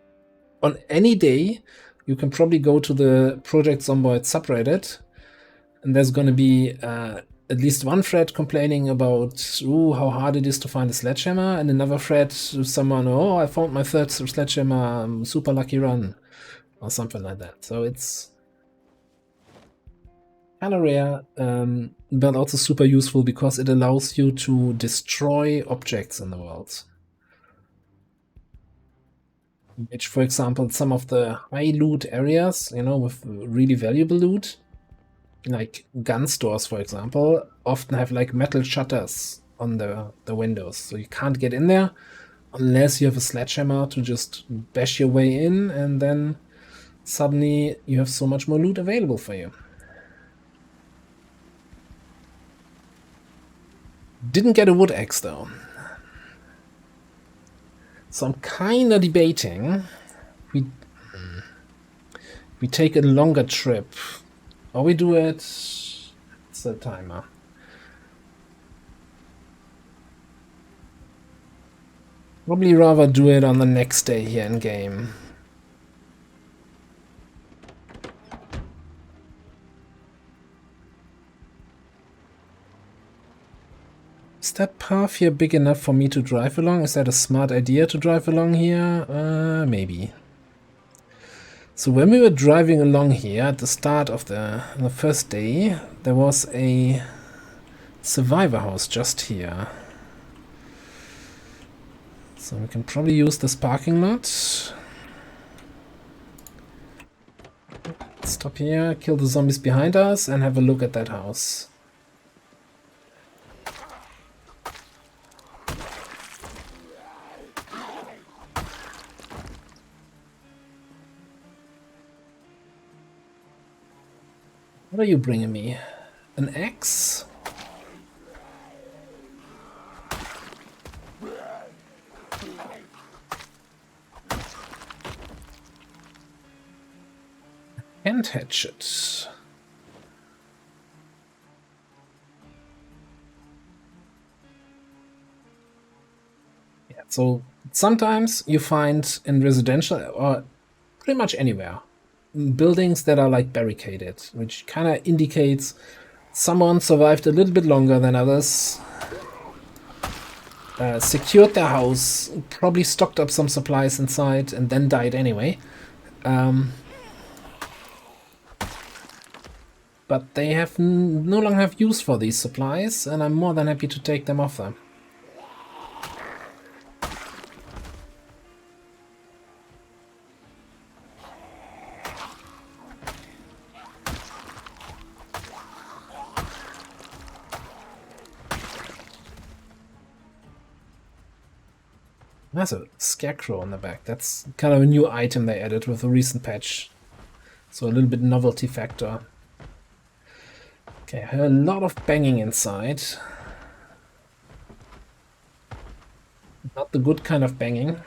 on any day, you can probably go to the Project Zomboid subreddit, and there's going to be at least one thread complaining about how hard it is to find a sledgehammer, and another thread someone, oh, I found my third sledgehammer, super lucky run, or something like that. So it's kind of rare, but also super useful because it allows you to destroy objects in the world. Which, for example, some of the high loot areas, you know, with really valuable loot, like gun stores, for example, often have like metal shutters on the windows. So you can't get in there unless you have a sledgehammer to just bash your way in, and then suddenly you have so much more loot available for you. Didn't get a wood axe though. So I'm kind of debating we take a longer trip, or we do it. It's a timer. Probably rather do it on the next day here in game. Is that path here big enough for me to drive along? Is that a smart idea to drive along here? Maybe. So when we were driving along here at the start of the first day, there was a survivor house just here. So we can probably use this parking lot. Stop here, kill the zombies behind us, and have a look at that house. What are you bringing me? An axe? And hatchet. Yeah, so sometimes you find in residential, or pretty much anywhere, buildings that are like barricaded, which kind of indicates someone survived a little bit longer than others, secured their house, probably stocked up some supplies inside, and then died anyway. But they have no longer have use for these supplies, and I'm more than happy to take them off them. There's a scarecrow on the back. That's kind of a new item they added with a recent patch. So a little bit novelty factor. Okay, I heard a lot of banging inside. Not the good kind of banging.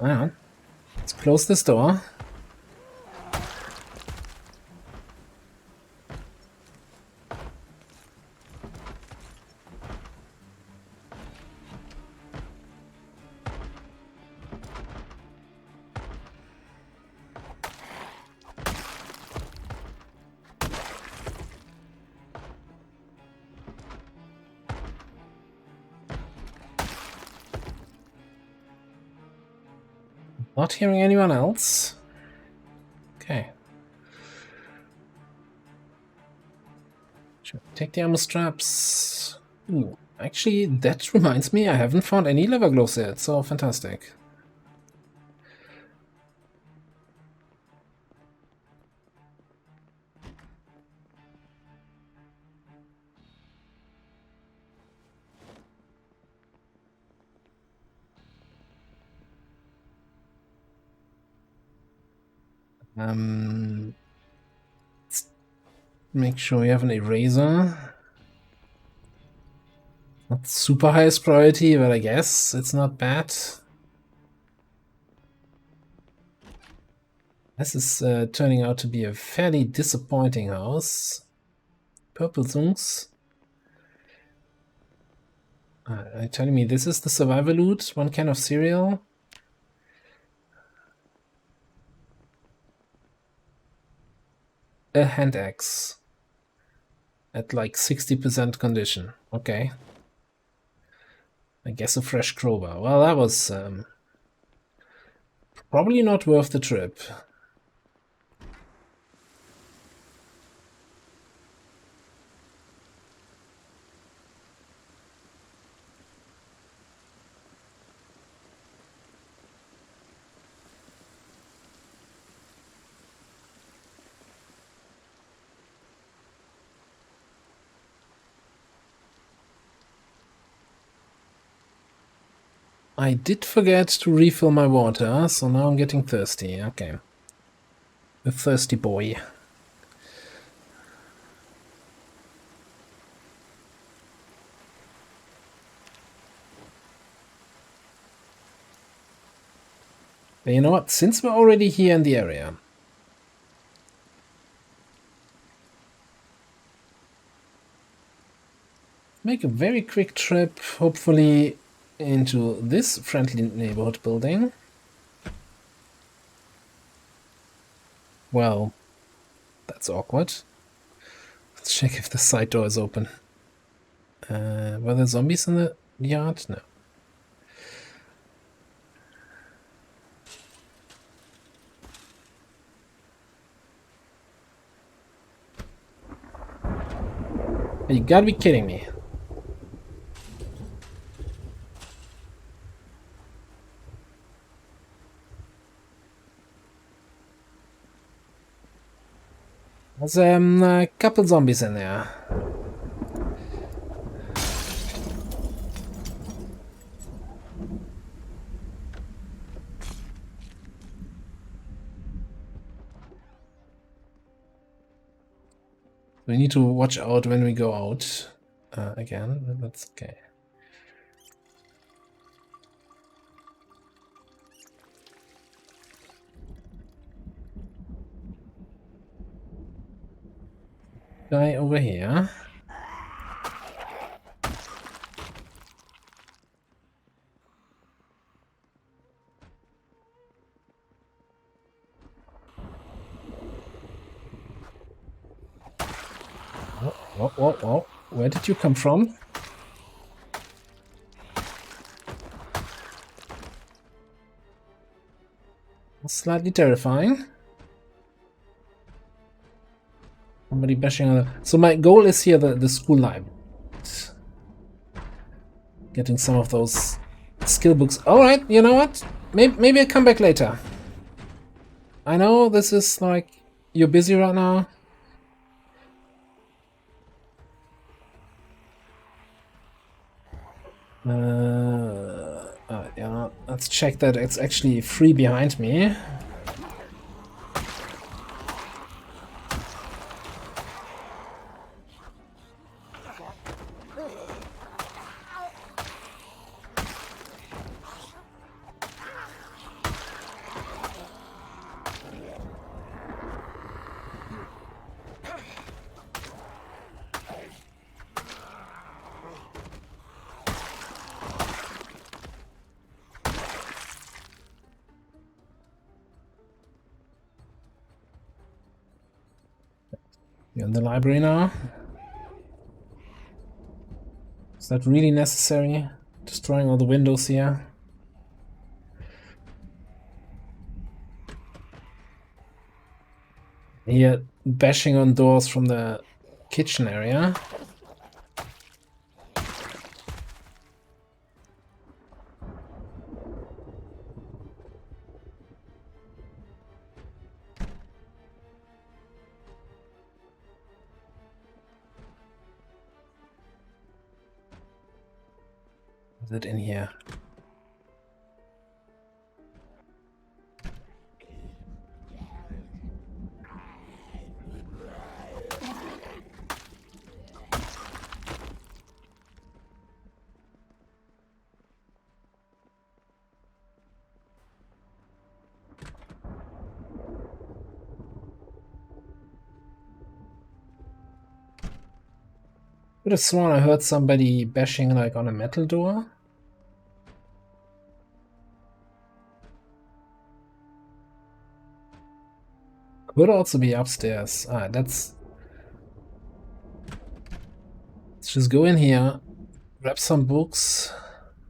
Hang on. Let's close this door. Not hearing anyone else. Okay. Should take the ammo straps. Ooh, actually, that reminds me, I haven't found any leather gloves yet, so fantastic. Let's make sure we have an eraser. Not super highest priority, but I guess it's not bad. This is turning out to be a fairly disappointing house. Purple things. Are you telling me this is the survivor loot? One can of cereal? A hand axe. At like 60% condition. Okay. I guess a fresh crowbar. Well, that was probably not worth the trip. I did forget to refill my water, so now I'm getting thirsty. Okay. A thirsty boy. But you know what? Since we're already here in the area, make a very quick trip, hopefully into this friendly neighborhood building. Well, that's awkward. Let's check if the side door is open. Were there zombies in the yard? No. You gotta be kidding me. There's a couple zombies in there. We need to watch out when we go out. Again, that's okay. Guy over here. Whoa. Where did you come from? Slightly terrifying. Somebody bashing on the... So my goal is here the school library. Getting some of those skill books. Alright, you know what? Maybe I'll come back later. I know this is like... You're busy right now. Yeah, let's check that it's actually free behind me. You're in the library now. Is that really necessary? Destroying all the windows here. Here, bashing on doors from the kitchen area. Is it in here? Could have sworn I heard somebody bashing like on a metal door. Could also be upstairs. Let's just go in here, grab some books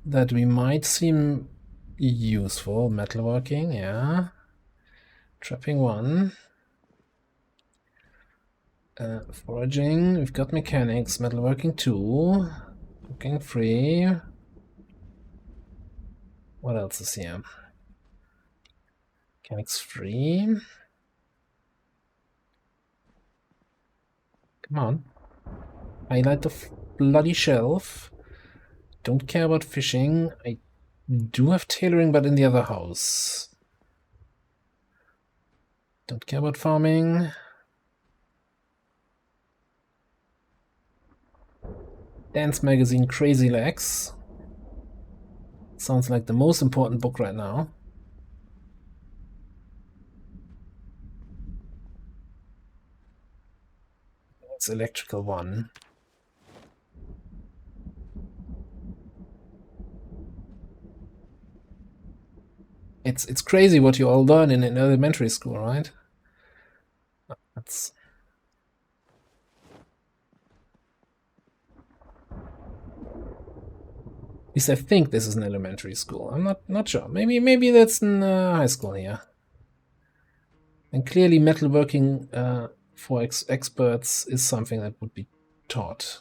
that we might seem useful. Metalworking, yeah. Trapping 1. Foraging, we've got mechanics. Metalworking 2. Cooking 3. What else is here? Mechanics 3. Come on. Highlight the bloody shelf. Don't care about fishing. I do have tailoring, but in the other house. Don't care about farming. Dance magazine Crazy Legs. Sounds like the most important book right now. It's electrical 1. It's crazy what you all learn in an elementary school, right? That's... At least I think this is an elementary school. I'm not sure. Maybe that's in high school here. And clearly metalworking for experts is something that would be taught.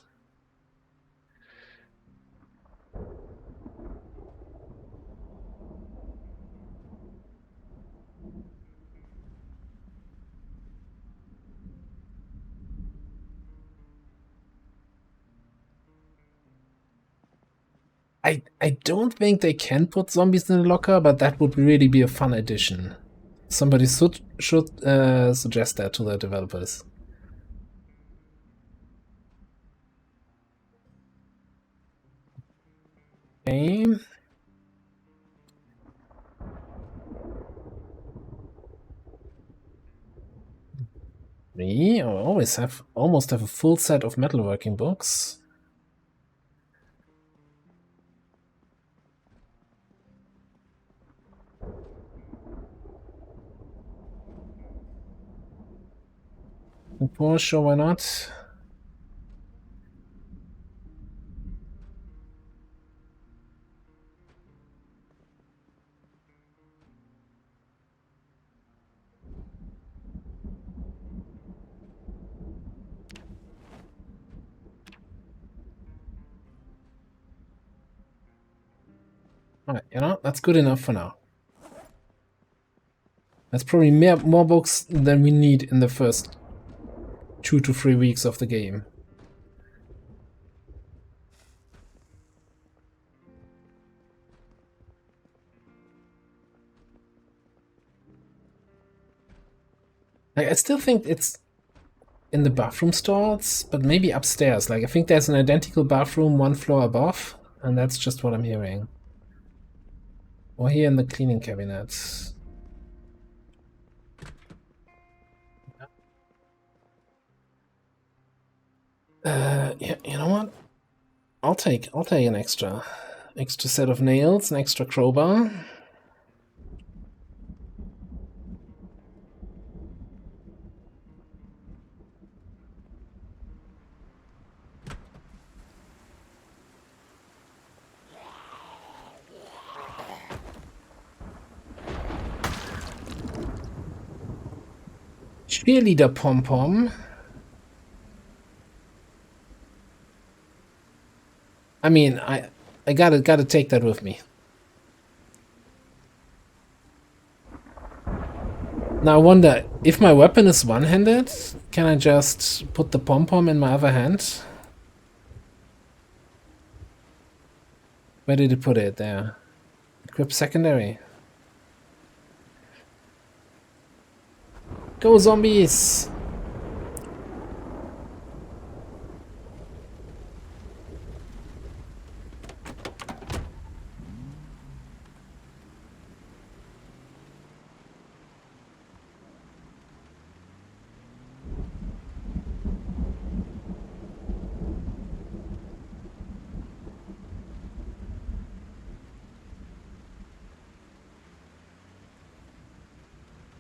I don't think they can put zombies in the locker, but that would really be a fun addition. Somebody should suggest that to the developers. Okay. I almost have a full set of metalworking books. For sure, why not? Alright, you know, that's good enough for now. That's probably more books than we need in the first 2 to 3 weeks of the game. Like, I still think it's in the bathroom stalls, but maybe upstairs. Like, I think there's an identical bathroom 1 floor above, and that's just what I'm hearing. Or here in the cleaning cabinets. Yeah, you know what? I'll take an extra set of nails, an extra crowbar. cheerleader pom-pom. I mean, I gotta take that with me. Now I wonder, if my weapon is one-handed, can I just put the pom-pom in my other hand? Where did it put it? There. Equip secondary. Go zombies!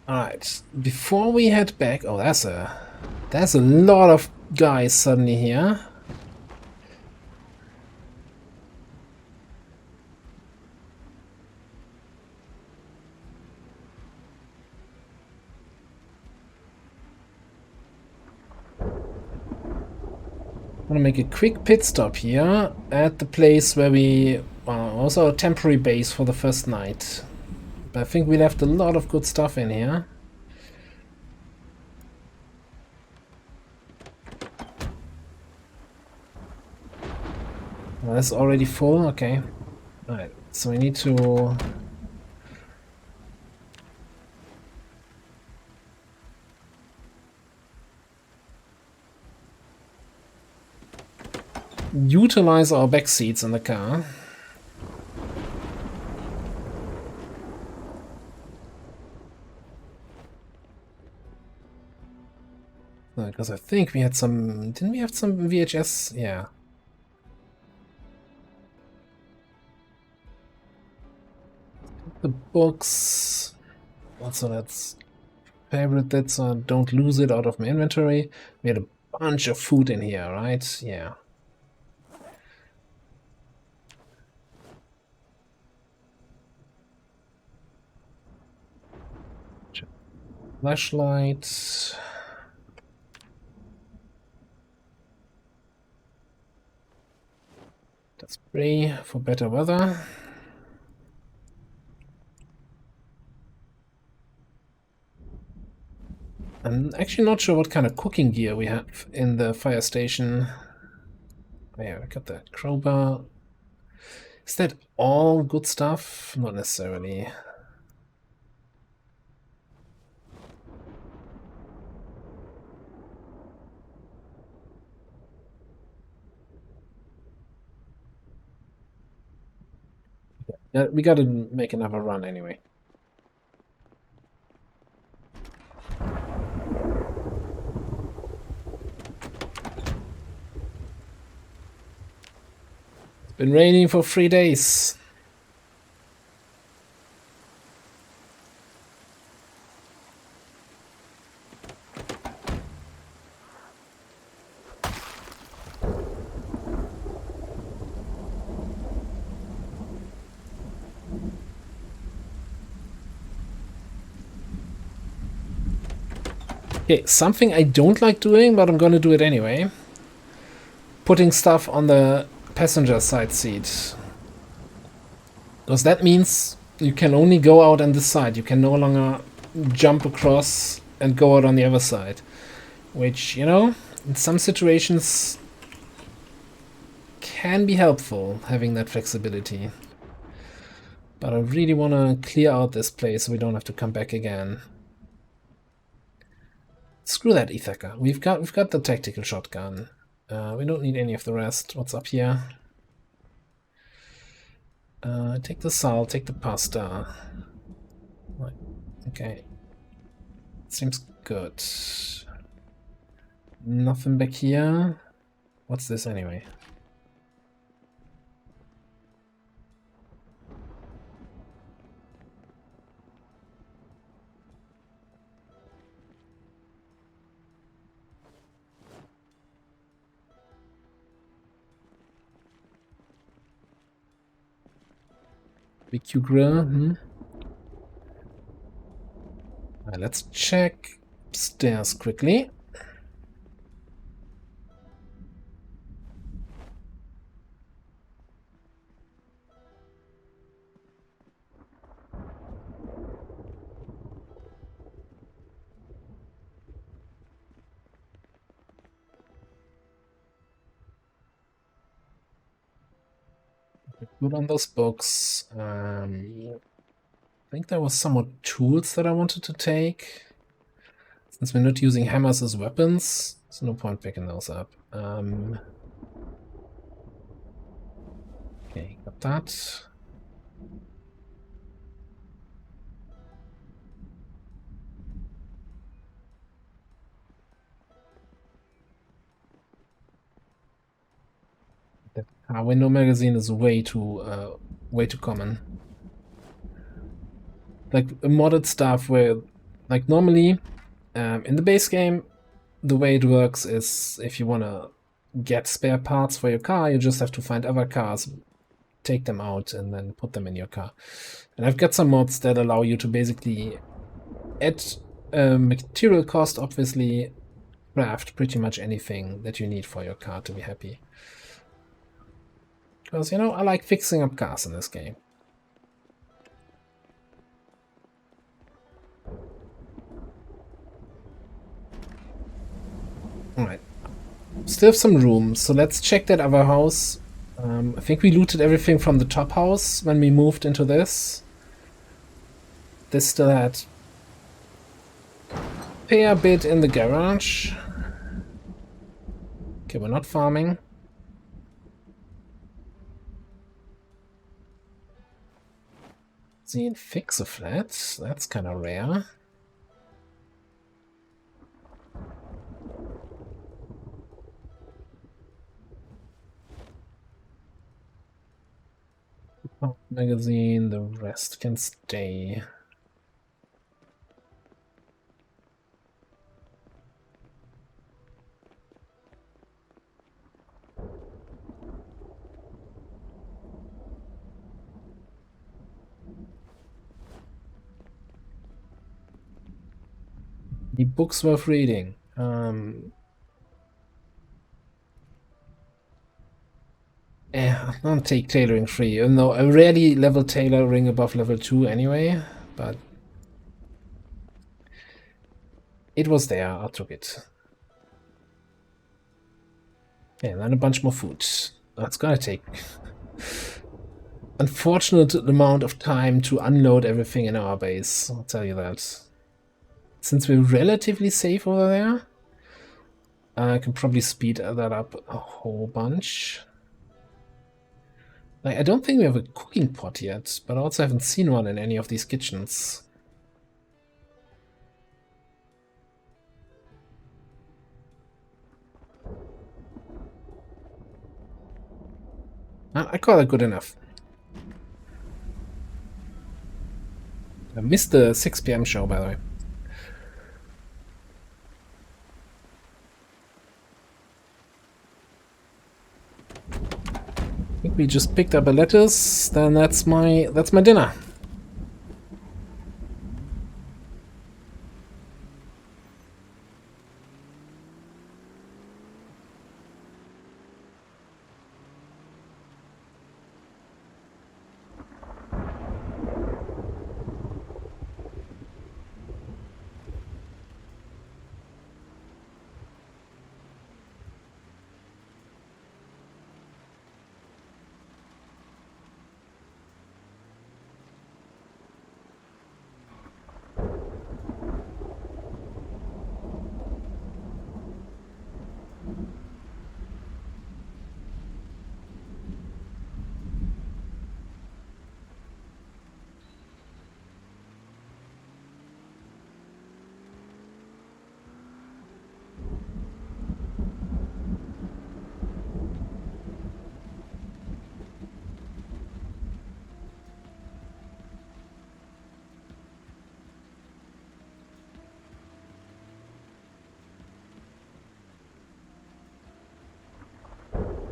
Alright, before we head back... Oh, there's a lot of guys suddenly here. I'm gonna make a quick pit stop here at the place where we... also a temporary base for the first night. But I think we left a lot of good stuff in here. Well, that's already full, okay. Alright, so we need to... utilize our back seats in the car. Because I think we had some... Didn't we have some VHS? Yeah. The books. Also, let's favorite that so I don't lose it out of my inventory. We had a bunch of food in here, right? Yeah. Flashlight. That's spray for better weather. I'm actually not sure what kind of cooking gear we have in the fire station. Oh yeah, we got that crowbar. Is that all good stuff? Not necessarily. Yeah, we gotta make another run anyway. It's been raining for 3 days. Okay, something I don't like doing, but I'm gonna do it anyway. Putting stuff on the passenger side seat. Because that means you can only go out on this side. You can no longer jump across and go out on the other side. Which, you know, in some situations can be helpful, having that flexibility. But I really want to clear out this place so we don't have to come back again. Screw that Ithaca. We've got the tactical shotgun. We don't need any of the rest. What's up here? Take the salt, take the pasta. Right. Okay. Seems good. Nothing back here. What's this anyway? BQ grill. Let's check upstairs quickly. Good on those books. I think there was some more tools that I wanted to take. Since we're not using hammers as weapons, there's no point picking those up. Okay, got that. That window magazine is way too common. Like modded stuff where, like normally, in the base game, the way it works is if you want to get spare parts for your car, you just have to find other cars, take them out, and then put them in your car. And I've got some mods that allow you to basically, at material cost, obviously, craft pretty much anything that you need for your car to be happy. Because, you know, I like fixing up cars in this game. Alright. Still have some room, so let's check that other house. I think we looted everything from the top house when we moved into this. This still had a fair bit in the garage. Okay, we're not farming. See, fix a flat. That's kind of rare. Magazine, the rest can stay. The books worth reading. I'll take tailoring 3. No, I rarely level tailoring above level 2 anyway, but it was there, I took it. Okay, and then a bunch more food. That's gonna take unfortunate amount of time to unload everything in our base, I'll tell you that. Since we're relatively safe over there, I can probably speed that up a whole bunch. Like, I don't think we have a cooking pot yet, but I also haven't seen one in any of these kitchens. I call it good enough. I missed the 6 PM show, by the way. I think we just picked up a lettuce, then that's my dinner.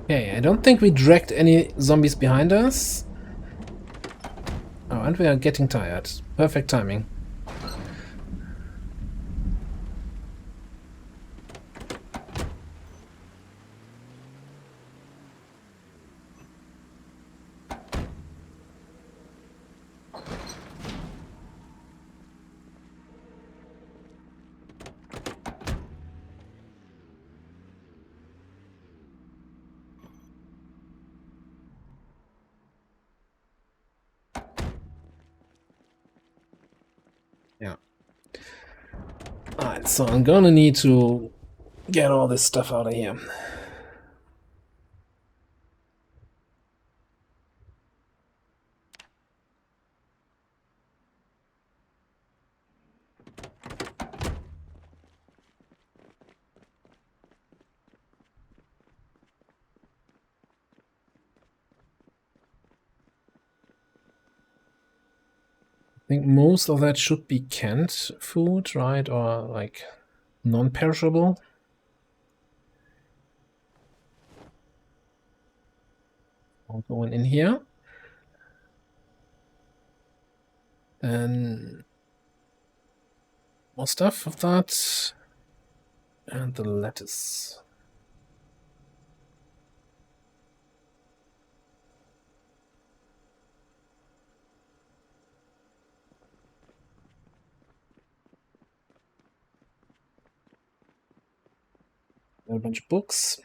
Okay, I don't think we dragged any zombies behind us. Oh, and we are getting tired. Perfect timing. Yeah. Alright, so I'm gonna need to get all this stuff out of here. I think most of that should be canned food, right? Or like non-perishable. All going in here. And more stuff of that. And the lettuce. A bunch of books.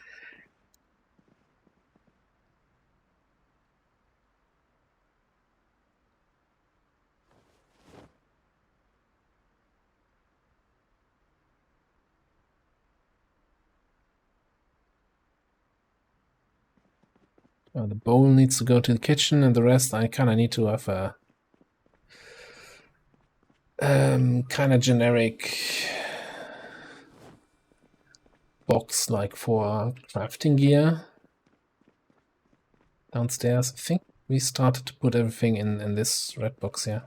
The bowl needs to go to the kitchen, and the rest I kind of need to have a kind of generic box like for crafting gear downstairs. I think we started to put everything in this red box here.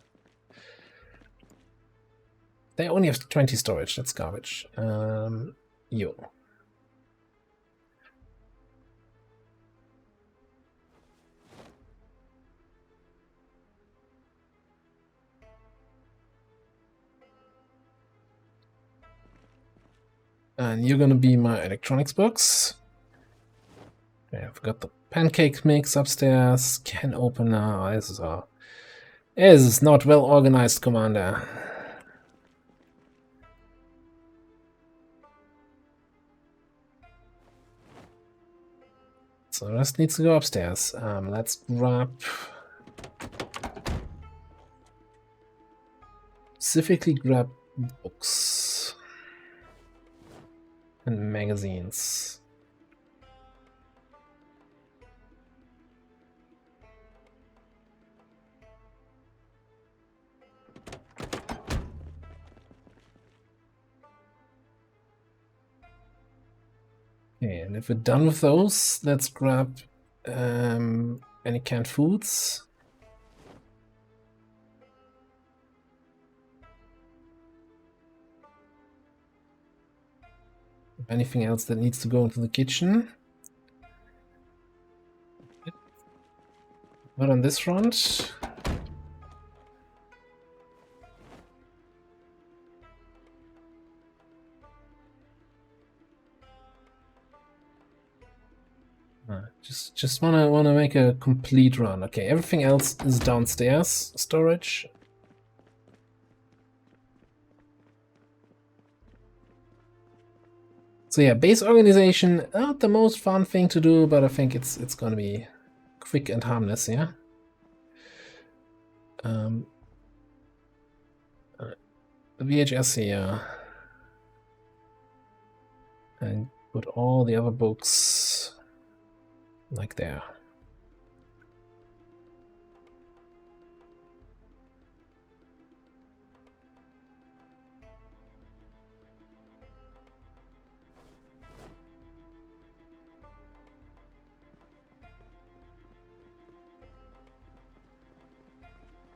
They only have 20 storage. That's garbage. Yo. And you're gonna be my electronics box. Okay, I've got the pancake mix upstairs. Can opener. This is not well organized, Commander. So the rest needs to go upstairs. Let's grab specifically grab books and magazines. Okay, and if we're done with those, let's grab any canned foods. Anything else that needs to go into the kitchen. Not on this front. Just wanna make a complete run. Okay, everything else is downstairs storage. So yeah, base organization, not the most fun thing to do, but I think it's gonna be quick and harmless, yeah. The VHS here, and put all the other books like there.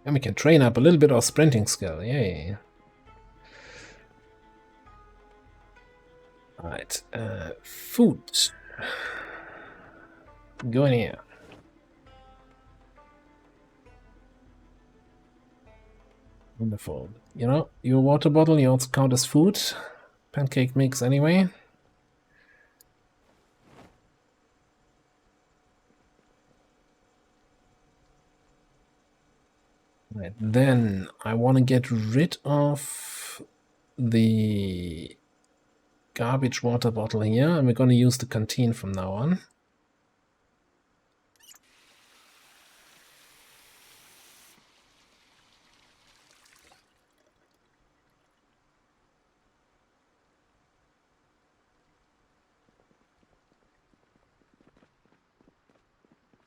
And we can train up a little bit of sprinting skill, yay. Alright, food. Go in here. Wonderful. You know, your water bottle, you also count as food. Pancake mix anyway. Right, then I want to get rid of the garbage water bottle here, and we're going to use the canteen from now on.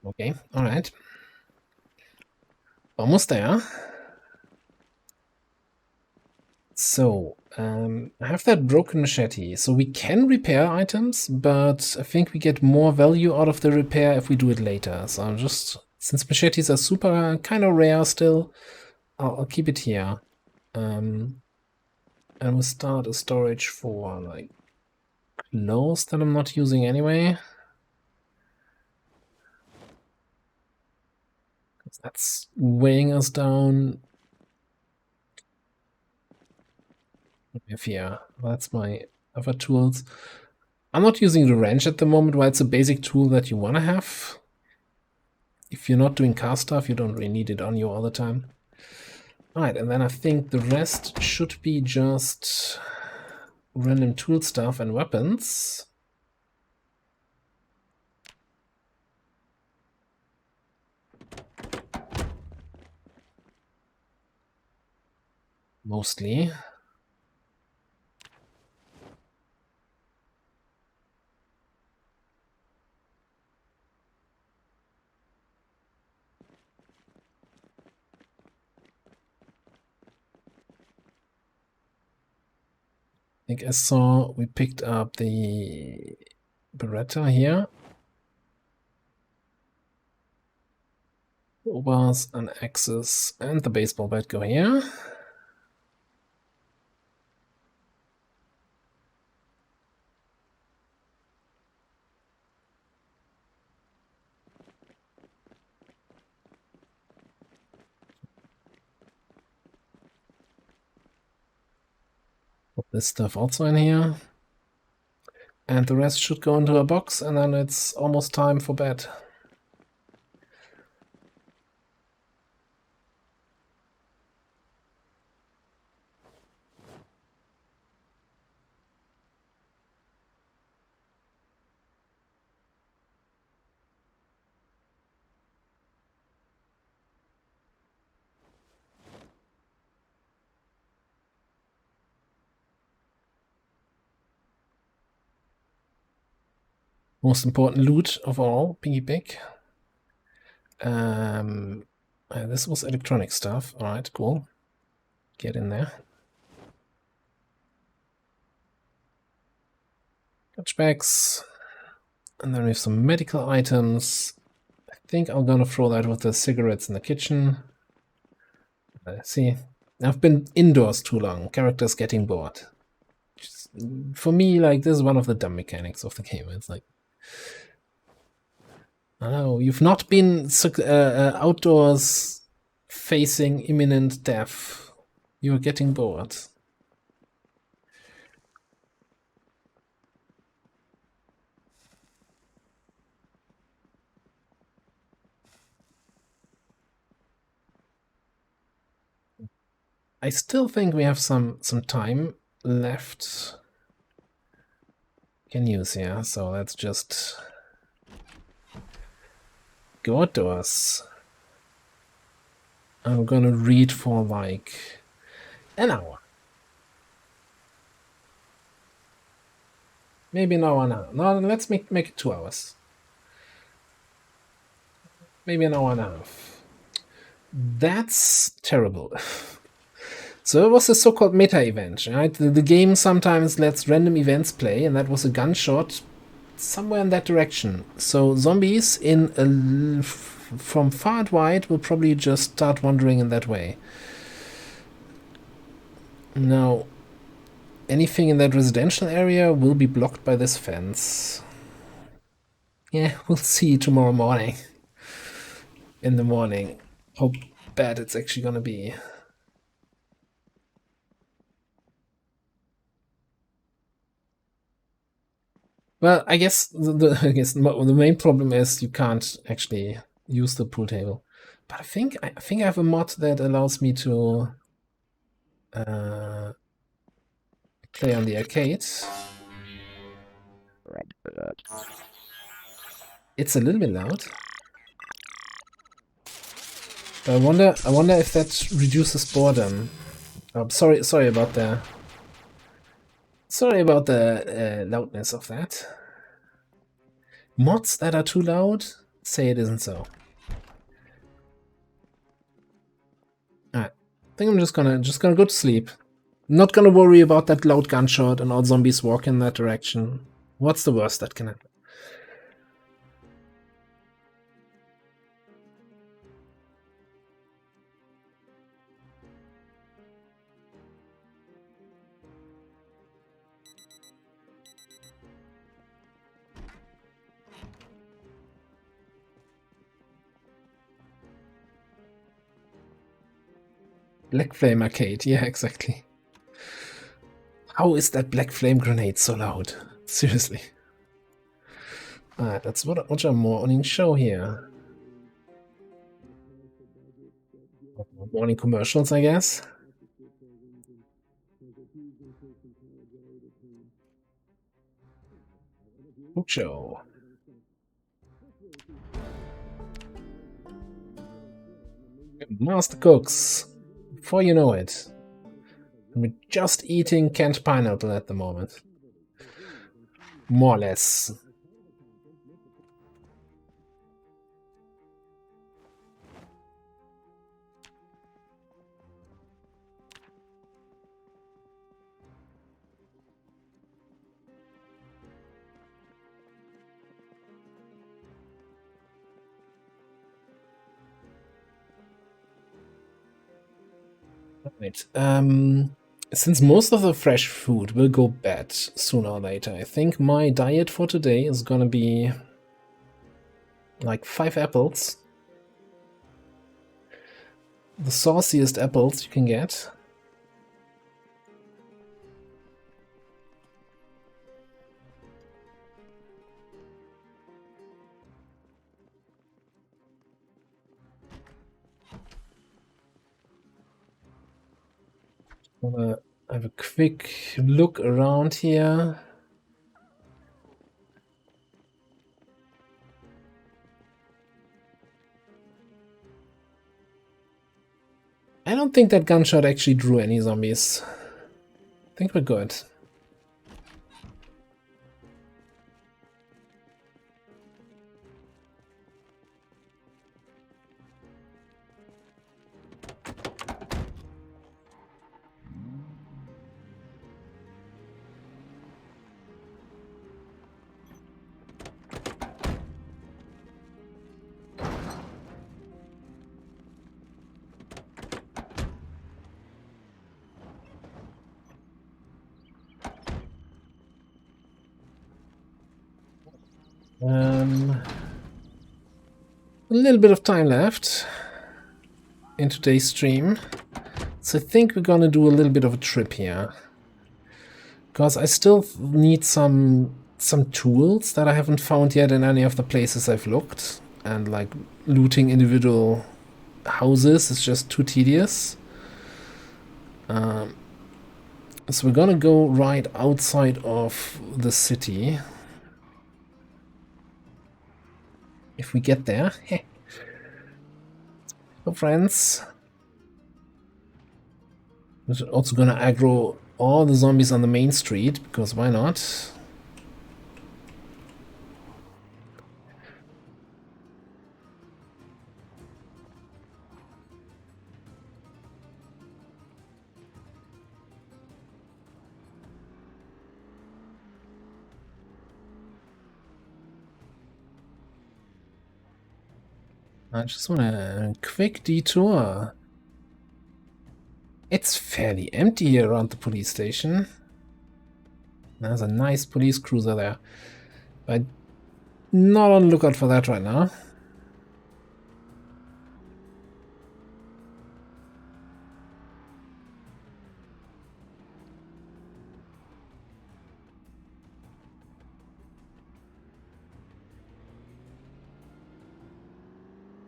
Okay, alright. Almost there. So, I have that broken machete. So we can repair items, but I think we get more value out of the repair if we do it later. So I'm just, since machetes are super kind of rare still, I'll keep it here. And we'll start a storage for like clothes that I'm not using anyway. That's weighing us down. If yeah, that's my other tools. I'm not using the wrench at the moment, while it's a basic tool that you want to have. If you're not doing car stuff, you don't really need it on you all the time. Alright, and then I think the rest should be just random tool stuff and weapons. Mostly. I think I saw we picked up the Beretta here. Bars and axes and the baseball bat go here. Put this stuff also in here. And the rest should go into a box, and then it's almost time for bed. Most important loot of all, piggy pick. This was electronic stuff. All right, cool. Get in there. Touchbacks. And then we have some medical items. I think I'm gonna throw that with the cigarettes in the kitchen. See, I've been indoors too long. Characters getting bored. Just, for me, like, this is one of the dumb mechanics of the game. It's like, oh, you've not been outdoors facing imminent death. You're getting bored. I still think we have some time left. Can use here, so let's just go outdoors. I'm gonna read for like an hour. Maybe an hour and a half. No, let's make it 2 hours. Maybe an hour and a half. That's terrible. So it was a so-called meta event, right? The game sometimes lets random events play, and that was a gunshot somewhere in that direction. So zombies from far and wide will probably just start wandering in that way. Now, anything in that residential area will be blocked by this fence. Yeah, we'll see tomorrow morning. In the morning. How bad it's actually gonna be. Well, I guess the main problem is you can't actually use the pool table. But I think I have a mod that allows me to play on the arcade. It's a little bit loud. But I wonder if that reduces boredom. Oh, sorry about the loudness of that. Mods that are too loud? say it isn't so. Alright. I think I'm just gonna go to sleep. Not gonna worry about that loud gunshot and all zombies walk in that direction. What's the worst that can happen? Black Flame Arcade, yeah, exactly. How is that Black Flame grenade so loud? Seriously. Alright, let's watch a morning show here. Morning commercials, I guess. Book show. Master Cooks. Before you know it. We're just eating canned pineapple at the moment. More or less. Right. Since most of the fresh food will go bad sooner or later, I think my diet for today is gonna be like 5 apples. The sauciest apples you can get. Wanna have a quick look around here. I don't think that gunshot actually drew any zombies. I think we're good. A little bit of time left in today's stream, so I think we're gonna do a little bit of a trip here, because I still need some tools that I haven't found yet in any of the places I've looked, and like looting individual houses is just too tedious. So we're gonna go right outside of the city. If we get there. So friends. We're also gonna aggro all the zombies on the main street, because why not? I just want a quick detour. It's fairly empty here around the police station. There's a nice police cruiser there. But not on the lookout for that right now.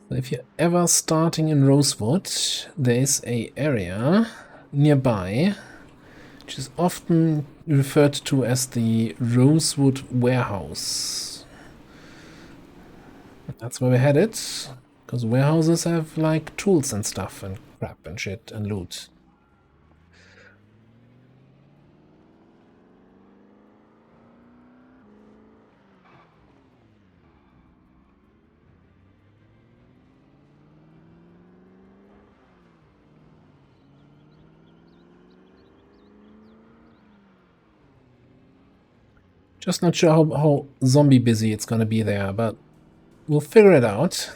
So if you're ever starting in Rosewood, there's a area nearby which is often referred to as the Rosewood Warehouse. That's where we're headed, because warehouses have like tools and stuff and crap and shit and loot. Just not sure how zombie busy it's gonna be there, but we'll figure it out.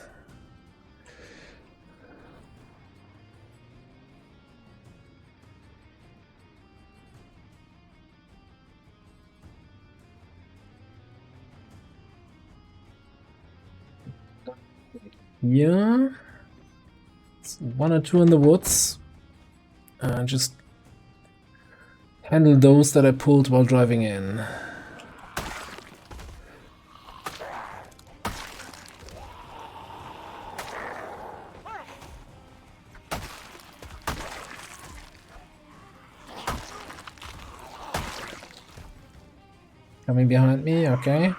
Yeah. It's 1 or 2 in the woods. Just handle those that I pulled while driving in. Coming behind me, okay.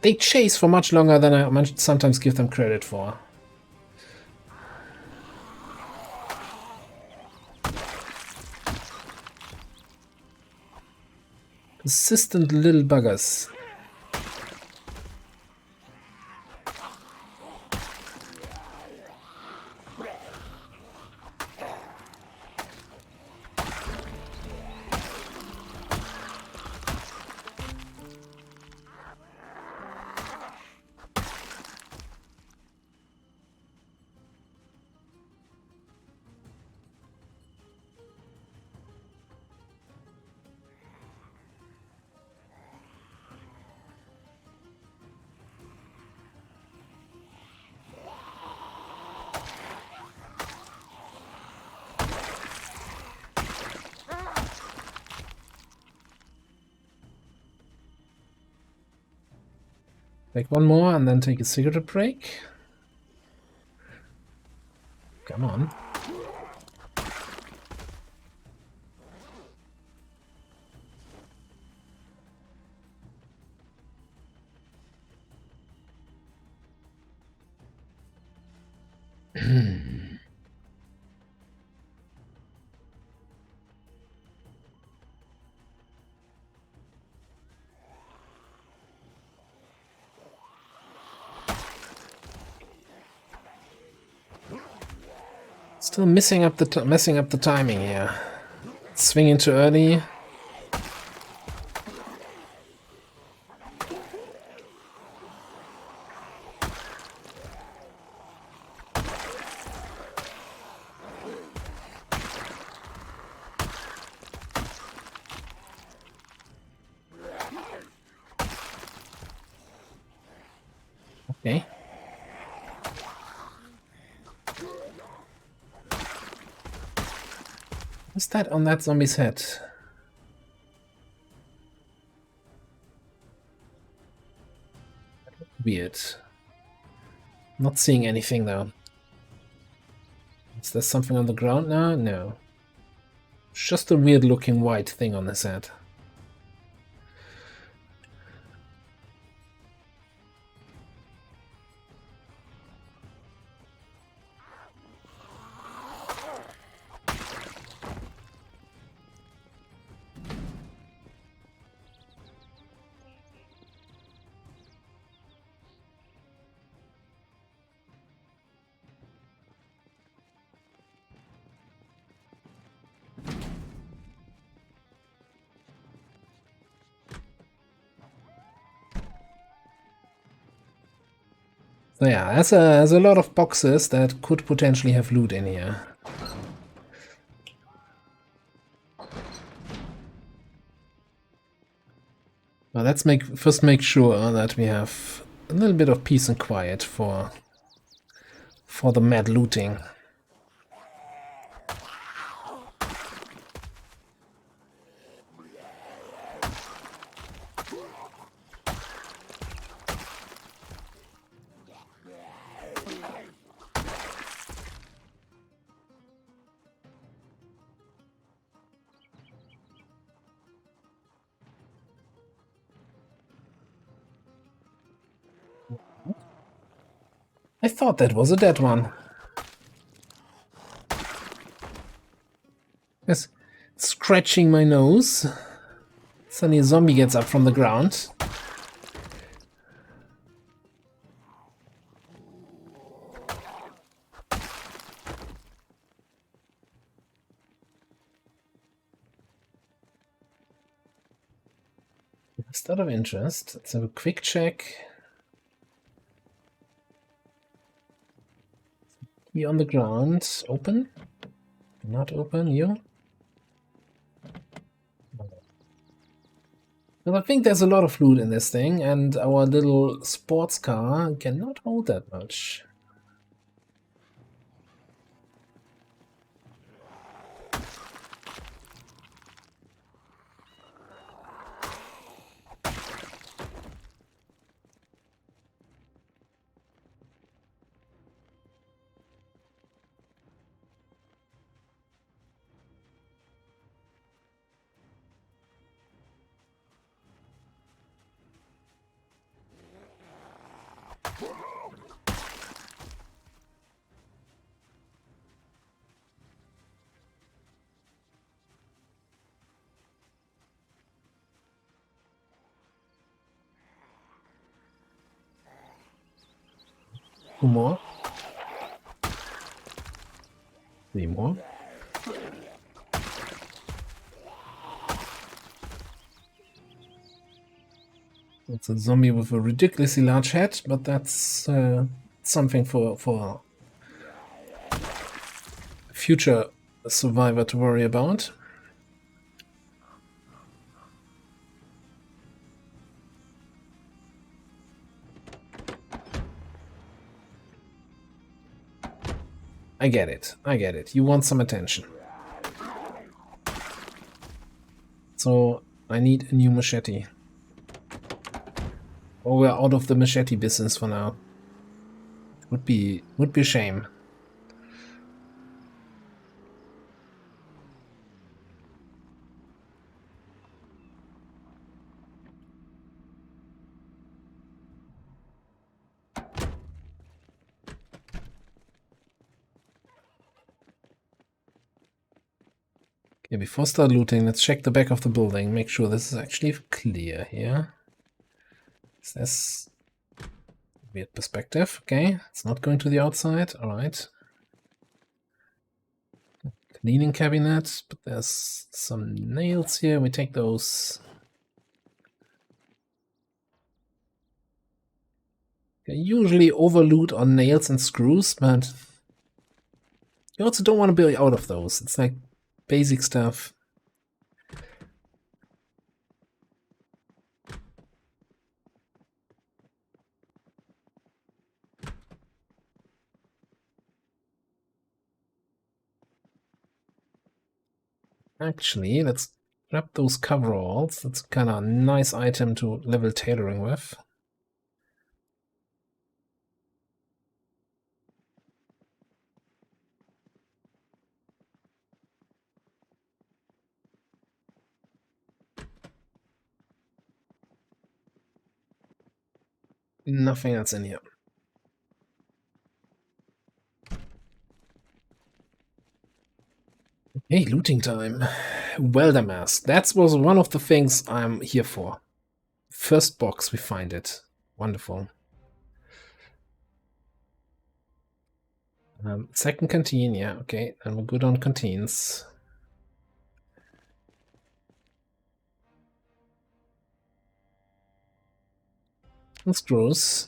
They chase for much longer than I sometimes give them credit for. Persistent little buggers. Take one more and then take a cigarette break. Come on. Still messing up the timing here. Swinging too early. Okay. What's that on that zombie's head? Weird. Not seeing anything though. Is there something on the ground now? No. It's just a weird looking white thing on his head. So yeah, there's a lot of boxes that could potentially have loot in here. Well, let's first make sure that we have a little bit of peace and quiet for the mad looting. I thought that was a dead one. Yes, scratching my nose. Suddenly a zombie gets up from the ground. Just out of interest, let's have a quick check. Key on the ground. Open? Not open. You? Well, I think there's a lot of loot in this thing, and our little sports car cannot hold that much. Two more. Three more. It's a zombie with a ridiculously large head, but that's something for future survivor to worry about. I get it. I get it. You want some attention. So I need a new machete. Or we're out of the machete business for now. Would be a shame. Okay, before start looting, let's check the back of the building. Make sure this is actually clear here. Is this weird perspective? Okay, it's not going to the outside. All right. Cleaning cabinet, but there's some nails here. We take those. I usually overloot on nails and screws, but you also don't want to be out of those. It's like basic stuff. Actually, let's grab those coveralls. That's kind of a nice item to level tailoring with. Nothing else in here. Hey, looting time. Welder mask. That was one of the things I'm here for. First box, we find it. Wonderful. Second canteen, yeah, okay. And we're good on canteens. That's gross.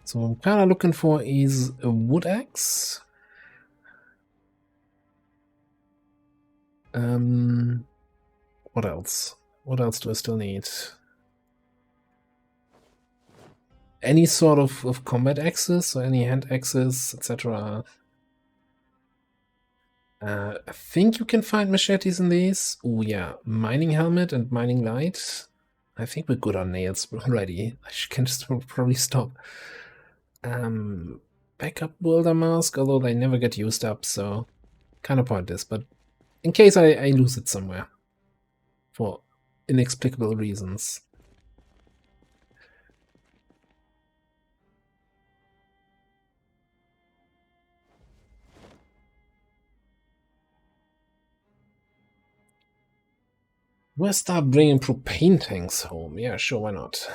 So what I'm kind of looking for is a wood axe. What else? What else do I still need? Any sort of combat axes, or any hand axes, etc. I think you can find machetes in these. Oh yeah, mining helmet and mining light. I think we're good on nails already. I can just probably stop. Backup welder mask, although they never get used up, so kind of pointless. But in case I lose it somewhere for inexplicable reasons. We'll start bringing propane tanks home. Yeah, sure, why not?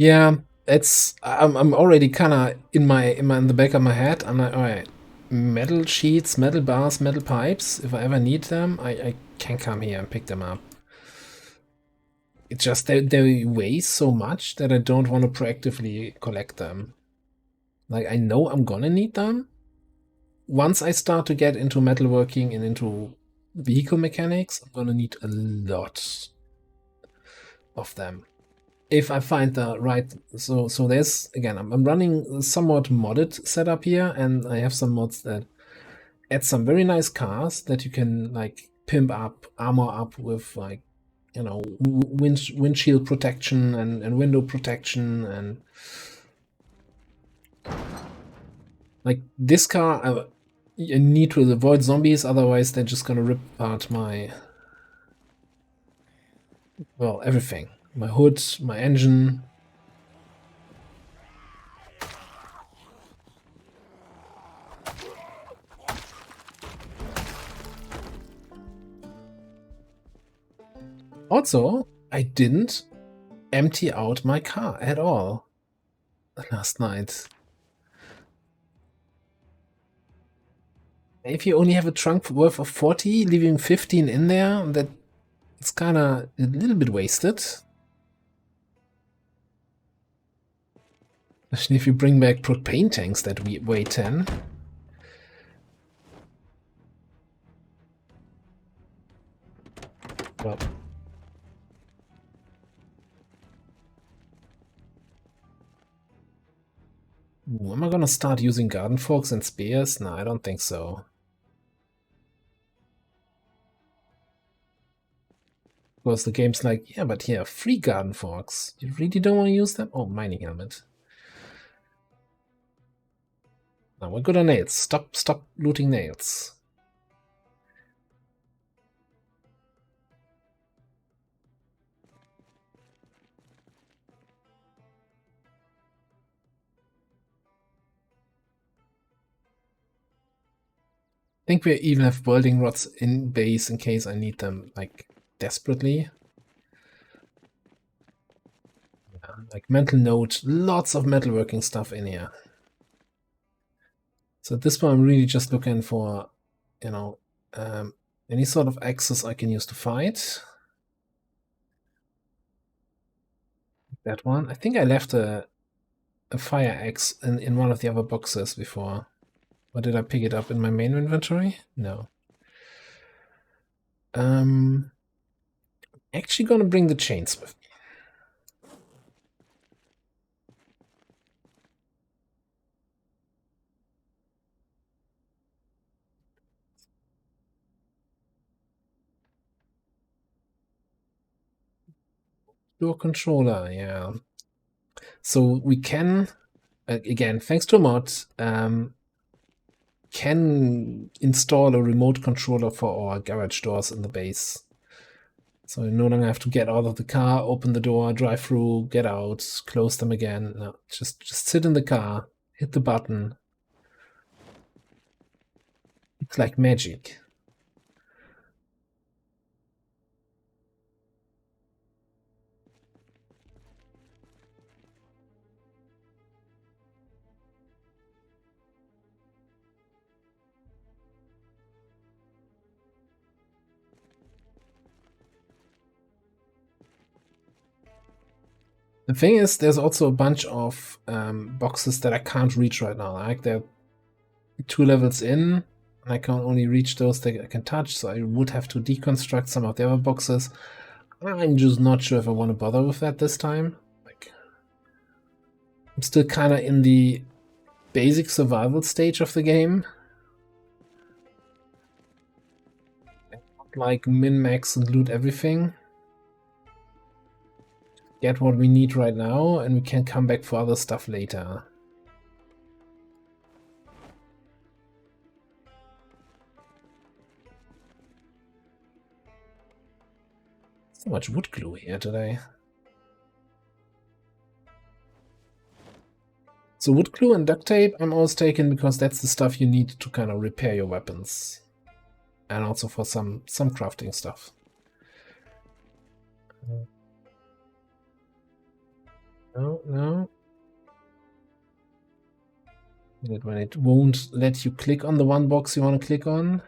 Yeah, I'm already kind of in the back of my head. I'm like, all right, metal sheets, metal bars, metal pipes. If I ever need them, I can come here and pick them up. It's just they weigh so much that I don't want to proactively collect them. Like, I know I'm gonna need them. Once I start to get into metalworking and into vehicle mechanics, I'm gonna need a lot of them. If I find the right, so there's, again, I'm running a somewhat modded setup here, and I have some mods that add some very nice cars that you can like pimp up, armor up with, like, you know, windshield protection and window protection, and like this car I need to avoid zombies, otherwise they're just gonna rip apart my, well, everything, my hood, my engine. Also, I didn't empty out my car at all last night. If you only have a trunk worth of 40, leaving 15 in there, that it's kind of a little bit wasted. Especially if you bring back propane tanks that weigh 10. Well, am I gonna start using garden forks and spears? No, I don't think so. Because the game's like, yeah, but here, free garden forks. You really don't want to use them? Oh, mining helmet. Now we're good on nails. Stop looting nails. I think we even have welding rods in base in case I need them, like, desperately. Yeah, like, mental note, lots of metalworking stuff in here. So at this point, I'm really just looking for, you know, any sort of axes I can use to fight. That one. I think I left a fire axe in one of the other boxes before. Or did I pick it up in my main inventory? No. Actually gonna bring the chains with me. Door controller, yeah. So we can, again, thanks to a mod, can install a remote controller for our garage doors in the base. So you no longer have to get out of the car, open the door, drive through, get out, close them again. No, just sit in the car, hit the button. It's like magic. The thing is, there's also a bunch of boxes that I can't reach right now. Like, they're 2 levels in, and I can only reach those that I can touch, so I would have to deconstruct some of the other boxes. I'm just not sure if I want to bother with that this time. Like, I'm still kind of in the basic survival stage of the game. Like, min-max and loot everything. Get what we need right now, and we can come back for other stuff later. So much wood glue here today. So wood glue and duct tape I'm always taking because that's the stuff you need to kind of repair your weapons. And also for some crafting stuff. No, no. That when it won't let you click on the one box you want to click on.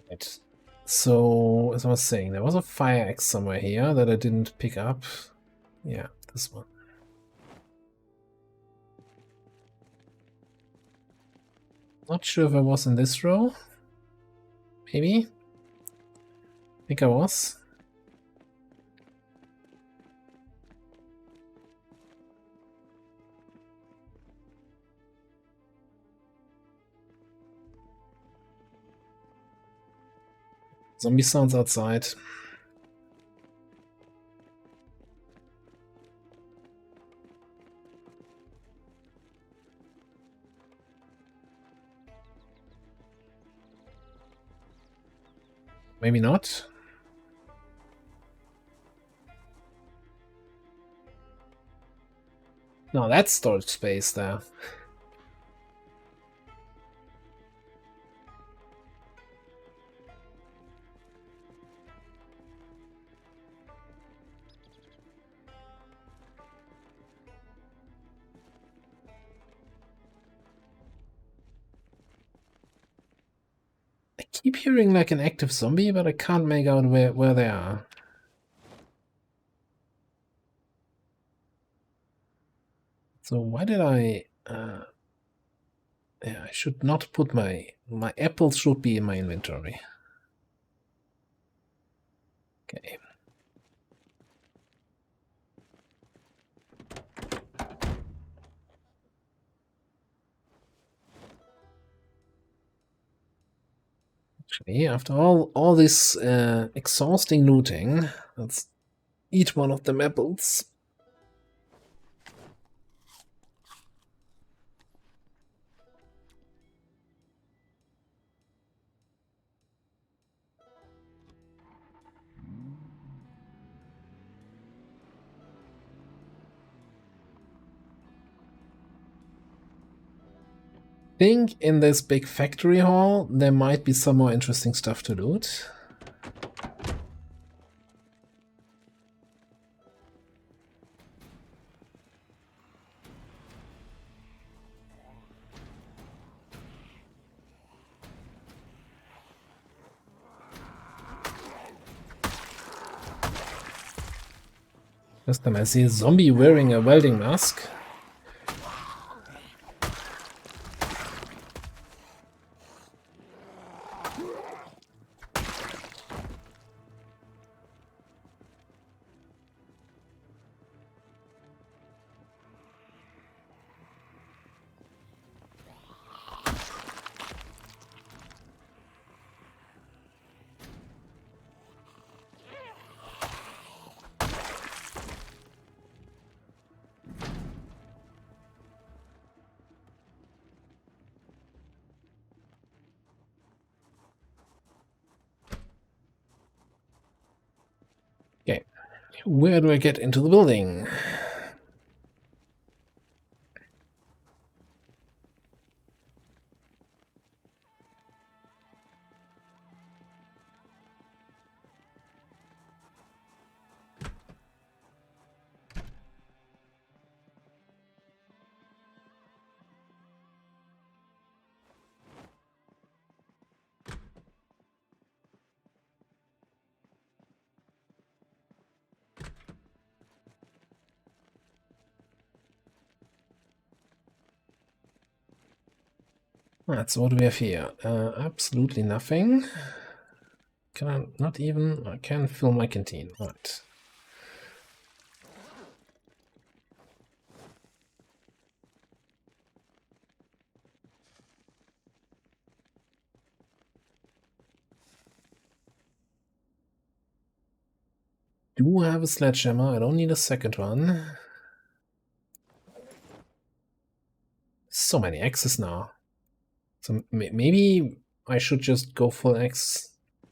Right. So, as I was saying, there was a fire axe somewhere here that I didn't pick up. Yeah, this one. Not sure if I was in this row. Maybe. I think I was. Zombie sounds outside. Maybe not. No, that's storage space there. I keep hearing like an active zombie, but I can't make out where they are. So why did I... yeah, I should not put my apples should be in my inventory. Okay. Actually, after all this exhausting looting, let's eat one of them apples. I think in this big factory hall there might be some more interesting stuff to loot. First time I see a zombie wearing a welding mask. Okay, where do I get into the building? Right, so what do we have here? Absolutely nothing. Can I not even? I can fill my canteen. Right. Do have a sledgehammer. I don't need a second one. So many axes now. So maybe I should just go full axe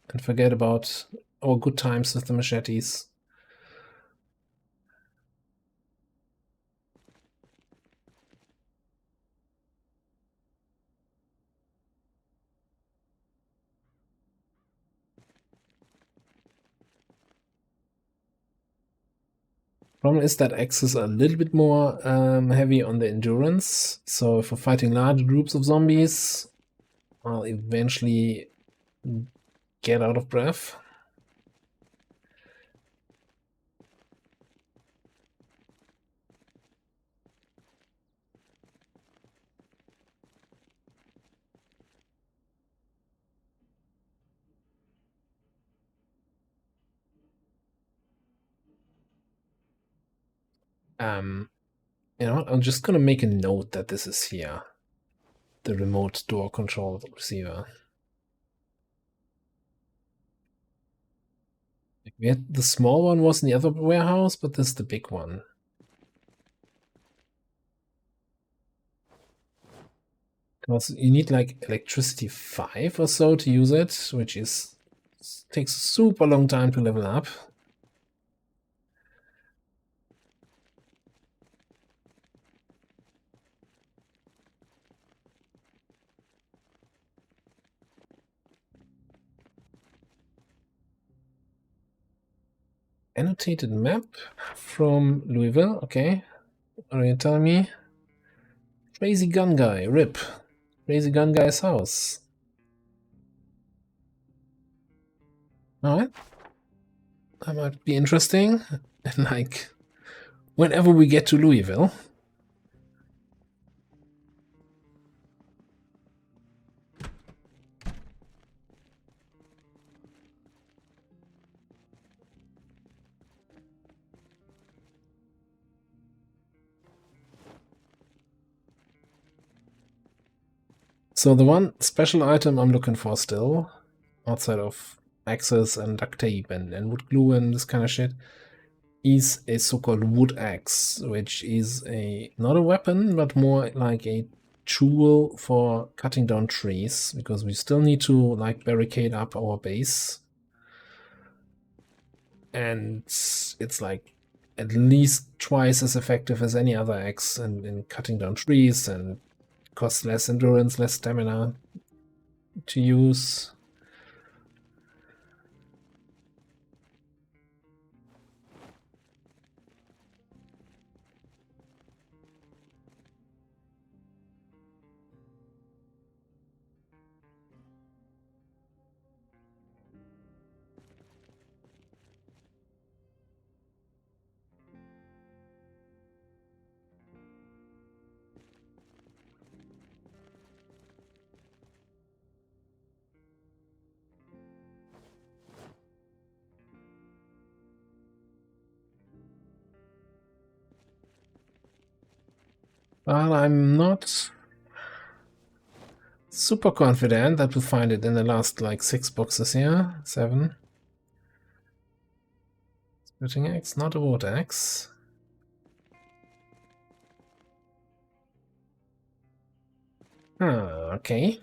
and forget about our good times with the machetes. Problem is that X is a little bit more heavy on the endurance, so if we're fighting large groups of zombies, I'll eventually get out of breath. You know, I'm just gonna make a note that this is here. The remote door control receiver. We had the small one was in the other warehouse, but this is the big one. Because you need like electricity 5 or so to use it, which is takes a super long time to level up. Annotated map from Louisville. Okay. What are you telling me? Crazy gun guy. RIP. Crazy gun guy's house. Alright. That might be interesting. And like, whenever we get to Louisville. So the one special item I'm looking for still, outside of axes and duct tape and wood glue and this kind of shit, is a so-called wood axe, which is not a weapon, but more like a tool for cutting down trees, because we still need to like barricade up our base. And it's like at least twice as effective as any other axe in cutting down trees, and costs less endurance, less stamina to use. Well, I'm not super confident that we'll find it in the last like 6 boxes here. 7. Splitting axe, not a wood axe. Okay.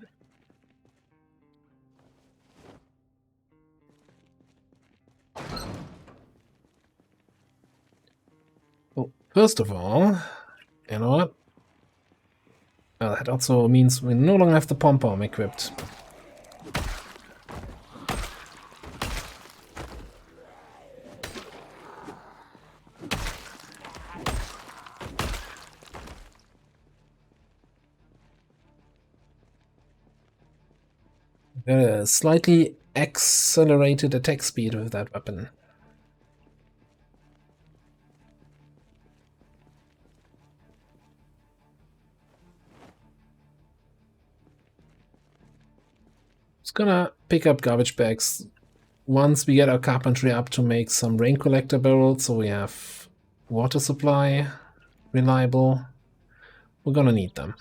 Well, first of all, you know what? That also means we no longer have the pom-pom equipped. A slightly accelerated attack speed with that weapon. Just gonna pick up garbage bags once we get our carpentry up to make some rain collector barrels, so we have water supply reliable. We're gonna need them.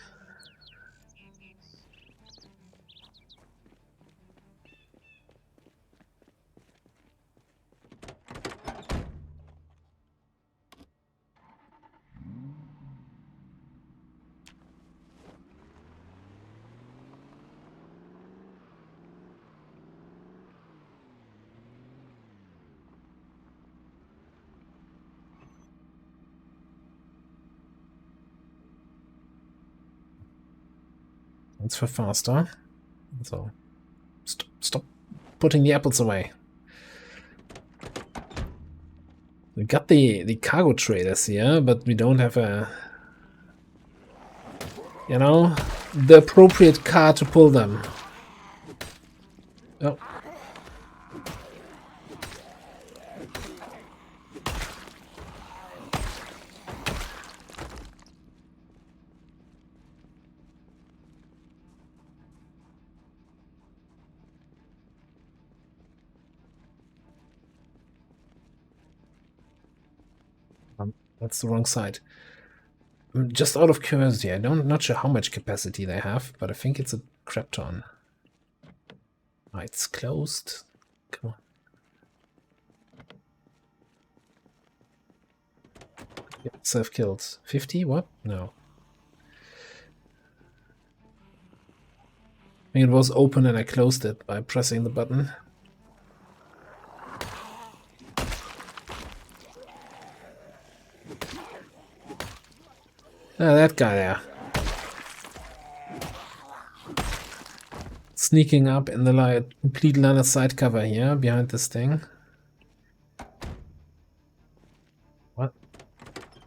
It's for faster. So stop putting the apples away. We got the cargo traders here, but we don't have a, you know, the appropriate car to pull them. Oh. That's the wrong side. Just out of curiosity, not sure how much capacity they have, but I think it's a crap ton. Ah, it's closed. Come on. Self-killed. 50? What? No. I think it was open and I closed it by pressing the button. Ah, that guy there. Sneaking up in the complete line of sight cover here behind this thing. What?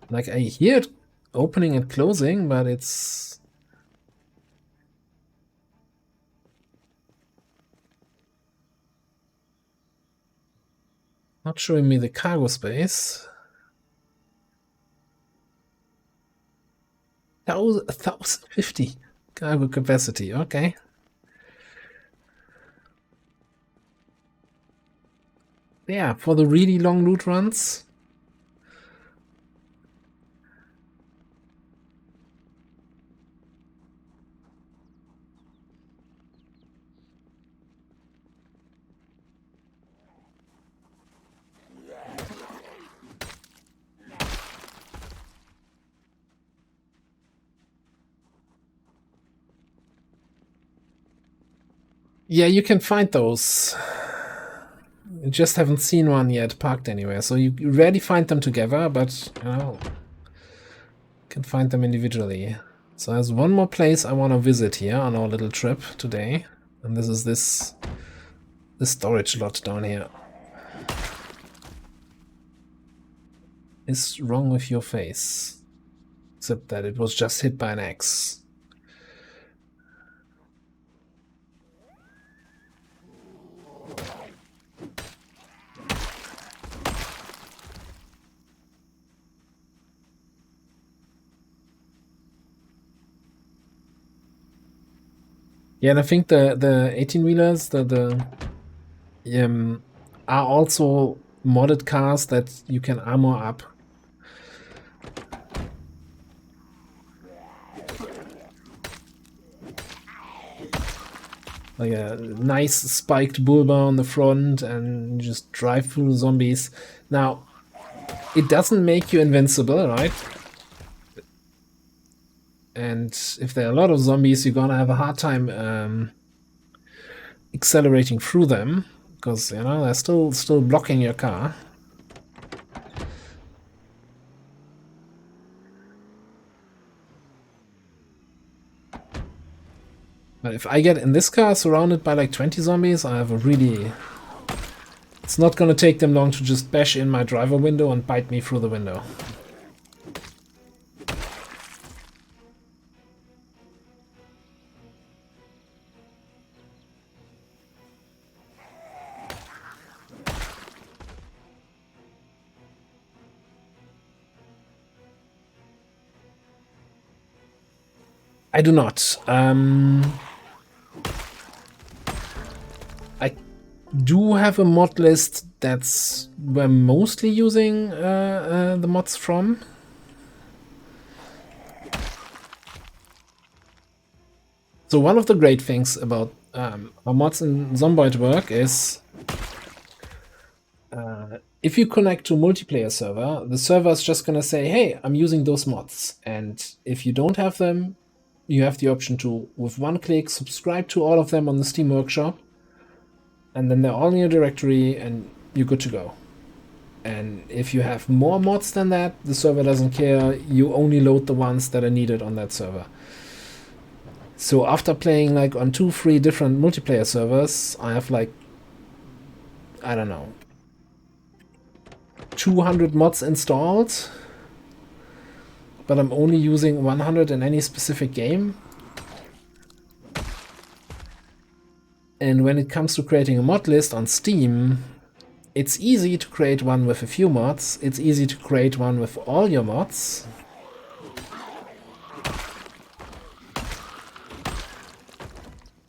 Like, I hear it opening and closing, but it's not showing me the cargo space. 1,050 cargo capacity, okay. Yeah, for the really long loot runs. Yeah, you can find those. You just haven't seen one yet parked anywhere. So you rarely find them together, but you know, you can find them individually. So there's one more place I want to visit here on our little trip today. And this is this storage lot down here. Is wrong with your face? Except that it was just hit by an axe. Yeah, and I think the 18-wheelers are also modded cars that you can armor up. Like a nice spiked bull bar on the front and just drive through the zombies. Now, it doesn't make you invincible, right? And if there are a lot of zombies, you're gonna have a hard time accelerating through them, because you know they're still blocking your car. But if I get in this car surrounded by like 20 zombies, I have a really... It's not gonna take them long to just bash in my driver window and bite me through the window. I do not. I do have a mod list that's we're mostly using the mods from. So one of the great things about how mods in Zomboid work is if you connect to a multiplayer server, the server is just gonna say, hey, I'm using those mods. And if you don't have them, you have the option to, with one click, subscribe to all of them on the Steam Workshop, and then they're all in your directory and you're good to go. And if you have more mods than that, the server doesn't care. You only load the ones that are needed on that server. So after playing like on 2-3 different multiplayer servers, I have like, I don't know, 200 mods installed, but I'm only using 100 in any specific game. And when it comes to creating a mod list on Steam, it's easy to create one with a few mods. It's easy to create one with all your mods.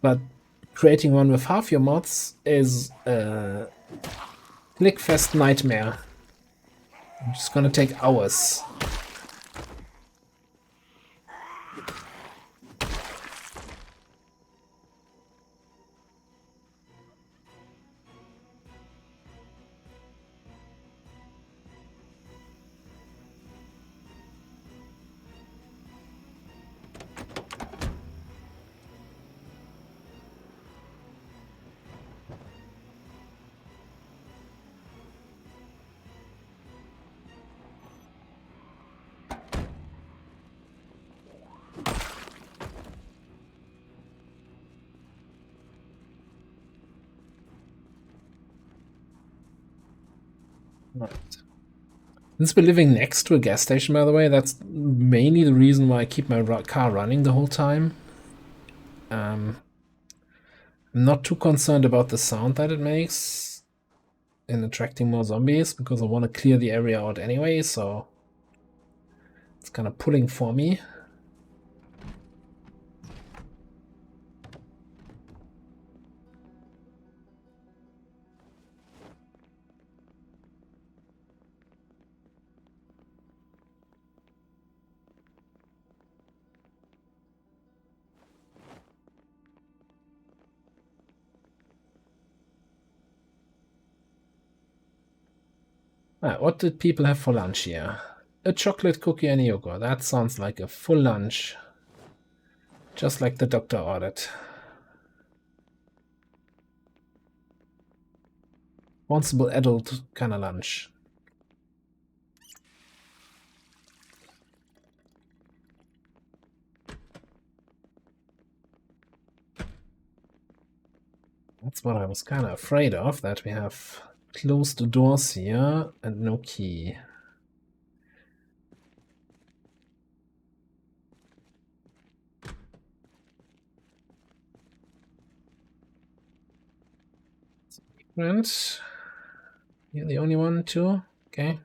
But creating one with half your mods is a clickfest nightmare. It's gonna take hours. Right. Since we're living next to a gas station, by the way, that's mainly the reason why I keep my car running the whole time. I'm not too concerned about the sound that it makes in attracting more zombies, because I want to clear the area out anyway, so it's kind of pulling for me. What did people have for lunch here? A chocolate cookie and yogurt. That sounds like a full lunch. Just like the doctor ordered. Responsible adult kind of lunch. That's what I was kind of afraid of, that we have closed doors here and no key. Different. You're the only one too? Okay.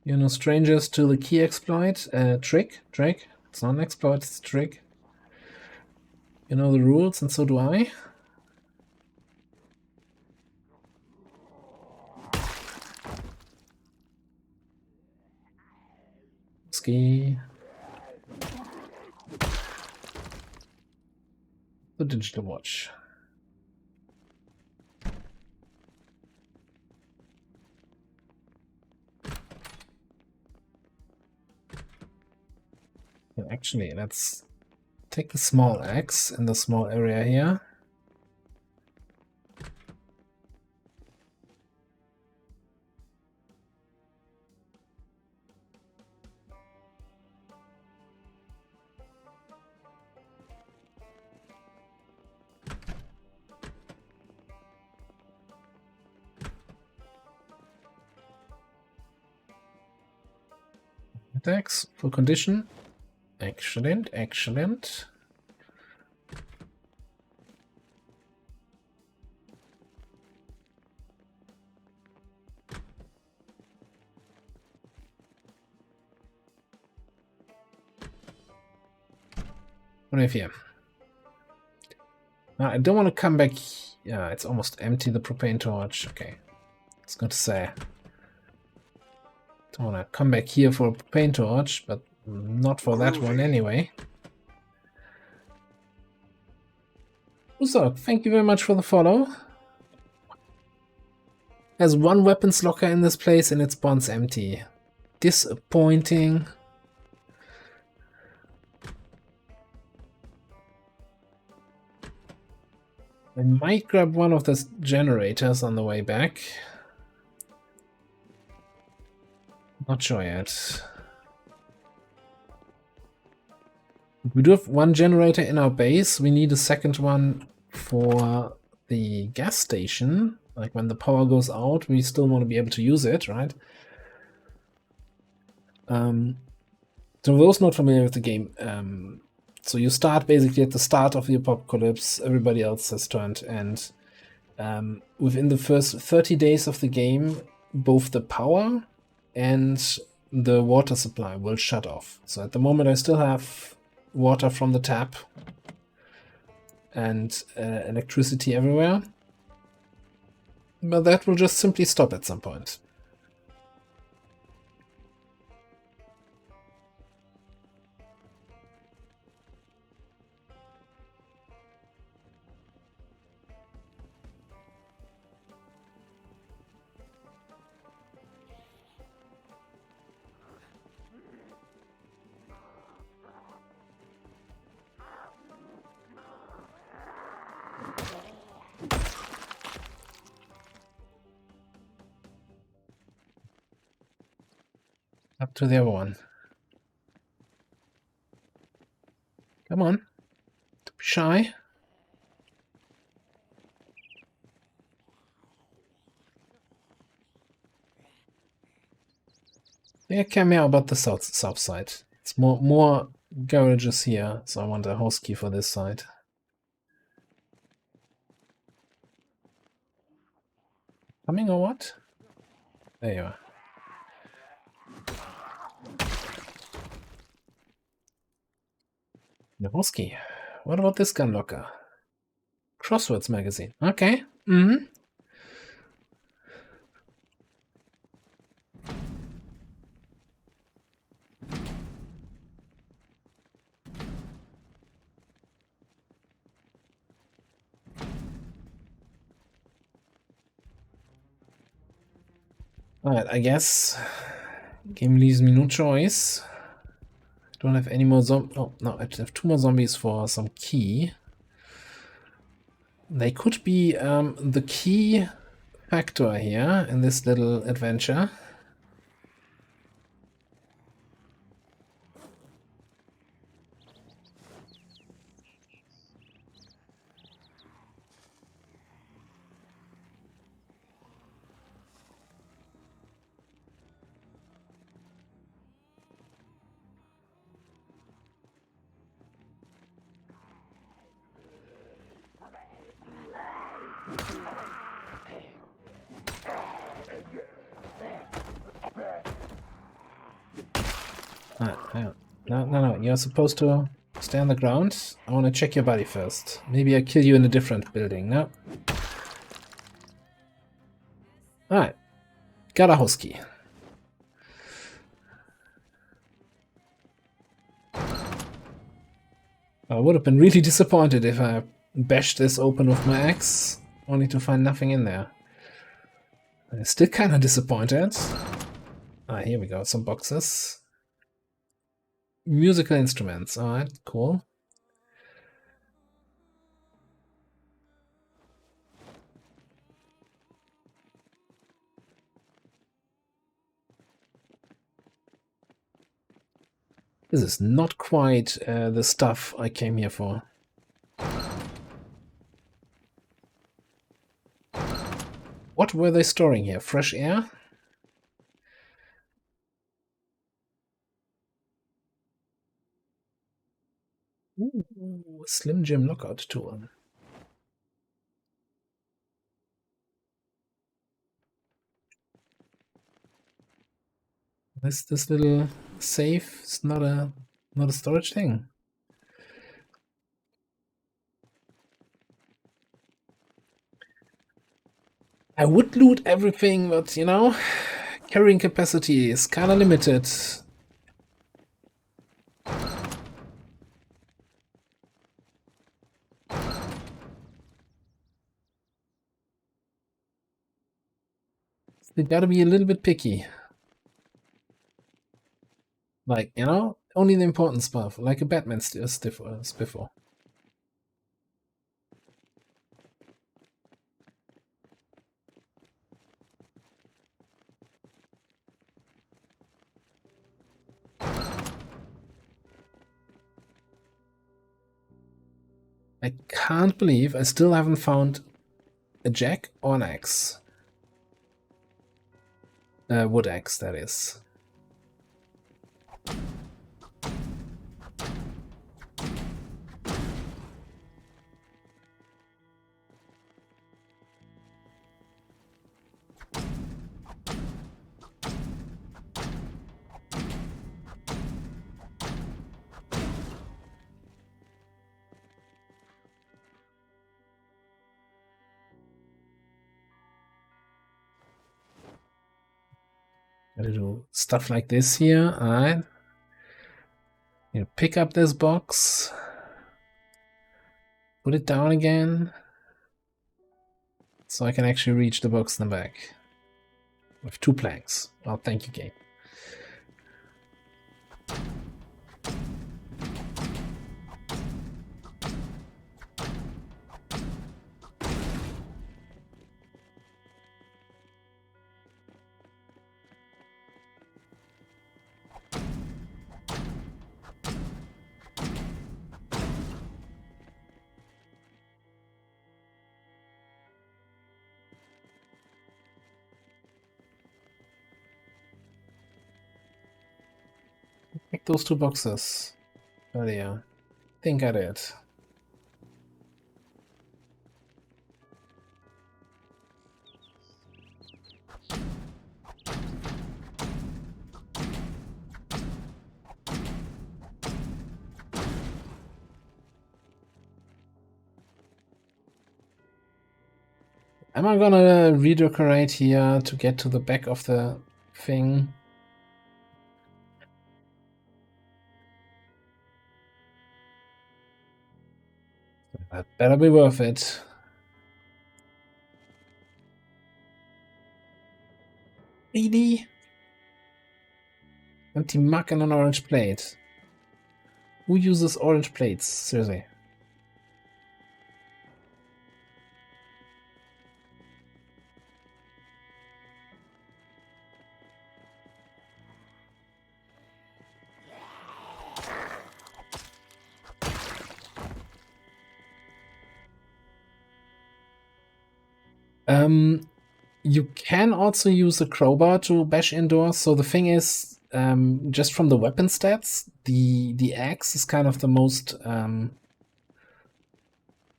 You're no strangers to the key exploit. Trick. It's not an exploit, it's a trick. You know the rules, and so do I. Ski. The digital watch. Actually, let's take the small axe in the small area here. Attacks, full condition. Excellent. What do we have here? I don't want to come back. Yeah, it's almost empty, the propane torch. Okay. I was going to say. Don't want to come back here for a propane torch, but not for that one anyway. Uzok, thank you very much for the follow. There's one weapons locker in this place and its spawn's empty. Disappointing. I might grab one of the generators on the way back. Not sure yet. We do have one generator in our base. We need a second one for the gas station. Like when the power goes out, we still want to be able to use it, right? So those not familiar with the game, so you start basically at the start of the apocalypse, everybody else has turned, and within the first 30 days of the game, both the power and the water supply will shut off. So at the moment I still have water from the tap and electricity everywhere, but that will just simply stop at some point. Up to the other one. Come on. Don't be shy. Yeah, care more about the south side. It's more garages here, so I want a house key for this side. Coming or what? There you are. Navoski. What about this gun locker? Crosswords magazine. Okay. Mm-hmm. Alright, I guess game leaves me no choice. Don't have any more oh no, I have 2 more zombies for some key. They could be the key factor here in this little adventure. Hang on. No, you're supposed to stay on the ground. I want to check your body first. Maybe I kill you in a different building. No. Alright. Got a house key. I would have been really disappointed if I bashed this open with my axe, only to find nothing in there. I'm still kind of disappointed. Ah, here we go, some boxes. Musical instruments, alright, cool. This is not quite the stuff I came here for. What were they storing here? Fresh air? Ooh, Slim Jim lockout tool. This little safe is not a storage thing. I would loot everything, but you know, carrying capacity is kind of limited. You gotta be a little bit picky. Like, you know, only the important stuff, like a Batman Spiffer. I can't believe I still haven't found a A jack or an axe? Wood axe, that is. Gotta do stuff like this here. Alright. You pick up this box. Put it down again. So I can actually reach the box in the back. With 2 planks. Oh, thank you, game. Pick those 2 boxes. Earlier. Think I did. Am I gonna redecorate here to get to the back of the thing? That better be worth it. Really? Empty mug and an orange plate. Who uses orange plates? Seriously. You can also use a crowbar to bash indoors. So the thing is, just from the weapon stats, the axe is kind of the most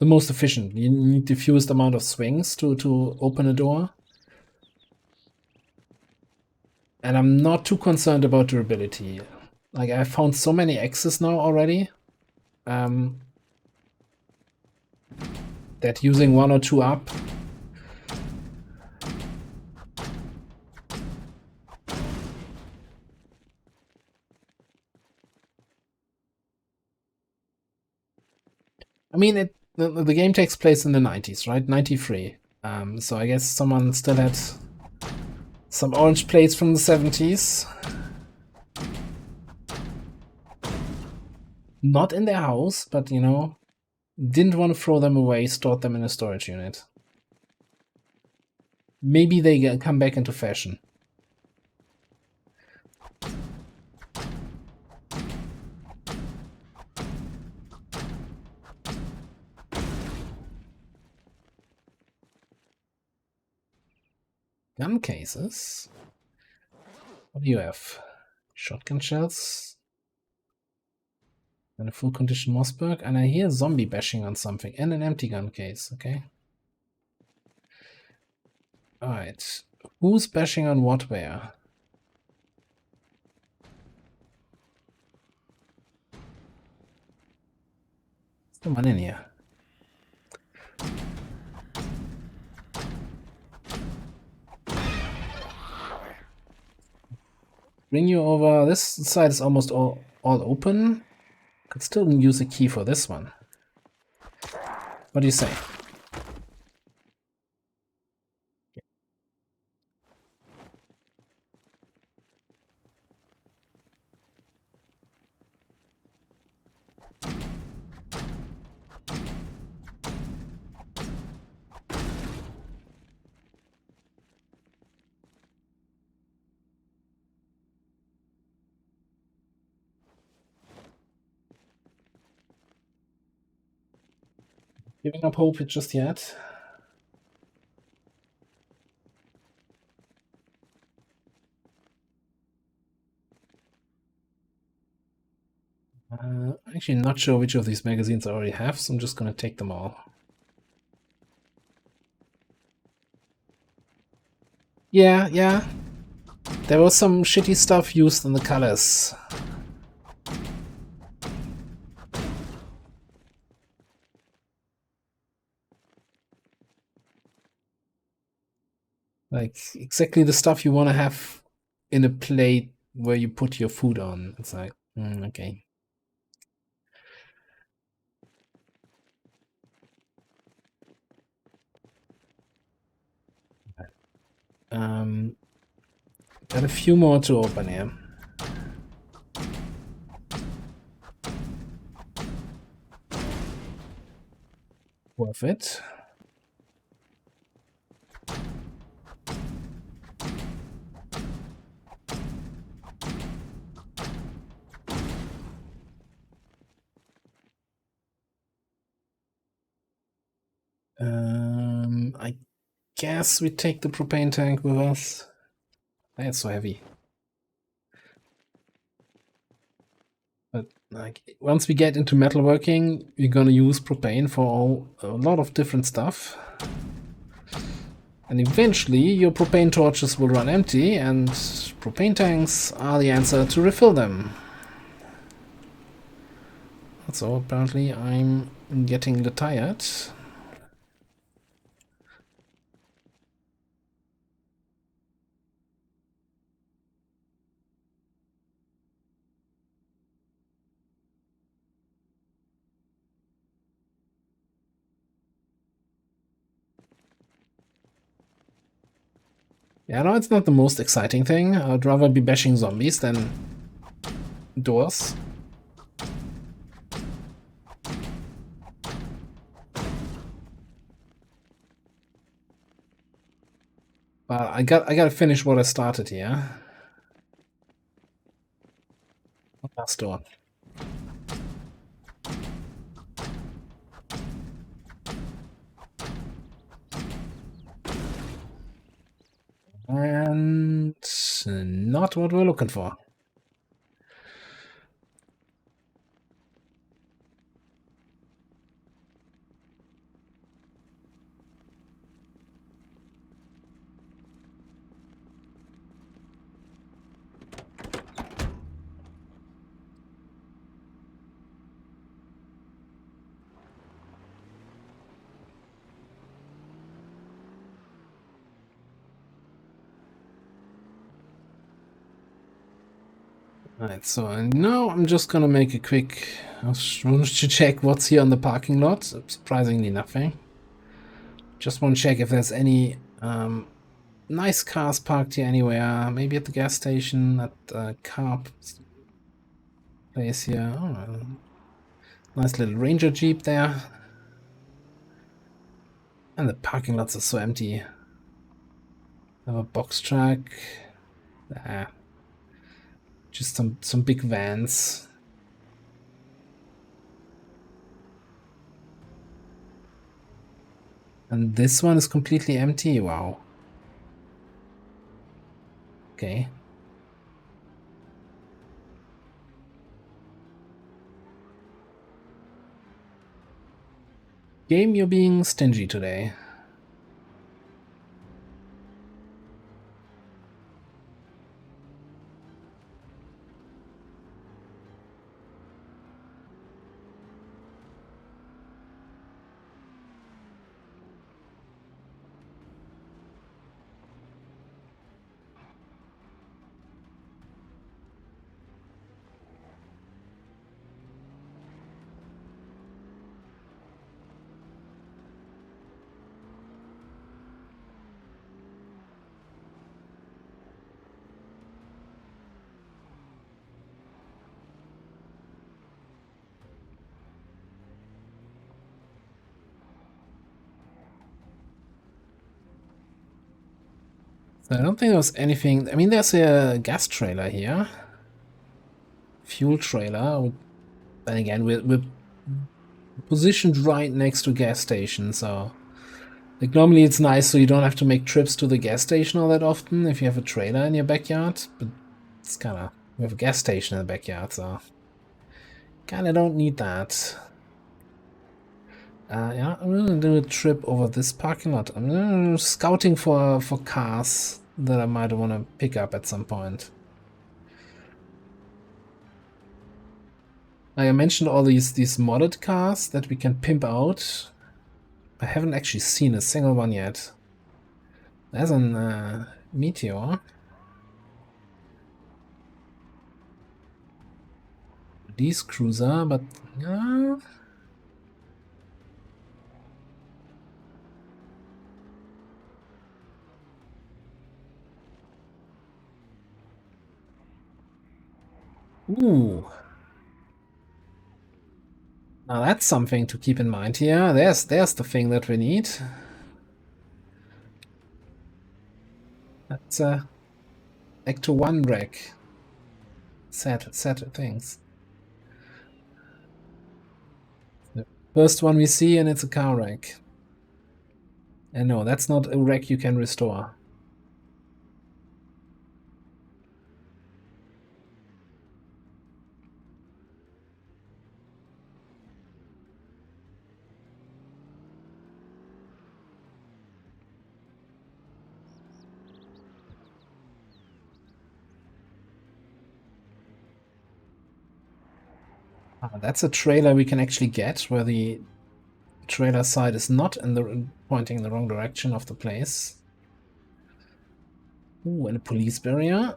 efficient. You need the fewest amount of swings to open a door. And I'm not too concerned about durability. Like, I found so many axes now already, that using 1 or 2 up. I mean, the game takes place in the 90s, right? 93. So I guess someone still had some orange plates from the 70s. Not in their house, but, you know, didn't want to throw them away, stored them in a storage unit. Maybe they come back into fashion. Gun cases? What do you have? Shotgun shells? And a full condition Mossberg? And I hear zombie bashing on something. And an empty gun case, okay. Alright. Who's bashing on what where? There's no one in here. Bring you over. This side is almost all open. Could still use a key for this one. What do you say? Giving up hope just yet. Actually, not sure which of these magazines I already have, so I'm just gonna take them all. Yeah. There was some shitty stuff used in the colors. Like, exactly the stuff you want to have in a plate where you put your food on. It's like, okay. Got a few more to open here. Worth it. I guess we take the propane tank with us. That's so heavy. But like, once we get into metalworking, we're gonna use propane for a lot of different stuff. And eventually your propane torches will run empty, and propane tanks are the answer to refill them. So apparently I'm getting a little tired. Yeah, no, it's not the most exciting thing. I'd rather be bashing zombies than doors. But I gotta finish what I started here. Last door. And not what we're looking for. Alright, so now I'm just gonna make a quick... I want to check what's here on the parking lot. Surprisingly nothing. Just want to check if there's any nice cars parked here anywhere. Maybe at the gas station, at the car place here. Oh, nice little Ranger Jeep there. And the parking lots are so empty. Have a box truck. Just some big vans. And this one is completely empty. Wow. Okay. Game, you're being stingy today. So I don't think there was anything... I mean, there's a gas trailer here. Fuel trailer. Then again, we're positioned right next to gas station, so... Like, normally it's nice so you don't have to make trips to the gas station all that often if you have a trailer in your backyard, but it's kinda... We have a gas station in the backyard, so... Kinda don't need that. Yeah, I'm gonna do a trip over this parking lot. I'm scouting for cars that I might want to pick up at some point. Like I mentioned all these modded cars that we can pimp out. I haven't actually seen a single one yet. There's an Meteor. Police cruiser, but ooh. Now that's something to keep in mind here. There's the thing that we need. That's a Ecto 1 wreck. Sad things. The first one we see, and it's a car wreck. And no, that's not a wreck you can restore. That's a trailer we can actually get, where the trailer side is not pointing in the wrong direction of the place. Ooh, and a police barrier.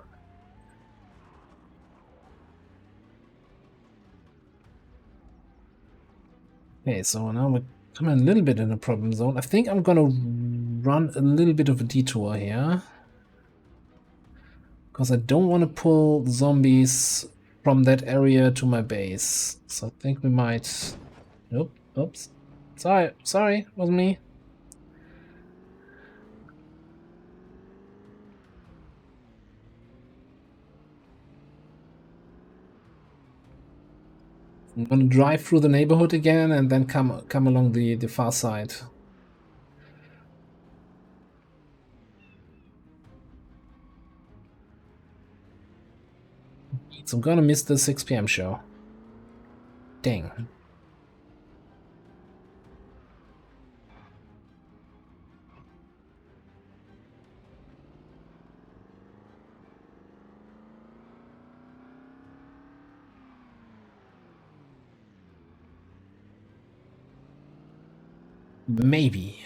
Okay, so now we're coming a little bit in a problem zone. I think I'm gonna run a little bit of a detour here, because I don't want to pull zombies from that area to my base. So I think we might... Nope, oops. Sorry, wasn't me. I'm gonna drive through the neighborhood again and then come along the far side. So I'm gonna miss the 6 p.m. show. Dang. Maybe.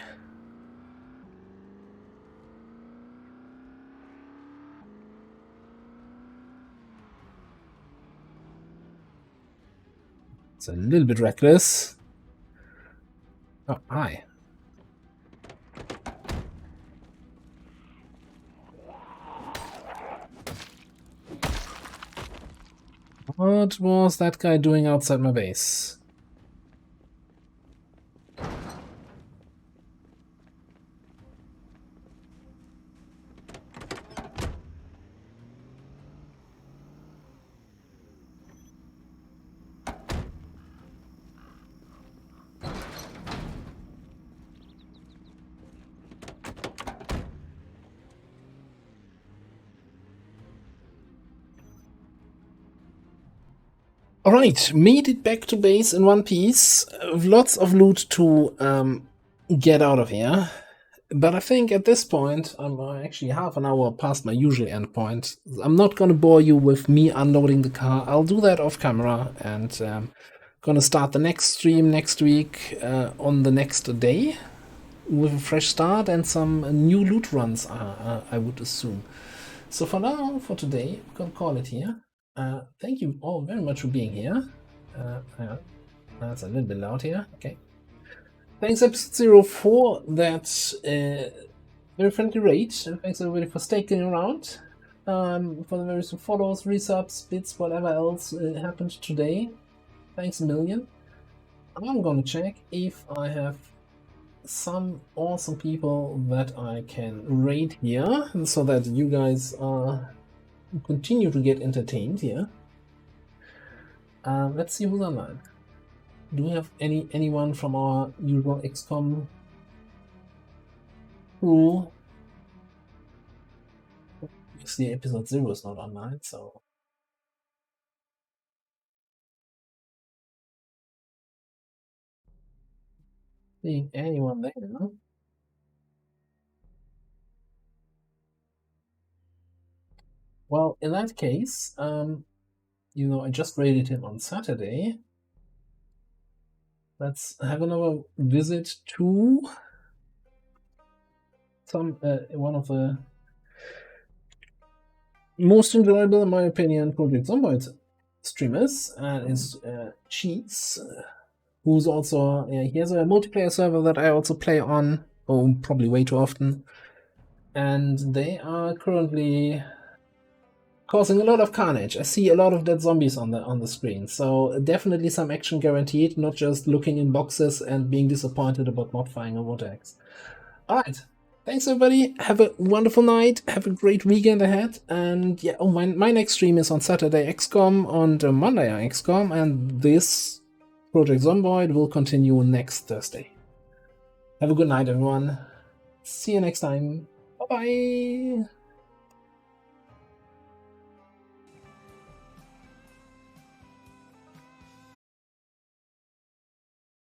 It's a little bit reckless. Oh, hi. What was that guy doing outside my base? Alright, made it back to base in one piece. Lots of loot to get out of here. But I think at this point, I'm actually half an hour past my usual endpoint. I'm not going to bore you with me unloading the car. I'll do that off camera, and going to start the next stream next week on the next day with a fresh start and some new loot runs, I would assume. So for now, for today, I'm going to call it here. Thank you all very much for being here. That's a little bit loud here. Okay. Thanks, episode 04, that very friendly raid. And thanks everybody for sticking around. For the various follows, resubs, bits, whatever else happened today. Thanks a million. I'm gonna check if I have some awesome people that I can raid here, so that you guys continue to get entertained here. Let's see who's online. Do we have anyone from our usual XCOM crew? Obviously, episode 0 is not online, so seeing anyone there. Well, in that case, I just raided him on Saturday. Let's have another visit to one of the most enjoyable, in my opinion, Project Zomboid streamers, is Cheats, who's also he has a multiplayer server that I also play on, probably way too often, and they are currently causing a lot of carnage. I see a lot of dead zombies on the screen, so definitely some action guaranteed, not just looking in boxes and being disappointed about not finding a vortex. Alright, thanks everybody, have a wonderful night, have a great weekend ahead, and yeah, my next stream is on Saturday XCOM, on Monday XCOM, and this Project Zomboid will continue next Thursday. Have a good night everyone, see you next time, bye bye!